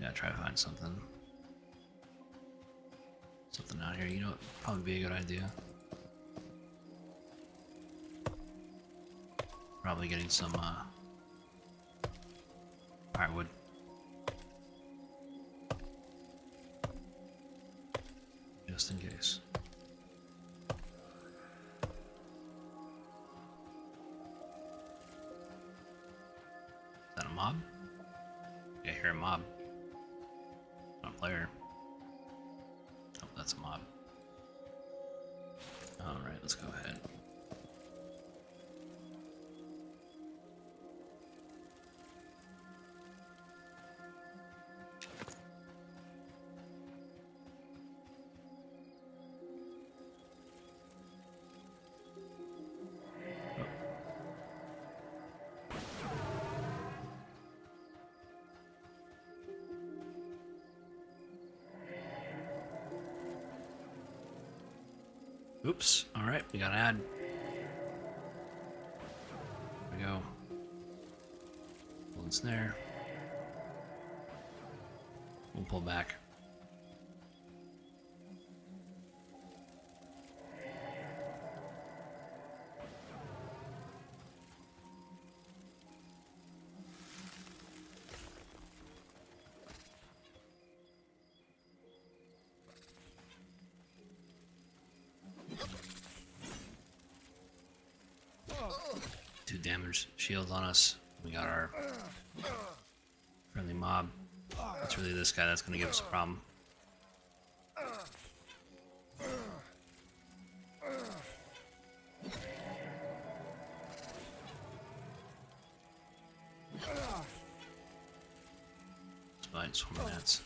gotta try to find something. Something out here. You know what? Probably be a good idea. Probably getting some firewood. Just in case. Is that a mob? Yeah, I hear a mob. Not a player. Oh, that's a mob. Alright, let's go ahead. Oops. Alright, we got an ad. There we go. Pull and snare. We'll pull back. Two damage shields on us. We got our friendly mob. It's really this guy that's going to give us a problem. Spite swarm gnats.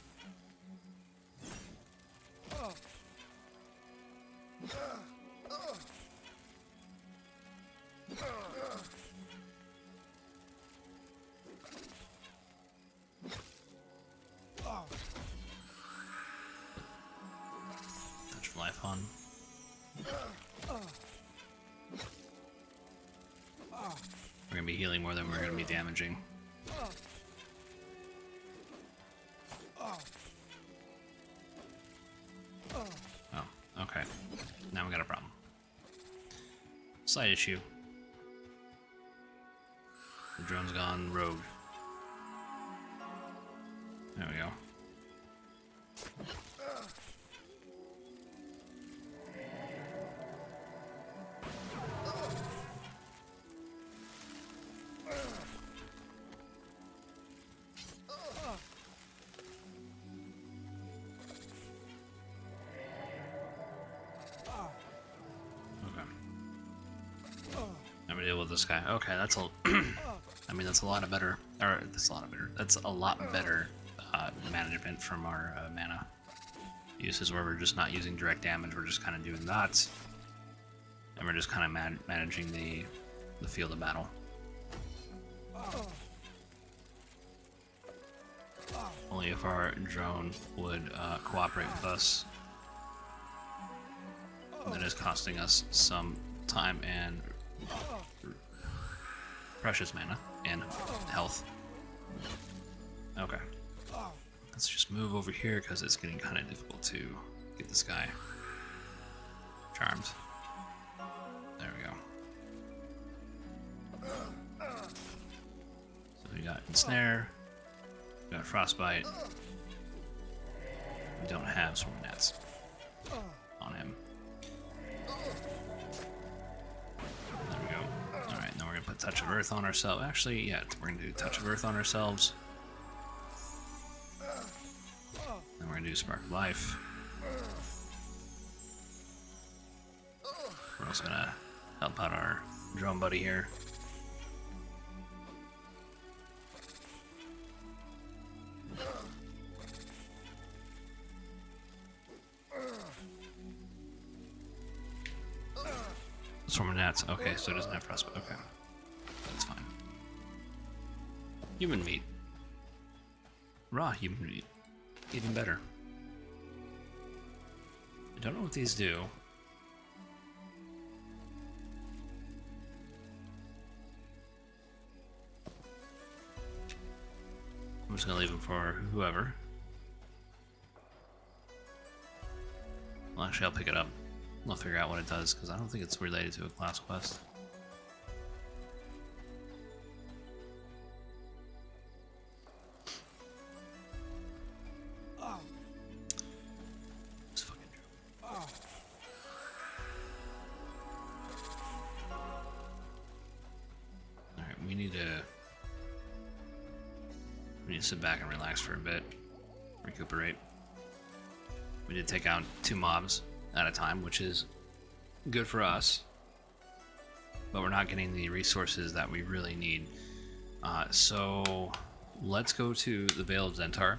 Touch of life on. We're gonna be healing more than we're gonna be damaging. Oh, okay. Now we got a problem. Slight issue. The drone's gone rogue. There we go. Never deal with this guy. Okay, that's a. I mean, that's a lot of better. Or that's a lot of better. That's a lot better management from our mana uses, where we're just not using direct damage. We're just kind of doing that, and we're just kind of managing the field of battle. Only if our drone would cooperate with us. That is costing us some time and precious mana and health. Okay. Let's just move over here because it's getting kind of difficult to get this guy charmed. There we go. So we got ensnare, we got frostbite. We don't have swarm gnats on him. There we go. Alright, now we're gonna put touch of earth on ourselves. Actually, yeah, we're gonna do touch of earth on ourselves. Then we're gonna do spark of life. We're also gonna help out our drone buddy here. Swarm of gnats. Okay, so it doesn't have frostbite. Okay, that's fine. Human meat. Raw human meat. Even better. I don't know what these do. I'm just gonna leave them for whoever. Well, actually, I'll pick it up. I'll figure out what it does, because I don't think it's related to a class quest. This fucking joke. Alright, we need to sit back and relax for a bit. Recuperate. We did take out 2 mobs at a time, which is good for us, but we're not getting the resources that we really need. So let's go to the Vale of Zentar,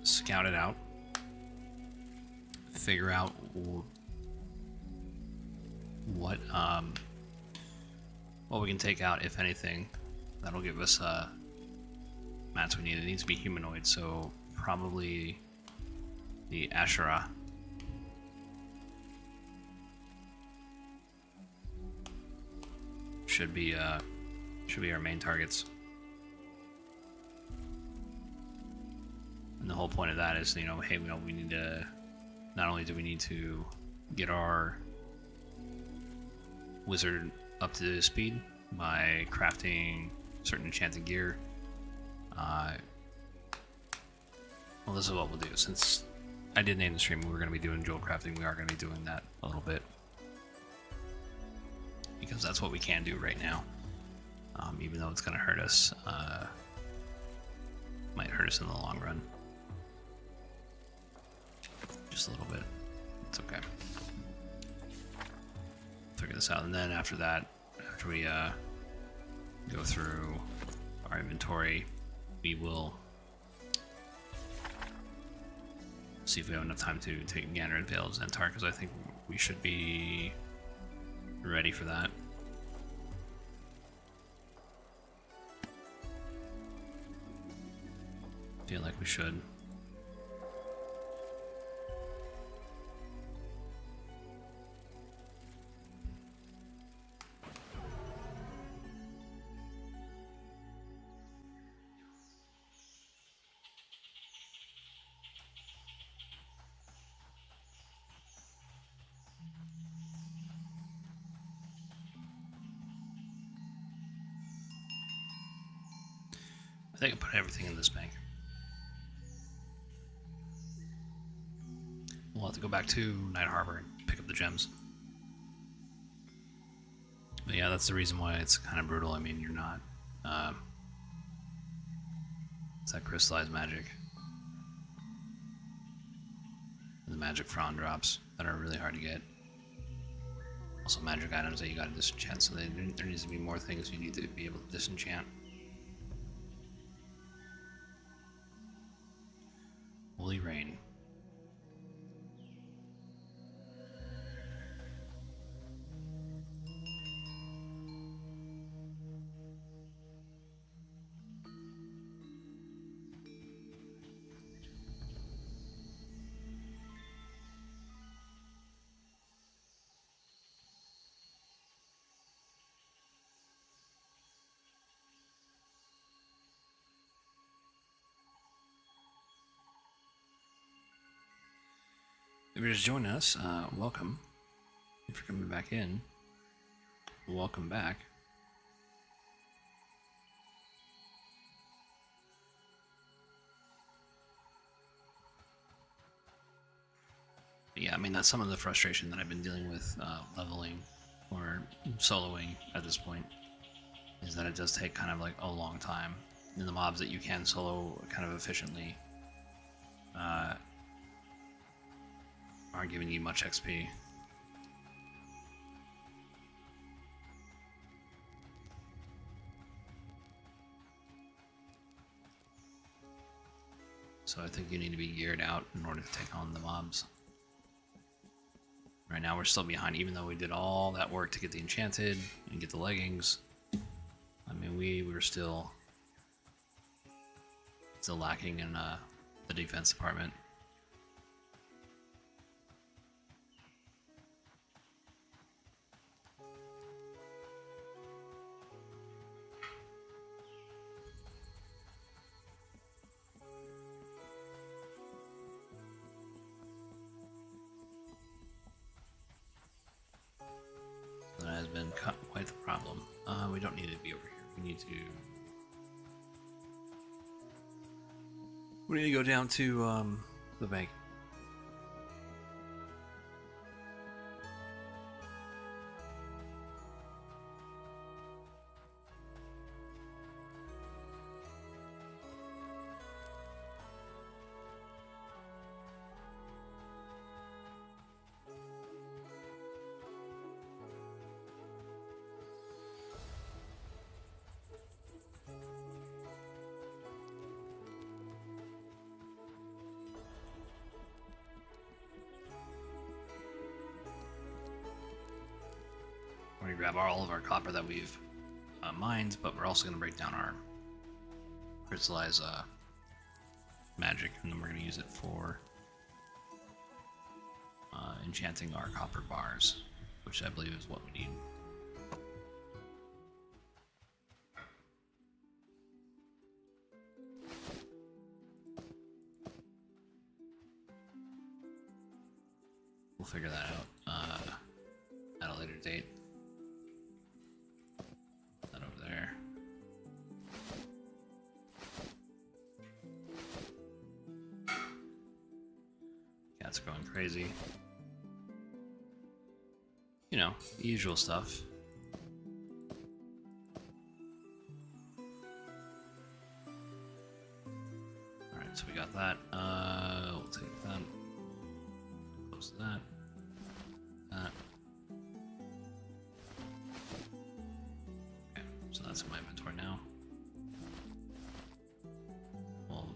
scout it out, figure out what we can take out, if anything. That'll give us mats we need. It needs to be humanoid, so probably the Ashura. Should be our main targets. And the whole point of that is, you know, hey, we need to, not only do we need to get our wizard up to speed by crafting certain enchanted gear. Well, this is what we'll do. Since I did name the stream, we were going to be doing jewel crafting. We are going to be doing that a little bit, because that's what we can do right now. Even though it's going to hurt us, might hurt us in the long run. Just a little bit. It's okay. Figure this out, and then after that, after we go through our inventory, we will see if we have enough time to take a gander at Vale of Zentar, because I think we should be ready for that. Feel like we should. I think I put everything in this bank. We'll have to go back to Night Harbor and pick up the gems. But yeah, that's the reason why it's kind of brutal. I mean, you're not... it's that crystallized magic. And the magic frond drops that are really hard to get. Also magic items that you gotta disenchant, so there needs to be more things you need to be able to disenchant. Holy rain. If you're just joining us, welcome. If you're coming back in, welcome back. But yeah, I mean, that's some of the frustration that I've been dealing with leveling or soloing at this point, is that it does take kind of like a long time. And the mobs that you can solo kind of efficiently aren't giving you much XP. So I think you need to be geared out in order to take on the mobs. Right now we're still behind, even though we did all that work to get the enchanted and get the leggings. I mean, we were still lacking in the defense department. been quite the problem. We don't need to be over here. We need to go down to the bank. We're going to grab all of our copper that we've mined, but we're also going to break down our crystallized magic, and then we're going to use it for enchanting our copper bars, which I believe is what we need. We'll figure that out at a later date. That over there. Cat's going crazy. You know, the usual stuff. Alright, so we got that. We'll take that. Close that. That. Okay, so that's in my inventory now. We'll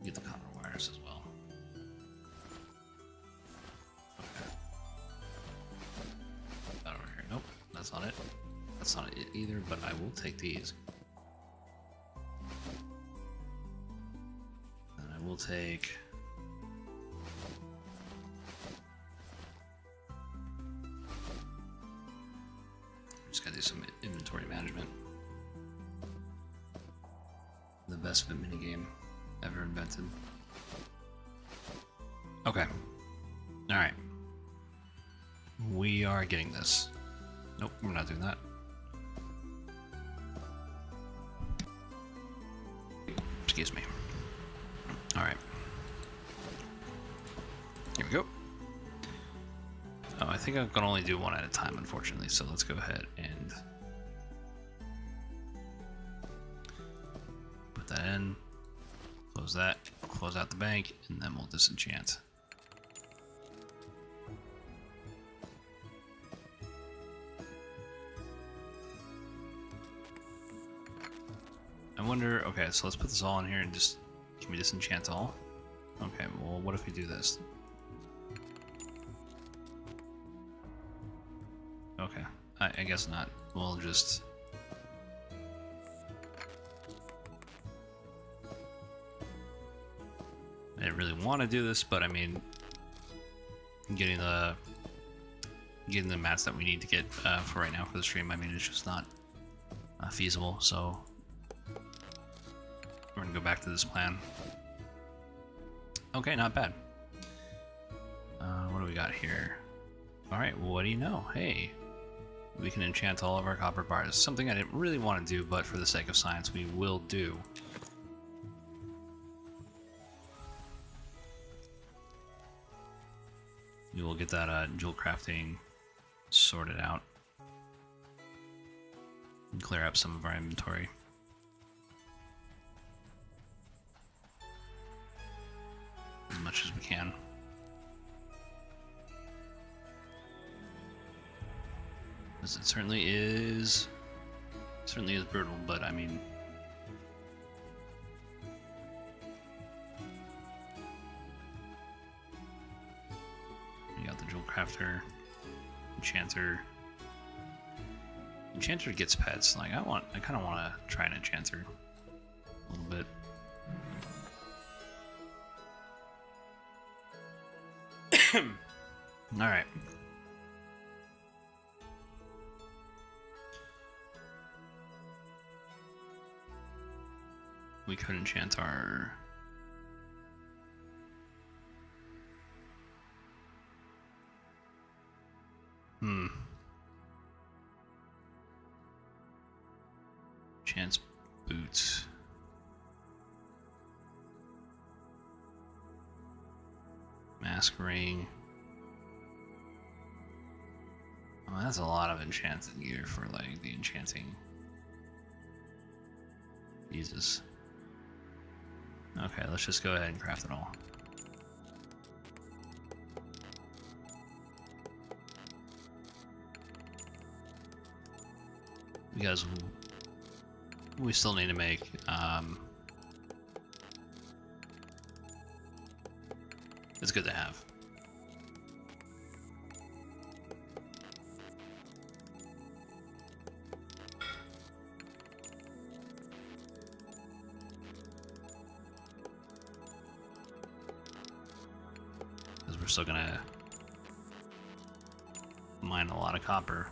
get the copper wires as well. Okay. Got over here. Nope, that's not it. That's not it either, but I will take these. And I will take... Just gotta do some inventory management. The best fit minigame ever invented. Okay. Alright. We are getting this. Nope, we're not doing that. Excuse me. Alright. Here we go. Oh, I think I can only do one at a time, unfortunately, so let's go ahead and put that in, close that, close out the bank, and then we'll disenchant. I wonder, okay, so let's put this all in here and just, can we disenchant all? Okay, well, what if we do this? Okay, I guess not. We'll just... I didn't really want to do this, but I mean, getting the mats that we need to get for right now for the stream, I mean, it's just not feasible, so we're gonna go back to this plan. Okay, not bad. What do we got here? Alright, well, what do you know? Hey, we can enchant all of our copper bars. Something I didn't really want to do, but for the sake of science, we will do. We will get that jewel crafting sorted out and clear up some of our inventory. As much as we can. Because it certainly is brutal, but I mean, you got the jewel crafter, enchanter. Enchanter gets pets. Like I kind of want to try an enchanter a little bit. All right. We could enchant our... Chance boots. Mask ring. Oh, that's a lot of enchanted gear for like the enchanting. Jesus. Okay, let's just go ahead and craft it all. Because we still need to make it's good to have. Because we're still gonna mine a lot of copper.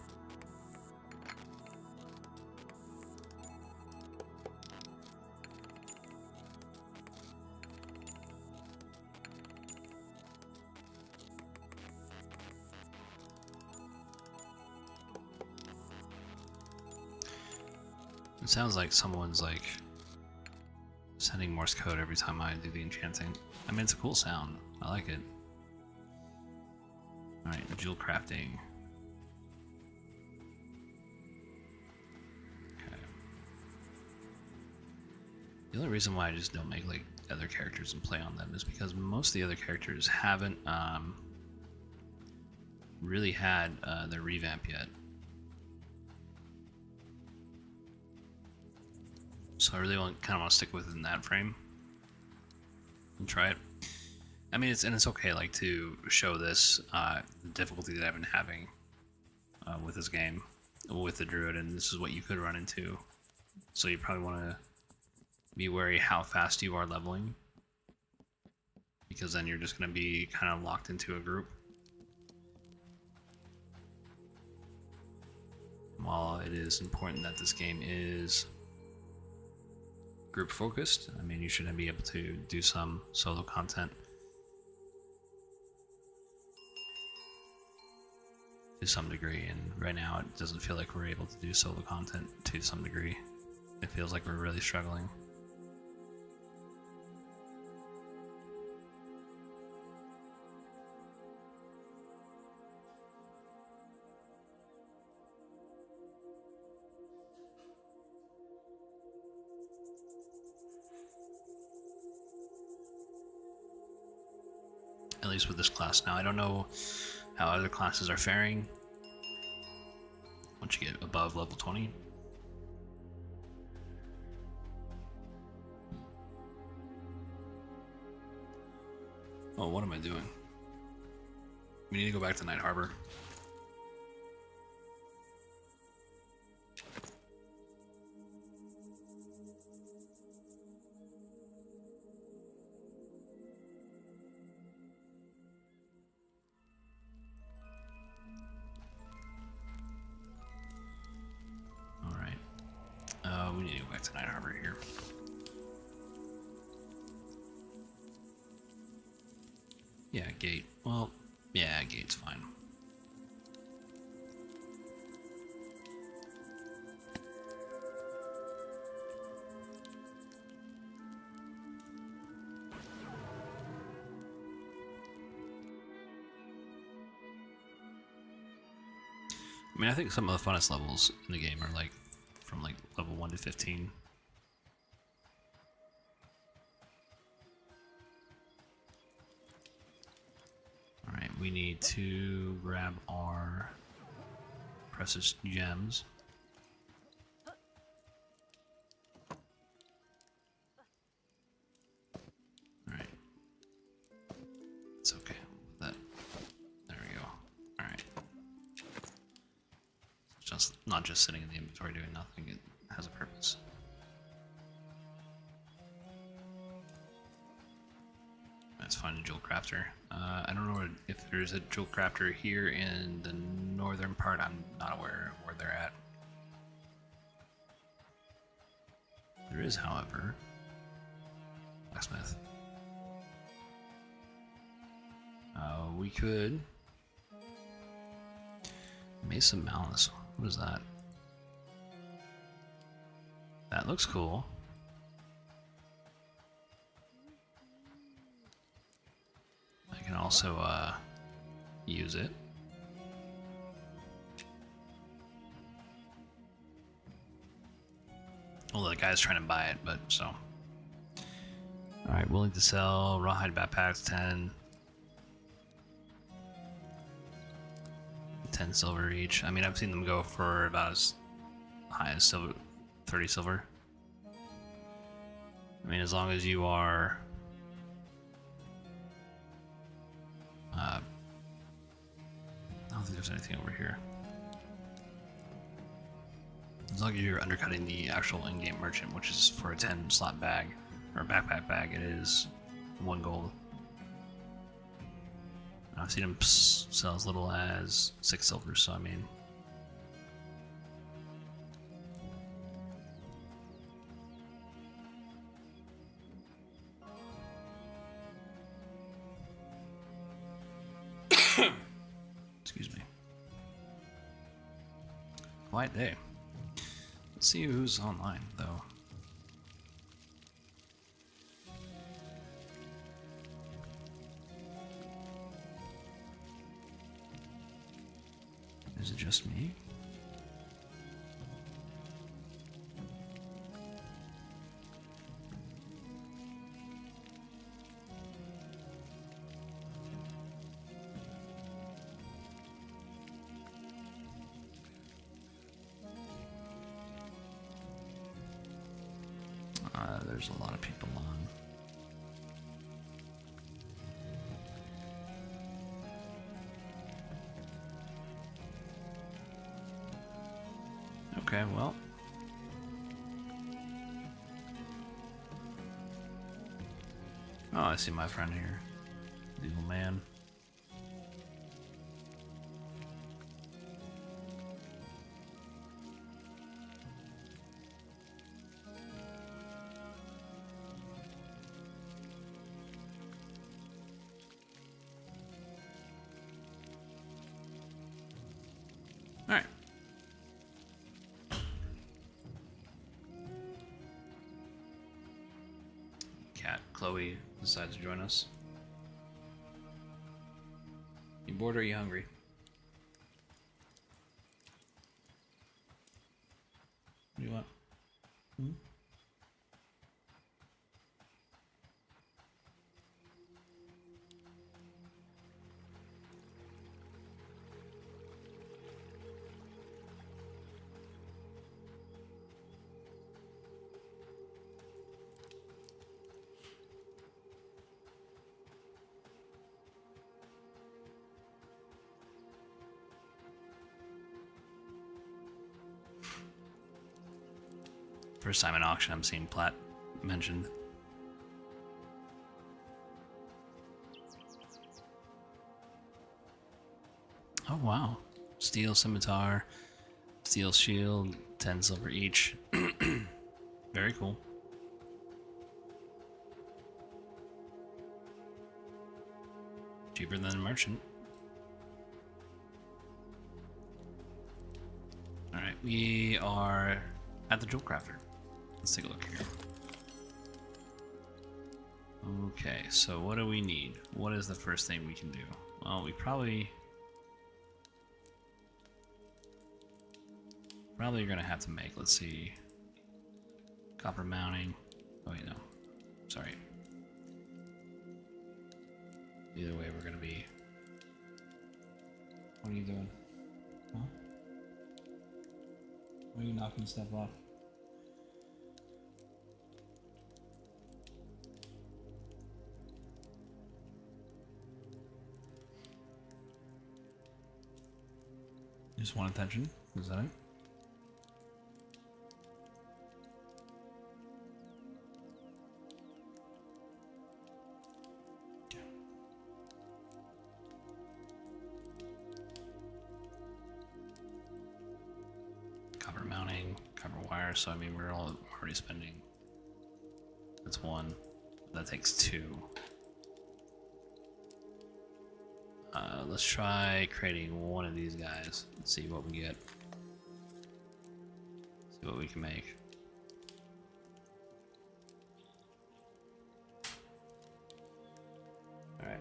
It sounds like someone's like sending Morse code every time I do the enchanting. I mean, it's a cool sound. I like it. Alright, jewel crafting. Okay. The only reason why I just don't make like other characters and play on them is because most of the other characters haven't really had their revamp yet. So I really kind of want to stick within that frame and try it. I mean, it's okay like to show this difficulty that I've been having with this game with the druid, and this is what you could run into. So you probably want to be wary how fast you are leveling, because then you're just going to be kind of locked into a group. While it is important that this game is group focused, I mean, you should be able to do some solo content to some degree, and right now it doesn't feel like we're able to do solo content to some degree. It feels like we're really struggling. At least with this class. Now I don't know how other classes are faring once you get above level 20. Oh, what am I doing? We need to go back to Night Harbor. We need to go back to Night Harbor here. Yeah, gate. Well, yeah, gate's fine. I mean, I think some of the funnest levels in the game are like from like level 1 to 15. Alright, we need to grab our precious gems. Alright. It's okay. That. There we go. Alright. Just not just sitting in the inventory doing nothing, it has a purpose. Let's find a jewel crafter. I don't know if there's a jewel crafter here in the northern part. I'm not aware of where they're at. There is, however, blacksmith. We could Mace of Malice. What is that? That looks cool. I can also use it. Well, the guy's trying to buy it, but so. Alright, willing to sell. Rawhide backpacks, 10. 10 silver each. I mean, I've seen them go for about as high as 30 silver. I mean, as long as you are... I don't think there's anything over here. As long as you're undercutting the actual in-game merchant, which is for a 10 slot bag, or backpack bag, it is 1 gold. I've seen them sell as little as 6 silver, so I mean... Excuse me. Quiet day. Let's see who's online, though. Is it just me? There's a lot of people on. Okay, well. Oh, I see my friend here. Legal man. Alright. Cat Chloe decides to join us. You bored or are you hungry? What do you want? First time in auction I'm seeing plat mentioned. Oh wow. Steel scimitar, steel shield, 10 silver each. Very cool. Cheaper than a merchant. Alright, we are at the Jewel Crafter. Let's take a look here. Okay, so what do we need? What is the first thing we can do? Well, we probably are gonna have to make, let's see, copper mounting. Oh wait, no, sorry. Either way, we're gonna be. What are you doing? Huh? Why are you knocking stuff off? Just want attention? Is that it? Copper mounting, copper wire, so I mean we're already spending. That's 1. That takes 2. Let's try creating one of these guys and see what we get. See what we can make. Alright.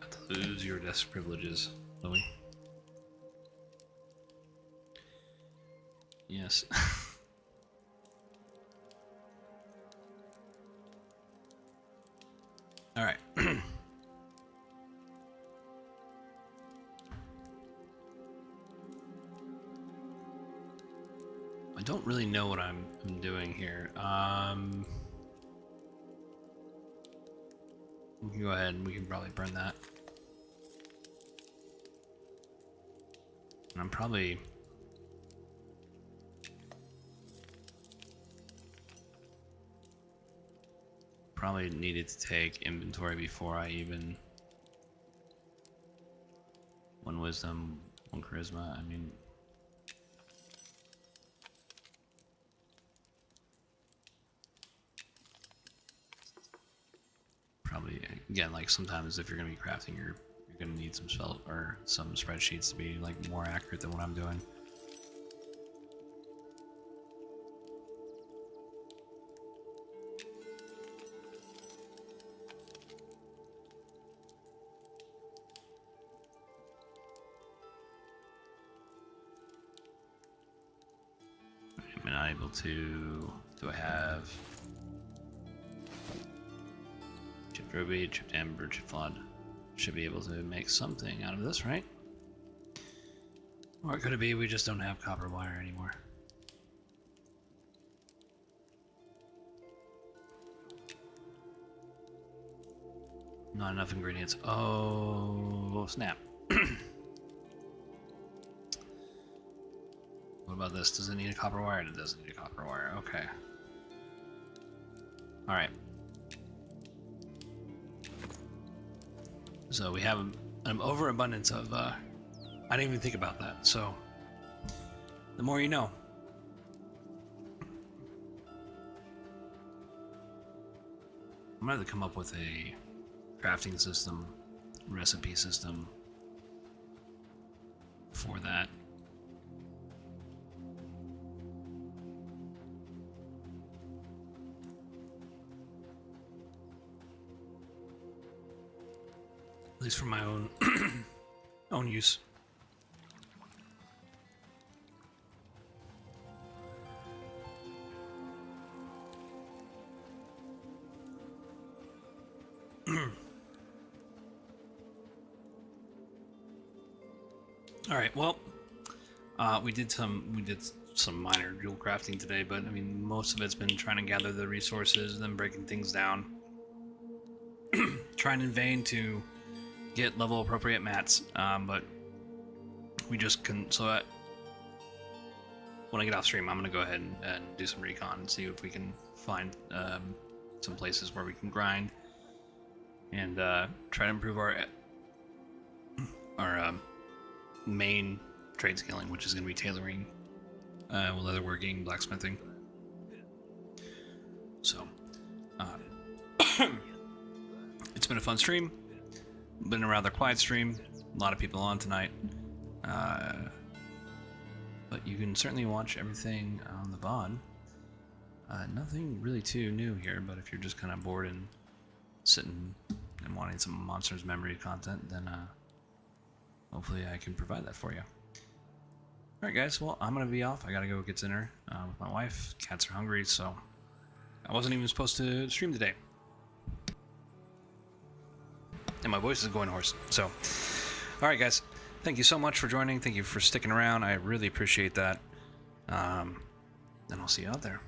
Have to lose your desk privileges, Louis. Yes. Alright. I don't really know what I'm doing here. We can go ahead and we can probably burn that. And I'm probably needed to take inventory before I even... One wisdom, one charisma, I mean... Probably, again, like sometimes if you're going to be crafting, you're going to need some spell or some spreadsheets to be like more accurate than what I'm doing. I'm not able to. Do I have chipped ruby, chipped amber, chipped flood? Should be able to make something out of this, right? Or could it be we just don't have copper wire anymore? Not enough ingredients. Oh, snap. What about this? Does it need a copper wire? It doesn't need a copper wire. Okay. Alright. So we have an overabundance of, I didn't even think about that, so the more you know. I'm gonna have to come up with a crafting system, recipe system for that. At least for my own own use. All right. Well, we did some minor dual crafting today, but I mean most of it's been trying to gather the resources and then breaking things down, trying in vain to get level appropriate mats, but we just couldn't. So when I get off stream, I'm gonna go ahead and do some recon and see if we can find some places where we can grind and try to improve our main trade scaling, which is going to be tailoring, leatherworking, blacksmithing. So it's been a fun stream. Been a rather quiet stream. A lot of people on tonight. But you can certainly watch everything on the VOD. Nothing really too new here, but if you're just kind of bored and sitting and wanting some Monsters Memory content, then hopefully I can provide that for you. Alright guys, well, I'm going to be off. I got to go get dinner with my wife. Cats are hungry, so I wasn't even supposed to stream today. And my voice is going hoarse. So, alright guys, thank you so much for joining. Thank you for sticking around. I really appreciate that. And I'll see you out there.